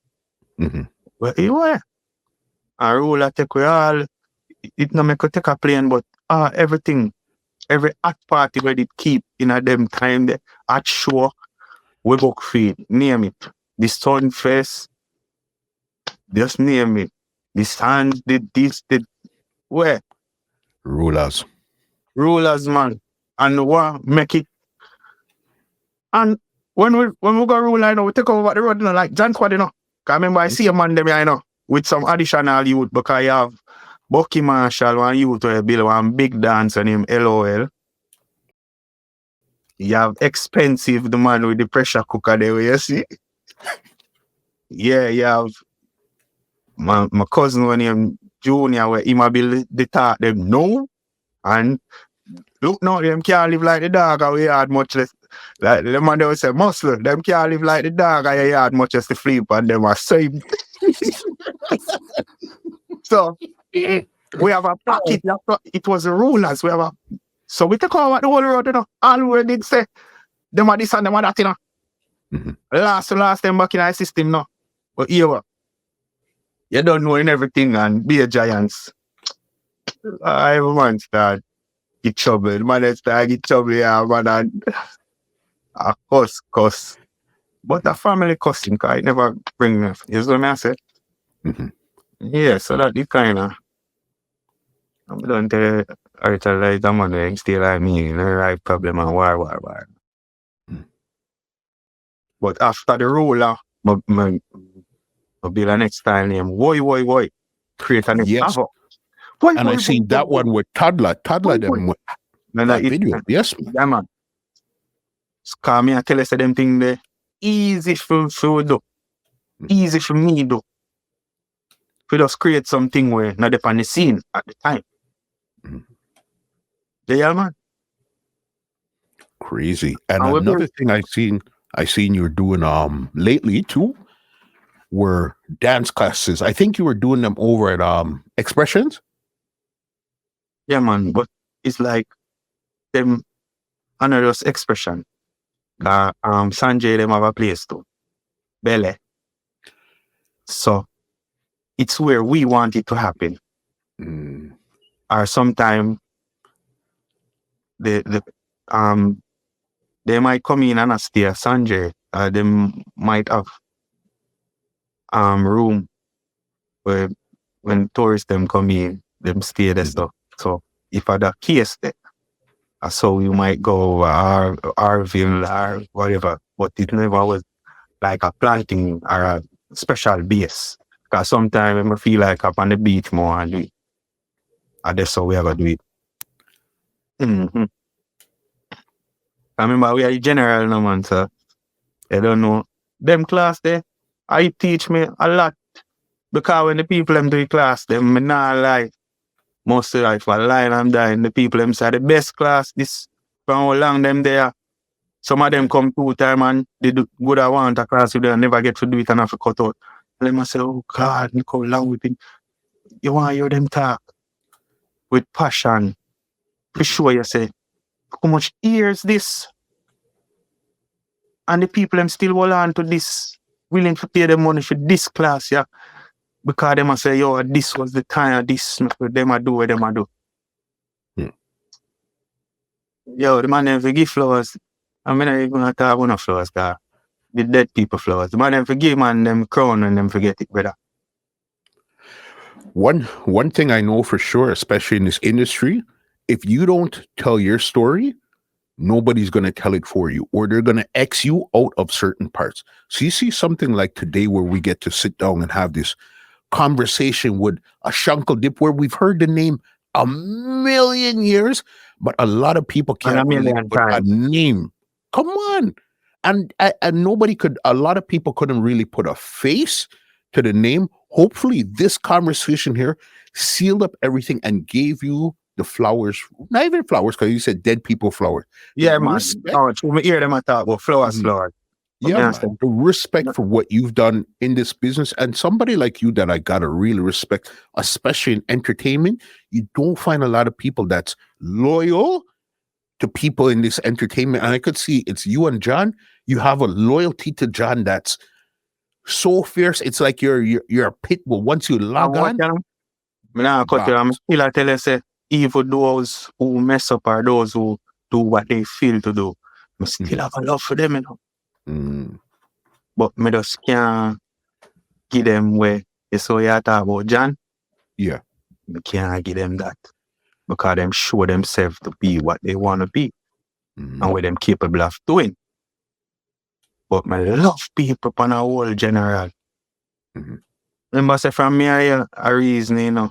Mhm. But you know, I roll, I take we all, it no make you take a plane, but everything, every hot party where it keep in a them time, the hot show, we book feed, name it. The Sunfest, just name it. The Sands, where? Rulers. Rulers, man. And what make it. And when we go rule, I know, we take over the road, you know, like John Squad, you know. Cause remember, I see a man them, you know, with some additional youth, because you have Bucky Marshall, one youth where build one big dance on him, LOL. You have Expensive, the man with the pressure cooker there, you see. Yeah, you have my cousin when him Junior, where he might build the talk them, no. And look now, them can't live like the dog, and we had much less. Like the man they would say, muscle, them can't live like the dog, and you had much as the flip, and them are same. So we have a packet. It was the rulers. We have a so we take over the whole road, you know. All we did say, them are this and them are that, you know. Mhm. Last them back in our system now. But here, you don't know in everything and be a giants. Everyone start get trouble. The man start get trouble, yeah, man, and cuss. But a family cussing, cause it never bring me. You know what I say? Mhm. Yeah, so that the kind of I'm don't tell I tell like the man they still like me, no right problem and war. Mm. But after the ruler, my build a next style name, Woy. create an Yes. havoc. Boy, And I seen that one with Toddler. Toddler them with And that video. Yes, man. Yeah, man. Cause me, I tell you, say them thing there easy for do. Easy for me do. We just create something where not on the scene at the time. Yeah, man. Crazy. And And another thing I seen you're doing lately too were dance classes. I think you were doing them over at Expressions. Yeah, man. But it's like them another expression. Sanjay them have a place too. Belly. So it's where we want it to happen. Or sometime they might come in and stay at Sanjay. They might have room where when tourists them come in, them stay there stuff. So if I that case there, so you might go Arville or whatever, but it never was like a planting or a special base. Because sometimes I feel like up on the beach more and do it. And that's how we ever do it. I remember we are general no man, so I don't know. Them class there, I teach me a lot. Because when the people them do the class, them me not lie. Most of the if I lie I'm dying, the people them say the best class, this from how long them there. Some of them come 2 times and they do good I want a class with them, never get to do it and have to cut out. And them I say, oh God, look how long we've been. You want to hear them talk with passion. For sure you say, how much years this? And the people them still hold on to this, willing to pay them money for this class, yeah. Because them I say, yo, this was the time, this them I do what them I do. Yo, the man them for give flowers. I mean, I even talk about no flowers, cause the dead people flowers. The man them for give man them crown and them forget it, brother. One thing I know for sure, especially in this industry, if you don't tell your story, nobody's going to tell it for you, or they're going to X you out of certain parts. So you see something like today where we get to sit down and have this conversation with a Shankle Dip where we've heard the name a million years, but a lot of people can't really put a name. Come on. And nobody could, a lot of people couldn't really put a face to the name. Hopefully this conversation here sealed up everything and gave you the flowers, not even flowers, because you said dead people flowers. Yeah, man. Oh, we hear them talk about flowers, flowers. Yeah, man. The respect for what you've done in this business, and somebody like you that I gotta really respect, especially in entertainment. You don't find a lot of people that's loyal to people in this entertainment. And I could see it's you and John. You have a loyalty to John that's so fierce. It's like you're a pit bull. Once you log on, I tell you, say, even those who mess up or those who do what they feel to do, I still have a love for them, you know. But me just can't give them where you saw you talk about John. Yeah. Me can't give them that. Because them show themselves to be what they want to be. And what them capable of doing. But me love people on a whole general. Remember say from me a reason, you know,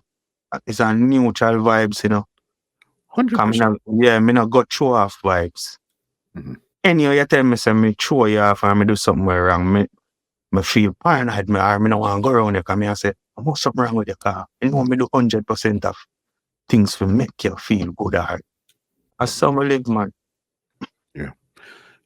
it's a neutral vibes, you know. 100%. Me not got show off vibes. Anyway, you tell me say me show you off and me do something wrong. Me feel paranoid, me don't want to go around there because I say, I'm not something wrong with your car. You know me do 100% of things to make you feel good or as some live, man. Yeah.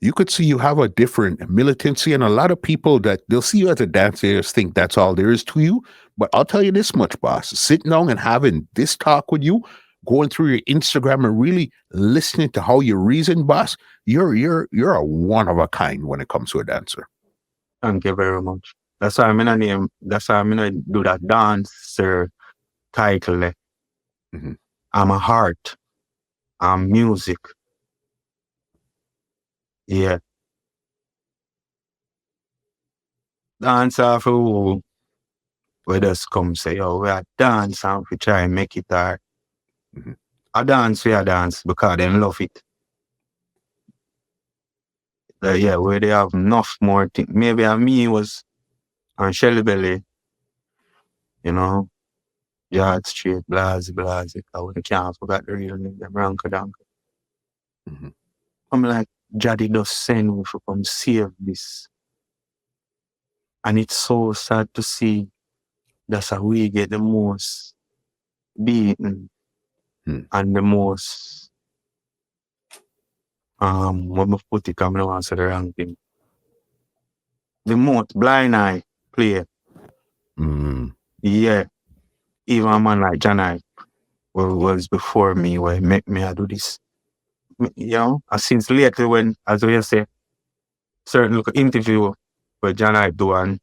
You could see you have a different militancy, and a lot of people that they'll see you as a dancer, they just think that's all there is to you. But I'll tell you this much, boss. Sitting down and having this talk with you, going through your Instagram and really listening to how you reason, boss, you're a one of a kind when it comes to a dancer. Thank you very much. That's why I'm in a name. That's why I'm gonna do that dancer title. I'm a heart. I'm music. Yeah. Dancer for who we just come say, yo, we are dance and we try and make it hard. I dance, we are dance because they love it. Yeah, where they have enough more things. Maybe me was on Shelly Belly, you know. Yard Street, Blaze. I wouldn't can't forget the real name, them Ranka Danka. Mhm. I'm like, Jaddy does send me to come save this. And it's so sad to see that's how we get the most beaten Hmm. and the most when we put it, I'm not answer the wrong thing. The most blind eye player. Mm. Yeah. Even a man like Janai was before me where make me I do this. You know, and since lately when, as we say, certain look interview where Janai do and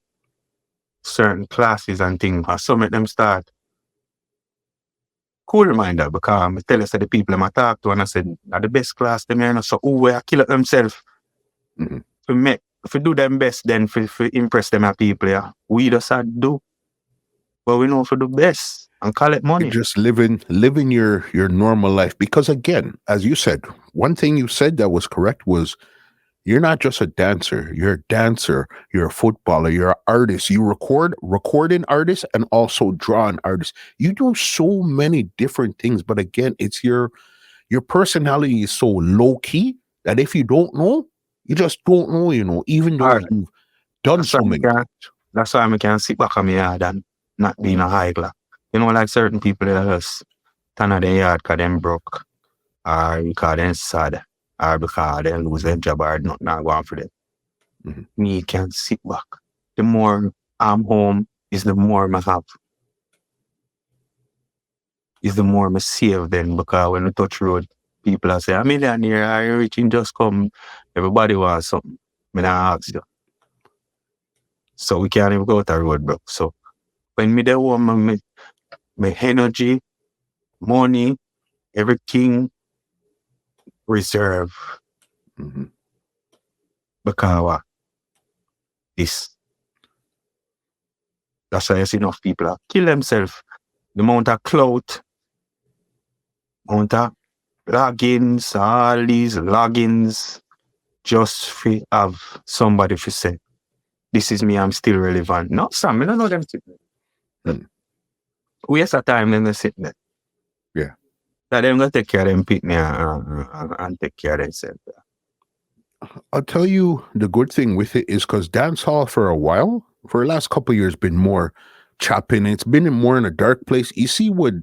certain classes and things, and some of them start. Cool reminder because I tell us that the people I talk to and I said, are the best class them here, you know, so who will kill it themselves Mhm. if we do them best then for impress them people, yeah. We just had to do. But we know for the best and collect You're money. just living your normal life because again, as you said, one thing you said that was correct was you're not just a dancer. You're a dancer. You're a footballer. You're an artist. You recording artist, and also drawing artist. You do so many different things. But again, it's your personality is so low key that if you don't know, you just don't know. You know, even though All right. you've done That's why so I many can things. that's why I can sit back on my yard and not being a higgler. You know, like certain people that just stand at their yard because them broke, or because them sad, or because they lose their job or nothing not going for them. Mhm. Me can sit back. The more I'm home is the more I have. Is the more I save then because when we touch road, people are say, a millionaire, are you rich? Just come. Everybody wants something. I ask you. So we can't even go out the road, bro. So when me there want my energy, money, everything reserve Mhm. because what? This. That's why I see enough people kill themselves. The amount of clout, amount of logins, all these logins, just for have somebody to say, this is me, I'm still relevant. No, Sam, I don't know them sitting there. Hmm. Waste of time then they sit there. Yeah. That them gonna take care of them picnic and take care of themselves. I'll tell you the good thing with it is because dancehall for a while, for the last couple of years, been more chopping. It's been more in a dark place. You see what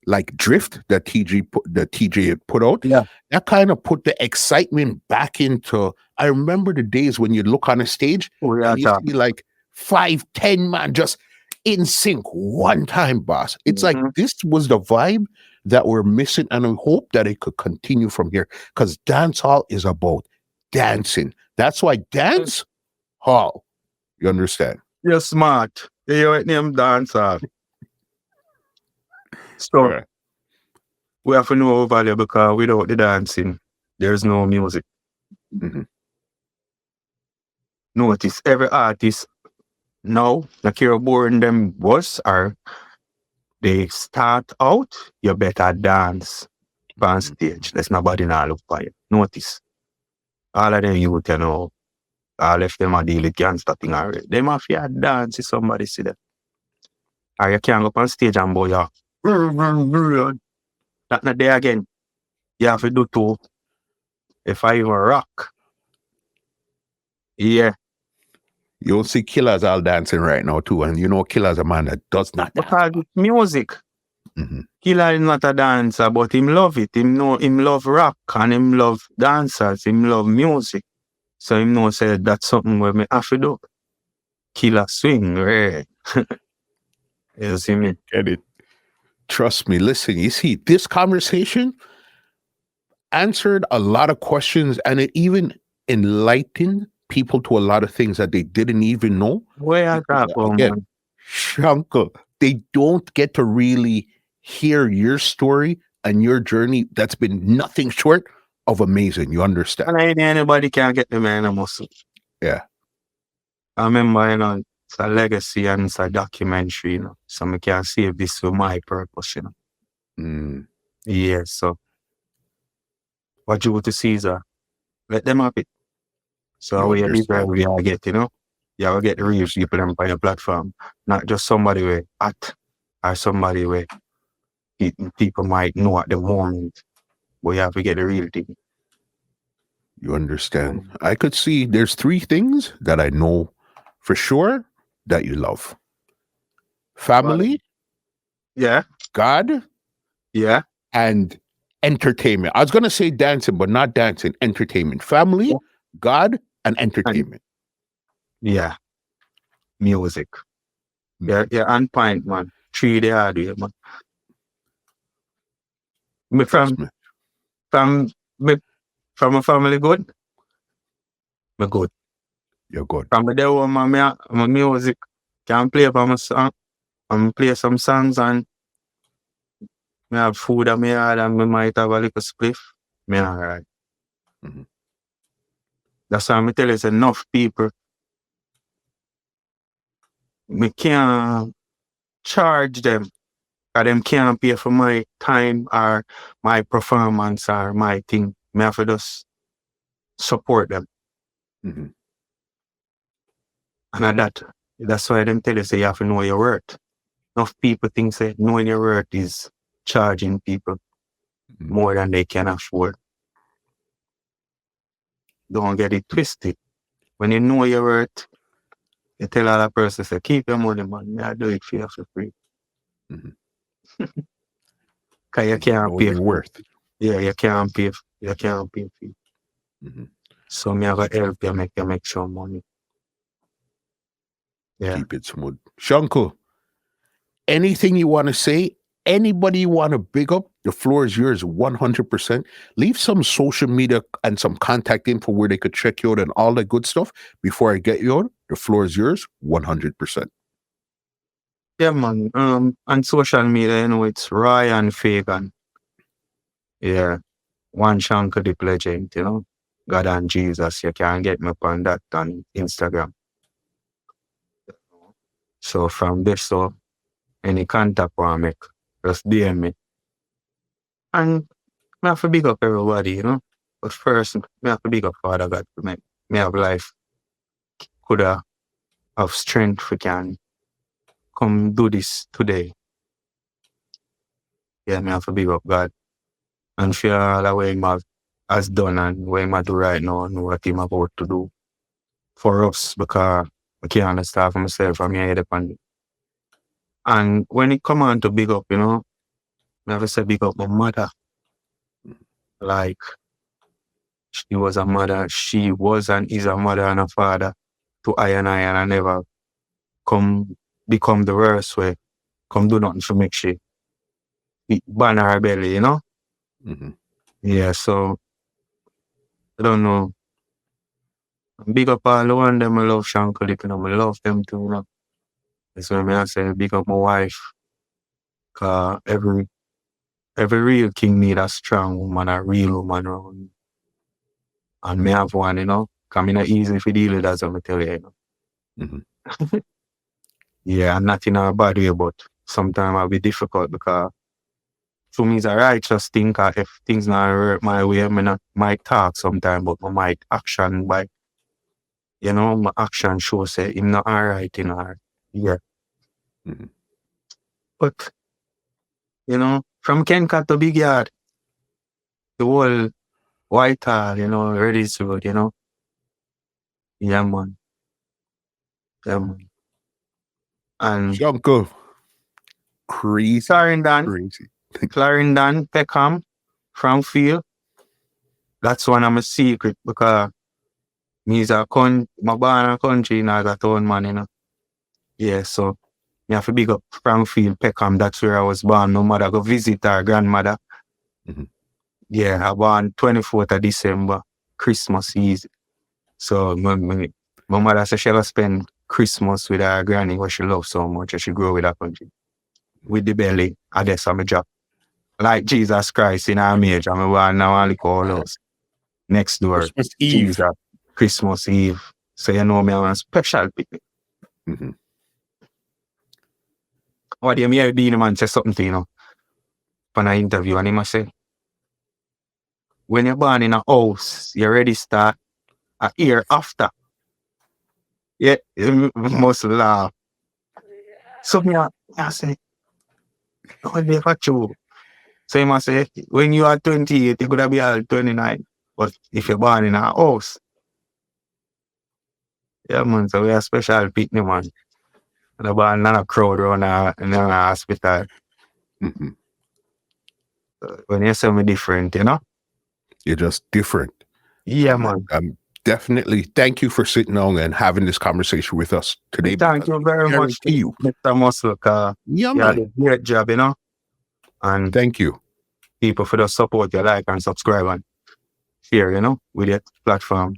like Drift that TJ had put out, Yeah. that kind of put the excitement back into. I remember the days when you look on a stage We are and you talking. see like 5, 10 man just in sync one time, boss. It's like this was the vibe that we're missing, and I hope that it could continue from here because dance hall is about dancing. That's why dance hall. You understand? You're smart. You're name dancer. So Right. we have to know our value because without the dancing, there's no music. Mhm. Notice every artist now, like you're boring them was or they start out, you better dance on stage. There's nobody now look for you. Notice. All of them you can know, all of them are deal with gangster thing already. Them have to dance if somebody see them. Or you can't go up on stage and boy, yeah. That not there again. You have to do too. If I even rock, yeah. You don't see Killer's all dancing right now too, and you know Killer's a man that does not dance. Because it's music. Mhm. Killer is not a dancer, but him love it. Him love rock and him love dancers. Him love music. So him know say that's something where me have to do. Killer swing, right? You see me? Get it? Trust me. Listen, you see, this conversation answered a lot of questions, and it even enlightened people to a lot of things that they didn't even know. Where I Because, talk about, again, man? Shankle, they don't get to really hear your story and your journey. That's been nothing short of amazing. You understand? And ain't anybody can get the man a muscle. Yeah. I remember, it's a legacy and it's a documentary, So I can save this for my purpose, Mm. Yeah, so what you to Caesar, let them have it. So You we understand? we all get, You will get the real people on your platform, not just somebody with at. or somebody where people might know at the moment, but you have to get the real thing. You understand? I could see there's three things that I know for sure that you love: family, Yeah, God, yeah. and entertainment. I was going to say dancing, but not dancing, entertainment. Family, God, and And entertainment. yeah, music. Yeah, yeah, on point, man. 3 day hard way, man. Me Trust me. from me from a family good, me good. You're good. From the day when my music can play for my song, play some songs and me have food at me yard and me might have a little spliff. Me alright. Mhm. That's why me tell you, it's enough people. Me can't charge them. Or them can't pay for my time or my performance or my thing. Me have to just support them. Mhm. And that's why them tell you say you have to know your worth. Enough people think say knowing your worth is charging people Mhm. more than they can afford. Don't get it twisted. When you know your worth, you tell other person say, keep your money, man. I do it for you for free. Mhm. Cause you And you can't know pay your for it. worth. Yeah, you can't pay for it. Mhm. So me have to help you make some money. Yeah. Keep it smooth. Shankle, anything you want to say, anybody you want to big up, the floor is yours 100%. Leave some social media and some contact info where they could check you out and all that good stuff before I get you out. The floor is yours 100%. Yeah, man. On social media, it's Ryan Fagan. Yeah. One Shankle Dip legend, God and Jesus. You can get me on that on Instagram. So from this, so any contact I make, just DM me. And I have to big up everybody, But first, I have to big up Father God to make me have life. Could have strength we can come do this today. Yeah, me have to big up God. And for all the way Him has done and what Him do right now and what Him about to do for us because I can't understand for myself from here dependent. And when it come on to big up, I have to say big up my mother. Like she was a mother, she was and is a mother and a father to and I never come become the worst way. Come do nothing to make she ban her belly, Mhm. Yeah, so I don't know. Big up all the one them I love Shankle Dip, I love them too, That's why I say big up my wife. Cause every real king need a strong woman, a real woman around. And me have one, Cause me not easy to deal with, as I'm tell you, Mhm. Yeah, I'm not in a bad way, but sometimes I'll be difficult because to me it's a righteous thing. Cause if things not work my way, I not might talk sometimes, but my might action by, my action show say him not alright in her. Yeah. Mhm. But, from Kencott to Big Yard, the whole Whitehall, ready to, yeah, man. Yeah, man. And Shankle, crazy, Clarendon, crazy. Peckham, from Field, that's one of my secret because me's my born in a country and I got own man, Yeah, so me have to big up Frankfield, Peckham, that's where I was born. My mother go visit her grandmother. Mhm. Yeah, I born 24th of December, Christmas Eve. So my mother said she ever spend Christmas with her granny, what she loves so much, and she grew with her country. With the belly, I guess I'm a job. Like Jesus Christ in our age, I'm a one now only call us. Next door, Christmas Eve. Jesus, Christmas Eve. So me I'm a special people. Mhm. What do you mean Beenie man say something to on an interview and he must say, when you're born in a house, you already start a year after. Yeah, you must laugh. So I say, Not never true. So you must say, when you are 28, you could have be all 29. But if you're born in a house, yeah, man, so we are special picnic, man. And about another crowd around in a hospital. Mm-hmm. When you say me different, you know? You're just different. Yeah, man. Definitely thank you for sitting down and having this conversation with us today. Thank you very much, you. Mr. Muscle, because Yeah, you man. did a great job, you know? And thank you. People for the support, you like and subscribe and share, you know, with your platform.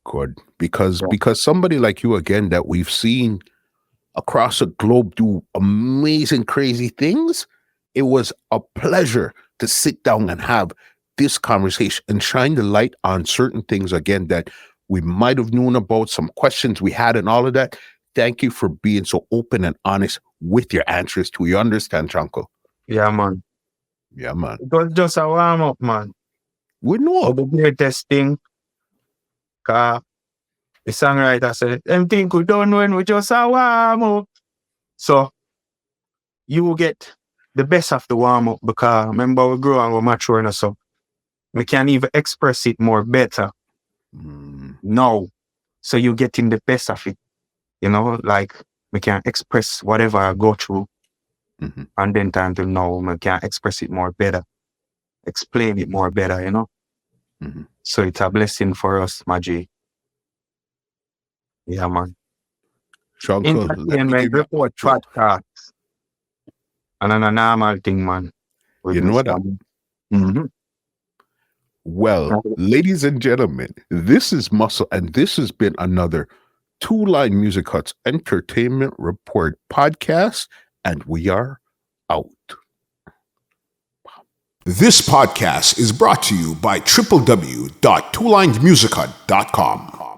Good. Because somebody like you, again, that we've seen across the globe do amazing, crazy things, it was a pleasure to sit down and have this conversation and shine the light on certain things, again, that we might have known about, some questions we had and all of that. Thank you for being so open and honest with your answers too. You understand, Shankle? Yeah, man. Yeah, man. It was just a warm-up, man. We know. The greatest thing, because the songwriter said, them think we don't when we just a warm-up. So, you get the best of the warm-up, because remember we grow and we mature and so we can even express it more better now. So you getting the best of it. You know, like we can express whatever I go through. And then time to now we can express it more better. Explain it more better, you know. So it's a blessing for us, Maji. Yeah, man. Shankle, entertainment report podcast. And a normal thing, man. You know what? Well, ladies and gentlemen, this is Muscle, and this has been another Two Line Music Hut's Entertainment Report podcast, and we are out. This podcast is brought to you by www.twolinesmusichut.com.